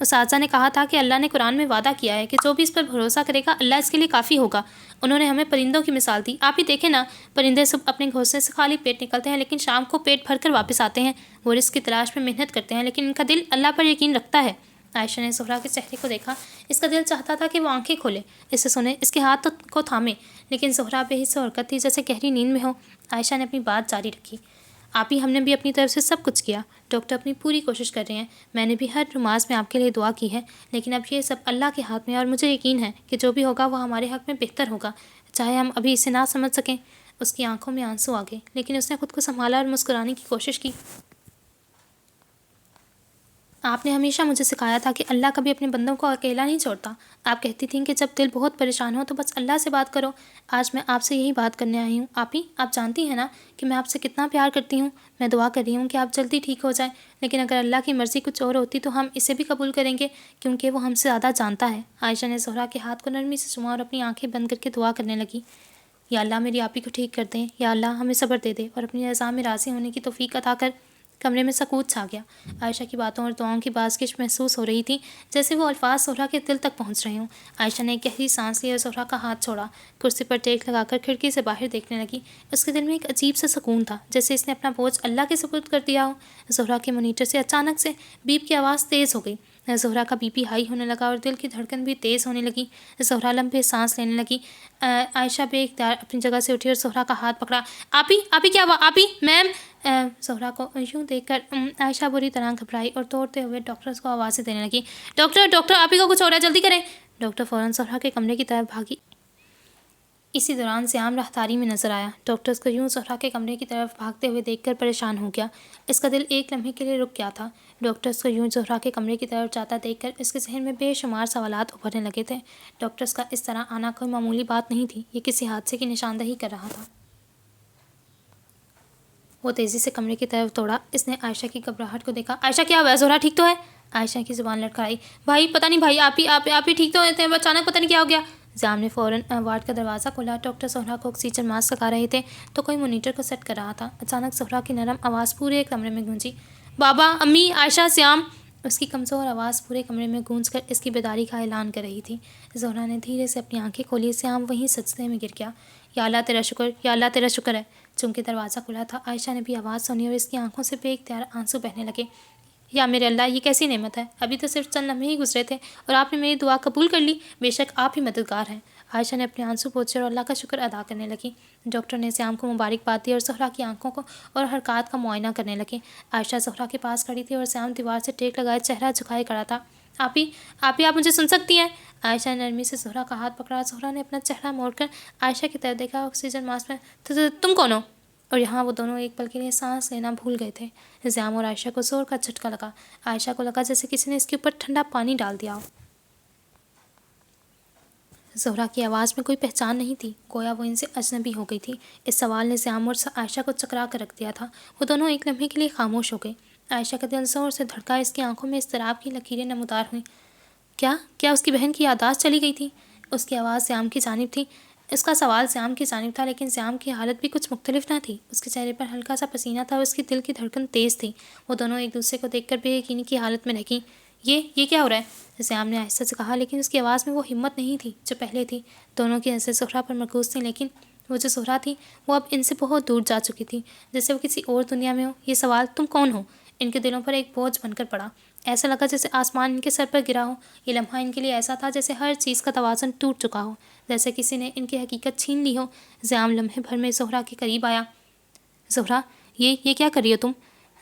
اساتذہ نے کہا تھا کہ اللہ نے قرآن میں وعدہ کیا ہے کہ جو بھی اس پر بھروسہ کرے گا اللہ اس کے لیے کافی ہوگا۔ انہوں نے ہمیں پرندوں کی مثال دی۔ آپ ہی دیکھیں نا، پرندے صبح اپنے گھونسلے سے خالی پیٹ نکلتے ہیں لیکن شام کو پیٹ بھر کر واپس آتے ہیں۔ وہ رزق کی تلاش میں محنت کرتے ہیں لیکن ان کا دل اللہ پر یقین رکھتا ہے۔ عائشہ نے زہرا کے چہرے کو دیکھا۔ اس کا دل چاہتا تھا کہ وہ آنکھیں کھولے، اسے سنے، اس کے ہاتھ کو تھامے، لیکن زہرا بے حس و حرکت تھی جیسے گہری نیند میں ہو۔ عائشہ نے اپنی بات جاری رکھی۔ آپ ہی ہم نے بھی اپنی طرف سے سب کچھ کیا۔ ڈاکٹر اپنی پوری کوشش کر رہے ہیں، میں نے بھی ہر نماز میں آپ کے لیے دعا کی ہے، لیکن اب یہ سب اللہ کے ہاتھ میں ہے اور مجھے یقین ہے کہ جو بھی ہوگا وہ ہمارے حق میں بہتر ہوگا، چاہے ہم ابھی اسے نہ سمجھ سکیں۔ اس کی آنکھوں میں آنسو آ گئے لیکن اس نے خود کو سنبھالا اور مسکرانے کی کوشش کی۔ آپ نے ہمیشہ مجھے سکھایا تھا کہ اللہ کبھی اپنے بندوں کو اکیلا نہیں چھوڑتا۔ آپ کہتی تھیں کہ جب دل بہت پریشان ہو تو بس اللہ سے بات کرو۔ آج میں آپ سے یہی بات کرنے آئی ہوں۔ آپ جانتی ہیں نا کہ میں آپ سے کتنا پیار کرتی ہوں۔ میں دعا کر رہی ہوں کہ آپ جلدی ٹھیک ہو جائیں، لیکن اگر اللہ کی مرضی کچھ اور ہوتی تو ہم اسے بھی قبول کریں گے کیونکہ وہ ہم سے زیادہ جانتا ہے۔ عائشہ نے زہرا کے ہاتھ کو نرمی سے چوما اور اپنی آنکھیں بند کر کے دعا کرنے لگی۔ یا اللہ میری آپی کو ٹھیک کر دیں، یا اللہ ہمیں صبر دے دے اور اپنی رضا میں راضی ہونے کی توفیق عطا کر۔ کمرے میں سکوت چھا گیا۔ عائشہ کی باتوں اور دعاؤں کی بازگشت محسوس ہو رہی تھی جیسے وہ الفاظ زہرا کے دل تک پہنچ رہے ہوں۔ عائشہ نے ایک گہری سانس لی اور زہرا کا ہاتھ چھوڑا، کرسی پر ٹیک لگا کر کھڑکی سے باہر دیکھنے لگی۔ اس کے دل میں ایک عجیب سا سکون تھا، جیسے اس نے اپنا بوجھ اللہ کے سپرد کر دیا ہو۔ زہرا کے مانیٹر سے اچانک سے بیپ کی آواز تیز ہو گئی۔ زہرا کا بی پی ہائی ہونے لگا اور دل کی دھڑکن بھی تیز ہونے لگی۔ زہرا لمبے سانس لینے لگی۔ عائشہ بے اختیار اپنی جگہ سے اٹھی اور زہرا کا ہاتھ پکڑا۔ آپی کیا ہوا؟ آپی میم! زہرا کو یوں دیکھ کر عائشہ بری طرح گھبرائی اور دوڑتے ہوئے ڈاکٹرز کو آوازیں دینے لگی۔ ڈاکٹر آپی کو کچھ ہو رہا ہے، جلدی کریں۔ ڈاکٹر فوراً زہرا کے کمرے کی طرف بھاگی۔ اسی دوران سیام راہداری میں نظر آیا۔ ڈاکٹرز کو یوں زہرا کے کمرے کی طرف بھاگتے ہوئے دیکھ کر پریشان ہو گیا۔ اس کا دل ایک لمحے کے لیے رک گیا تھا۔ ڈاکٹرز کو یوں زہرا کے کمرے کی طرف جاتا دیکھ کر اس کے ذہن میں بے شمار سوالات ابھرنے لگے تھے۔ ڈاکٹرز کا اس طرح آنا کوئی معمولی بات نہیں تھی، یہ کسی حادثے کی نشاندہی کر رہا تھا۔ وہ تیزی سے کمرے کی طرف دوڑا۔ اس نے عائشہ کی گھبراہٹ کو دیکھا۔ عائشہ کیا ہوا ہے؟ زہرا ٹھیک تو ہے؟ عائشہ کی زبان لڑکھڑائی۔ بھائی پتہ نہیں بھائی، آپ ہی ٹھیک تو ہوتے ہیں، اچانک پتہ نہیں کیا ہو گیا۔ زیام نے فوراً وارڈ کا دروازہ کھولا۔ ڈاکٹر زہرا کو آکسیجن ماسک لگا رہے تھے تو کوئی مانیٹر کو سیٹ کر رہا تھا۔ اچانک زہرا کی نرم آواز پورے کمرے میں گونجی۔ بابا، امی، عائشہ، سیام! اس کی کمزور آواز پورے کمرے میں گونج کر اس کی بیداری کا اعلان کر رہی تھی۔ زہرا نے دھیرے سے اپنی آنکھیں کھولی۔ سیام وہیں سجدے میں گر گیا۔ یا اللہ تیرا شکر، یا اللہ تیرا شکر ہے۔ چونکہ دروازہ کھلا تھا، عائشہ نے بھی آواز سنی اور اس کی آنکھوں سے بے اختیار آنسو بہنے لگے۔ یا میرے اللہ، یہ کیسی نعمت ہے؟ ابھی تو صرف چند لمحے ہی گزرے تھے اور آپ نے میری دعا قبول کر لی۔ بے شک آپ ہی مددگار ہیں۔ عائشہ نے اپنے آنسو پوچھے اور اللہ کا شکر ادا کرنے لگی۔ ڈاکٹر نے سیام کو مبارکباد دی اور زہرا کی آنکھوں کو اور حرکات کا معائنہ کرنے لگے۔ عائشہ زہرا کے پاس کھڑی تھی اور سیام دیوار سے ٹیک لگائے چہرہ جھکائے کھڑا تھا۔ آپ مجھے سن سکتی ہیں؟ عائشہ نے نرمی سے زہرا کا ہاتھ پکڑا۔ زہرا نے اپنا چہرہ موڑ کر عائشہ کی طرف دیکھا۔ آکسیجن ماسک میں تم کون ہو؟ اور یہاں وہ دونوں ایک پل کے لیے سانس لینا بھول گئے تھے۔ زیام اور عائشہ کو زور کا جھٹکا لگا۔ عائشہ کو لگا جیسے کسی نے اس کے اوپر ٹھنڈا پانی ڈال دیا ہو۔ زہرا کی آواز میں کوئی پہچان نہیں تھی، گویا وہ ان سے اجنبی ہو گئی تھی۔ اس سوال نے زیام اور عائشہ کو چکرا کر رکھ دیا تھا۔ وہ دونوں ایک لمحے کے لیے خاموش ہو گئے۔ عائشہ کا دل زور سے دھڑکا، اس کی آنکھوں میں اضطراب کی لکیریں نمودار ہوئیں۔ کیا اس کی بہن کی یادداشت چلی گئی تھی؟ اس کی آواز سیام کی جانب تھی۔ اس کا سوال سیام کی جانب تھا، لیکن سیام کی حالت بھی کچھ مختلف نہ تھی۔ اس کے چہرے پر ہلکا سا پسینہ تھا اور اس کی دل کی دھڑکن تیز تھی۔ وہ دونوں ایک دوسرے کو دیکھ کر بے یقینی کی حالت میں رہ گئیں۔ یہ کیا ہو رہا ہے؟ سیام نے آہستہ سے کہا، لیکن اس کی آواز میں وہ ہمت نہیں تھی جو پہلے تھی۔ دونوں کی نظریں زہرا پر مرکوز تھیں، لیکن وہ جو زہرا تھی وہ اب ان سے بہت دور جا چکی تھی، جیسے وہ کسی اور دنیا میں ہو۔ یہ سوال تم کون ہو ان کے دلوں پر ایک بوجھ بن کر پڑا۔ ایسا لگا جیسے آسمان ان کے سر پر گرا ہو۔ یہ لمحہ ان کے لیے ایسا تھا جیسے ہر چیز کا توازن ٹوٹ چکا ہو، جیسے کسی نے ان کی حقیقت چھین لی ہو۔ زیام لمحے بھر میں زہرا کے قریب آیا۔ زہرا، یہ کیا کر رہی ہو تم؟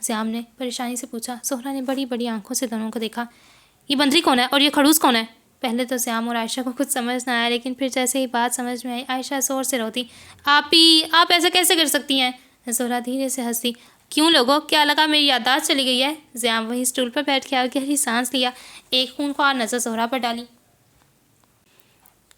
زیام نے پریشانی سے پوچھا۔ زہرا نے بڑی بڑی آنکھوں سے دونوں کو دیکھا۔ یہ بندری کون ہے اور یہ خڑوس کون ہے؟ پہلے تو سیام اور عائشہ کو کچھ سمجھ نہ آیا، لیکن پھر جیسے ہی بات سمجھ میں آئی، عائشہ زور سے روتی۔ آپ ایسا کیسے کر سکتی ہیں؟ زہرا دھیرے سے ہنسی۔ کیوں لوگوں، کیا لگا میری یادداشت چلی گئی ہے؟ زیام وہیں اسٹول پر بیٹھ گیا اور گہری سانس لیا، ایک خونخوار نظر زہرا پر ڈالی۔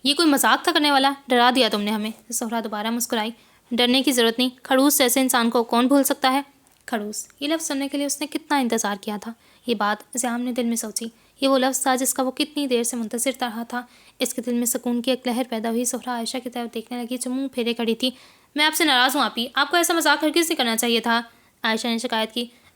یہ کوئی مذاق تھا کرنے والا؟ ڈرا دیا تم نے ہمیں۔ زہرا دوبارہ مسکرائی۔ ڈرنے کی ضرورت نہیں، خڑوس جیسے انسان کو کون بھول سکتا ہے؟ خڑوس، یہ لفظ سننے کے لیے اس نے کتنا انتظار کیا تھا۔ یہ بات زیام نے دل میں سوچی۔ یہ وہ لفظ تھا جس کا وہ کتنی دیر سے منتظر رہا تھا۔ اس کے دل میں سکون کی ایک لہر پیدا ہوئی۔ زہرا عائشہ کی طرف دیکھنے لگی جو منہ پھیرے کھڑی تھی۔ میں آپ سے ناراض ہوں آپ کو ایسا مذاق ہرگز نہیں کرنا چاہیے تھا، عائشہ نے شکایت کی۔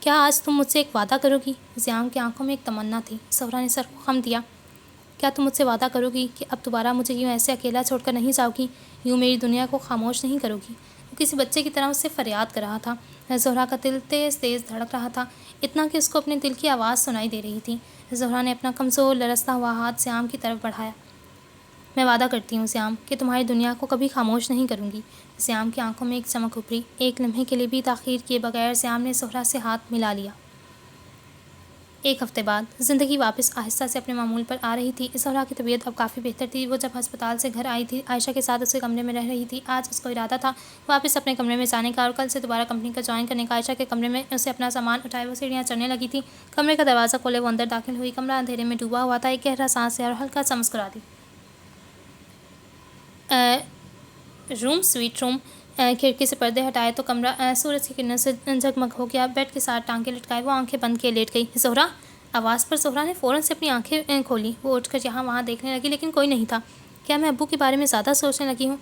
کیا آج تم مجھ سے ایک وعدہ کرو گی؟ زیام کی آنکھوں میں ایک تمنا تھی۔ زہرا نے سر کو خم دیا۔ کیا تم مجھ سے وعدہ کرو گی کہ اب دوبارہ مجھے یوں ایسے اکیلا چھوڑ کر نہیں جاؤ گی، یوں میری دنیا کو خاموش نہیں کرو گی؟ وہ کسی بچے کی طرح اس سے فریاد کر رہا تھا۔ زہرا کا دل تیز تیز دھڑک رہا تھا، اتنا کہ اس کو اپنے دل کی آواز سنائی دے رہی تھی۔ زہرا نے اپنا کمزور لرزتا ہوا ہاتھ زیام کی طرف بڑھایا۔ میں وعدہ کرتی ہوں زیام کہ تمہاری دنیا کو کبھی خاموش نہیں کروں گی۔ زیام کی آنکھوں میں ایک چمک ابھری۔ ایک لمحے کے لیے بھی تاخیر کیے بغیر زیام نے زہرا سے ہاتھ ملا لیا۔ ایک ہفتے بعد زندگی واپس آہستہ سے اپنے معمول پر آ رہی تھی۔ زہرا کی طبیعت اب کافی بہتر تھی۔ وہ جب ہسپتال سے گھر آئی تھی، عائشہ کے ساتھ اس کے کمرے میں رہ رہی تھی۔ آج اس کو ارادہ تھا واپس اپنے کمرے میں جانے کا اور کل سے دوبارہ کمپنی کا جوائن کرنے کا۔ عائشہ کے کمرے میں اسے اپنا سامان اٹھائے وہ سیڑھیاں چڑھنے لگی تھی۔ کمرے کا دروازہ کھولے وہ اندر داخل ہوئی۔ کمرہ اندھیرے میں ڈوبا ہوا تھا۔ ایک گہرا سانس لیا اور ہلکا سا مسکرا دی۔ روم سویٹ روم۔ کھڑکی سے پردے ہٹائے تو کمرہ سورج کی کرنوں سے جگمگ ہو گیا۔ بیڈ کے ساتھ ٹانگیں لٹکائے وہ آنکھیں بند کیے لیٹ گئی۔ زہرا! آواز پر زہرا نے فوراً سے اپنی آنکھیں کھولیں۔ وہ اٹھ کر یہاں وہاں دیکھنے لگی لیکن کوئی نہیں تھا۔ کیا میں ابو کے بارے میں زیادہ سوچنے لگی ہوں؟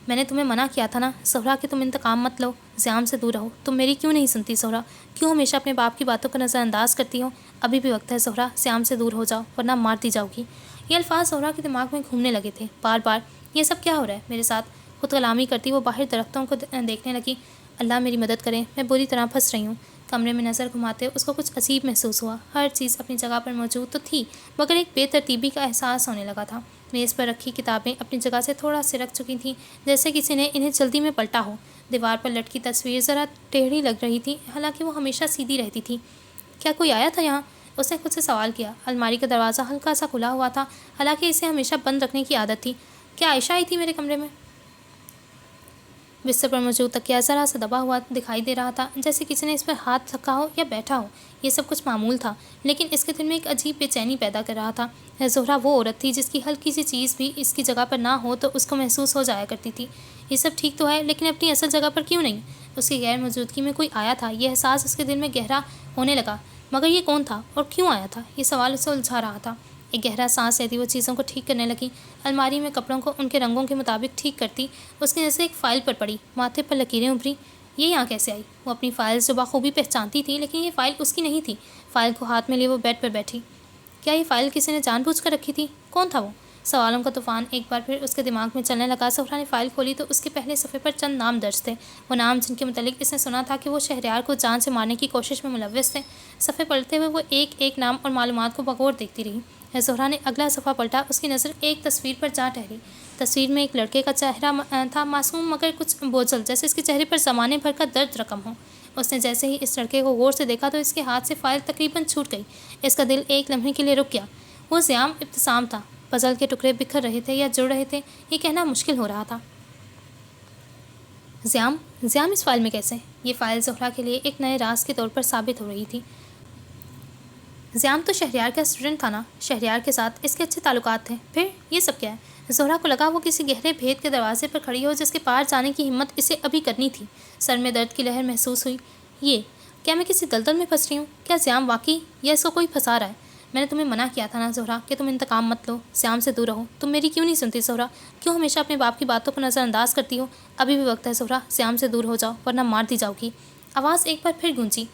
میں نے تمہیں منع کیا تھا نا زہرا کہ تم انتقام مت لو، زیام سے دور رہو۔ تم میری کیوں نہیں سنتی زہرا؟ کیوں ہمیشہ اپنے باپ کی باتوں کو نظر انداز کرتی ہو؟ ابھی بھی وقت ہے زہرا، زیام سے دور ہو جاؤ ورنہ مار دی جاؤ گی۔ یہ الفاظ زہرا کے دماغ میں گھومنے لگے تھے بار بار۔ یہ سب کیا ہو رہا ہے میرے ساتھ؟ خود کلامی کرتی وہ باہر درختوں کو دیکھنے لگی۔ اللہ میری مدد کرے، میں بری طرح پھنس رہی ہوں۔ کمرے میں نظر گھماتے اس کو کچھ عجیب محسوس ہوا۔ ہر چیز اپنی جگہ پر موجود تو تھی مگر ایک بے ترتیبی کا احساس ہونے لگا تھا۔ میز پر رکھی کتابیں اپنی جگہ سے تھوڑا سرک چکی تھیں جیسے کسی نے انہیں جلدی میں پلٹا ہو۔ دیوار پر لٹکی تصویر ذرا ٹیڑھی لگ رہی تھی حالانکہ وہ ہمیشہ سیدھی رہتی تھی۔ کیا کوئی آیا تھا یہاں؟ اس نے خود سے سوال کیا۔ الماری کا دروازہ ہلکا سا کھلا ہوا تھا حالانکہ اسے ہمیشہ بند رکھنے کی عادت تھی۔ کیا عائشہ آئی تھی میرے کمرے میں؟ بستر پر موجود تکیہ ذرا سا دبا ہوا دکھائی دے رہا تھا جیسے کسی نے اس پر ہاتھ رکھا ہو یا بیٹھا ہو۔ یہ سب کچھ معمول تھا لیکن اس کے دل میں ایک عجیب بے چینی پیدا کر رہا تھا۔ زہرا وہ عورت تھی جس کی ہلکی سی چیز بھی اس کی جگہ پر نہ ہو تو اس کو محسوس ہو جایا کرتی تھی۔ یہ سب ٹھیک تو ہے لیکن اپنی اصل جگہ پر کیوں نہیں؟ اس کی غیر موجودگی میں کوئی آیا تھا، یہ احساس اس کے دل میں گہرا ہونے لگا۔ مگر یہ کون تھا اور کیوں آیا تھا؟ یہ سوال اسے الجھا رہا تھا۔ ایک گہرا سانس لیتی وہ چیزوں کو ٹھیک کرنے لگی۔ الماری میں کپڑوں کو ان کے رنگوں کے مطابق ٹھیک کرتی اس کی نظر ایک فائل پر پڑی۔ ماتھے پر لکیریں ابھری۔ یہ یہاں کیسے آئی؟ وہ اپنی فائل جو بخوبی پہچانتی تھی لیکن یہ فائل اس کی نہیں تھی۔ فائل کو ہاتھ میں لیے وہ بیڈ پر بیٹھی۔ کیا یہ فائل کسی نے جان بوجھ کر رکھی تھی؟ کون تھا وہ؟ سوالوں کا طوفان ایک بار پھر اس کے دماغ میں چلنے لگا۔ زہرا نے فائل کھولی تو اس کے پہلے صفحے پر چند نام درج تھے، وہ نام جن کے متعلق اس نے سنا تھا کہ وہ شہریار کو جان سے مارنے کی کوشش میں ملوث تھے۔ صفحے پلٹتے ہوئے وہ ایک ایک نام اور معلومات کو بغور دیکھتی رہی۔ زہرا نے اگلا صفحہ پلٹا، اس کی نظر ایک تصویر پر جا ٹھہری۔ تصویر میں ایک لڑکے کا چہرہ تھا، معصوم مگر کچھ بوجھل، جیسے اس کے چہرے پر زمانے بھر کا درد رقم ہو۔ اس نے جیسے ہی اس لڑکے کو غور سے دیکھا تو اس کے ہاتھ سے فائل تقریباً چھوٹ گئی۔ اس کا دل ایک لمحے کے لیے رک گیا۔ وہ زیام ابتسام تھا۔ پزل کے ٹکڑے بکھر رہے تھے یا جڑ رہے تھے یہ کہنا مشکل ہو رہا تھا۔ زیام اس فائل میں کیسے؟ یہ فائل زہرا کے لیے ایک نئے راز کے طور پر ثابت ہو رہی تھی۔ زیام تو شہریار کا اسٹوڈنٹ تھا نا، شہریار کے ساتھ اس کے اچھے تعلقات تھے، پھر یہ سب کیا ہے؟ زہرا کو لگا وہ کسی گہرے بھید کے دروازے پر کھڑی ہو جس کے پار جانے کی ہمت اسے ابھی کرنی تھی۔ سر میں درد کی لہر محسوس ہوئی۔ کیا میں کسی دلدل میں پھنس رہی ہوں؟ کیا زیام واقعی یا اس کو کوئی پھنسا رہا ہے؟ میں نے تمہیں منع کیا تھا نا زہرا کہ تم انتقام مت لو، زیام سے دور رہو۔ تم میری کیوں نہیں سنتی زہرا؟ کیوں ہمیشہ اپنے باپ کی باتوں کو نظر انداز کرتی ہو؟ ابھی بھی وقت ہے زہرا، زیام سے دور ہو جاؤ ورنہ مار دی جاؤ گی۔ آواز ایک بار پھر گونجی۔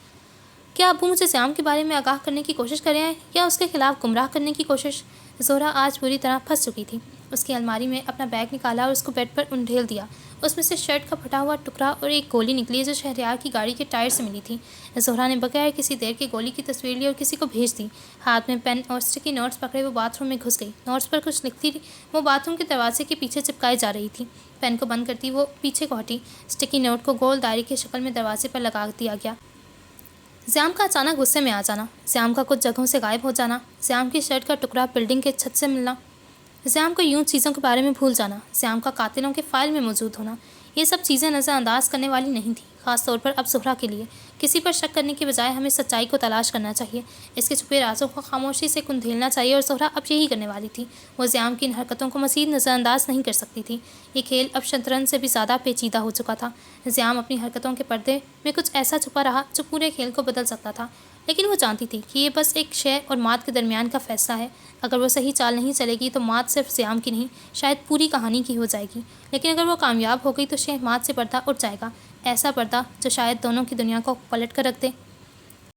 کیا ابو مجھے زیام کے بارے میں آگاہ کرنے کی کوشش کر رہے ہیں یا اس کے خلاف گمراہ کرنے کی کوشش؟ زہرا آج بری طرح پھنس چکی تھی۔ اس کی الماری میں اپنا بیگ نکالا اور اس کو بیڈ پر انڈھیل دیا۔ اس میں سے شرٹ کا پھٹا ہوا ٹکڑا اور ایک گولی نکلی جو شہریار کی گاڑی کے ٹائر سے ملی تھی۔ زہرا نے بغیر کسی دیر کے گولی کی تصویر لی اور کسی کو بھیج دی۔ ہاتھ میں پین اور اسٹکی نوٹس پکڑے وہ باتھ روم میں گھس گئی۔ نوٹس پر کچھ لکھتی وہ باتھ روم کے دروازے کے پیچھے چپکائی جا رہی تھی۔ پین کو بند کرتی وہ پیچھے کو ہٹی۔ اسٹکی نوٹ کو گول دائرے کی شکل میں دروازے پر لگا دیا گیا۔ زیام کا اچانک غصے میں آ جانا، زیام کا کچھ جگہوں سے غائب ہو جانا، زیام کی شرٹ کا ٹکڑا بلڈنگ کے چھت سے ملنا، زیام کو یوں چیزوں کے بارے میں بھول جانا، زیام کا قاتلوں کے فائل میں موجود ہونا، یہ سب چیزیں نظر انداز کرنے والی نہیں تھیں، خاص طور پر اب زہرا کے لیے۔ کسی پر شک کرنے کے بجائے ہمیں سچائی کو تلاش کرنا چاہیے، اس کے چھپے رازوں کو خاموشی سے کندھیلنا چاہیے اور زہرا اب یہی کرنے والی تھی۔ وہ زیام کی ان حرکتوں کو مزید نظر انداز نہیں کر سکتی تھی۔ یہ کھیل اب شطرنج سے بھی زیادہ پیچیدہ ہو چکا تھا۔ زیام اپنی حرکتوں کے پردے میں کچھ ایسا چھپا رہا جو پورے کھیل کو بدل سکتا تھا، لیکن وہ جانتی تھی کہ یہ بس ایک شے اور مات کے درمیان کا فیصلہ ہے۔ اگر وہ صحیح چال نہیں چلے گی تو مات صرف زیام کی نہیں، شاید پوری کہانی کی ہو جائے گی، لیکن اگر وہ کامیاب ہو گئی تو شہ مات سے پردہ اٹھ جائے گا، ایسا پردہ جو شاید دونوں کی دنیا کو پلٹ کر رکھ دے۔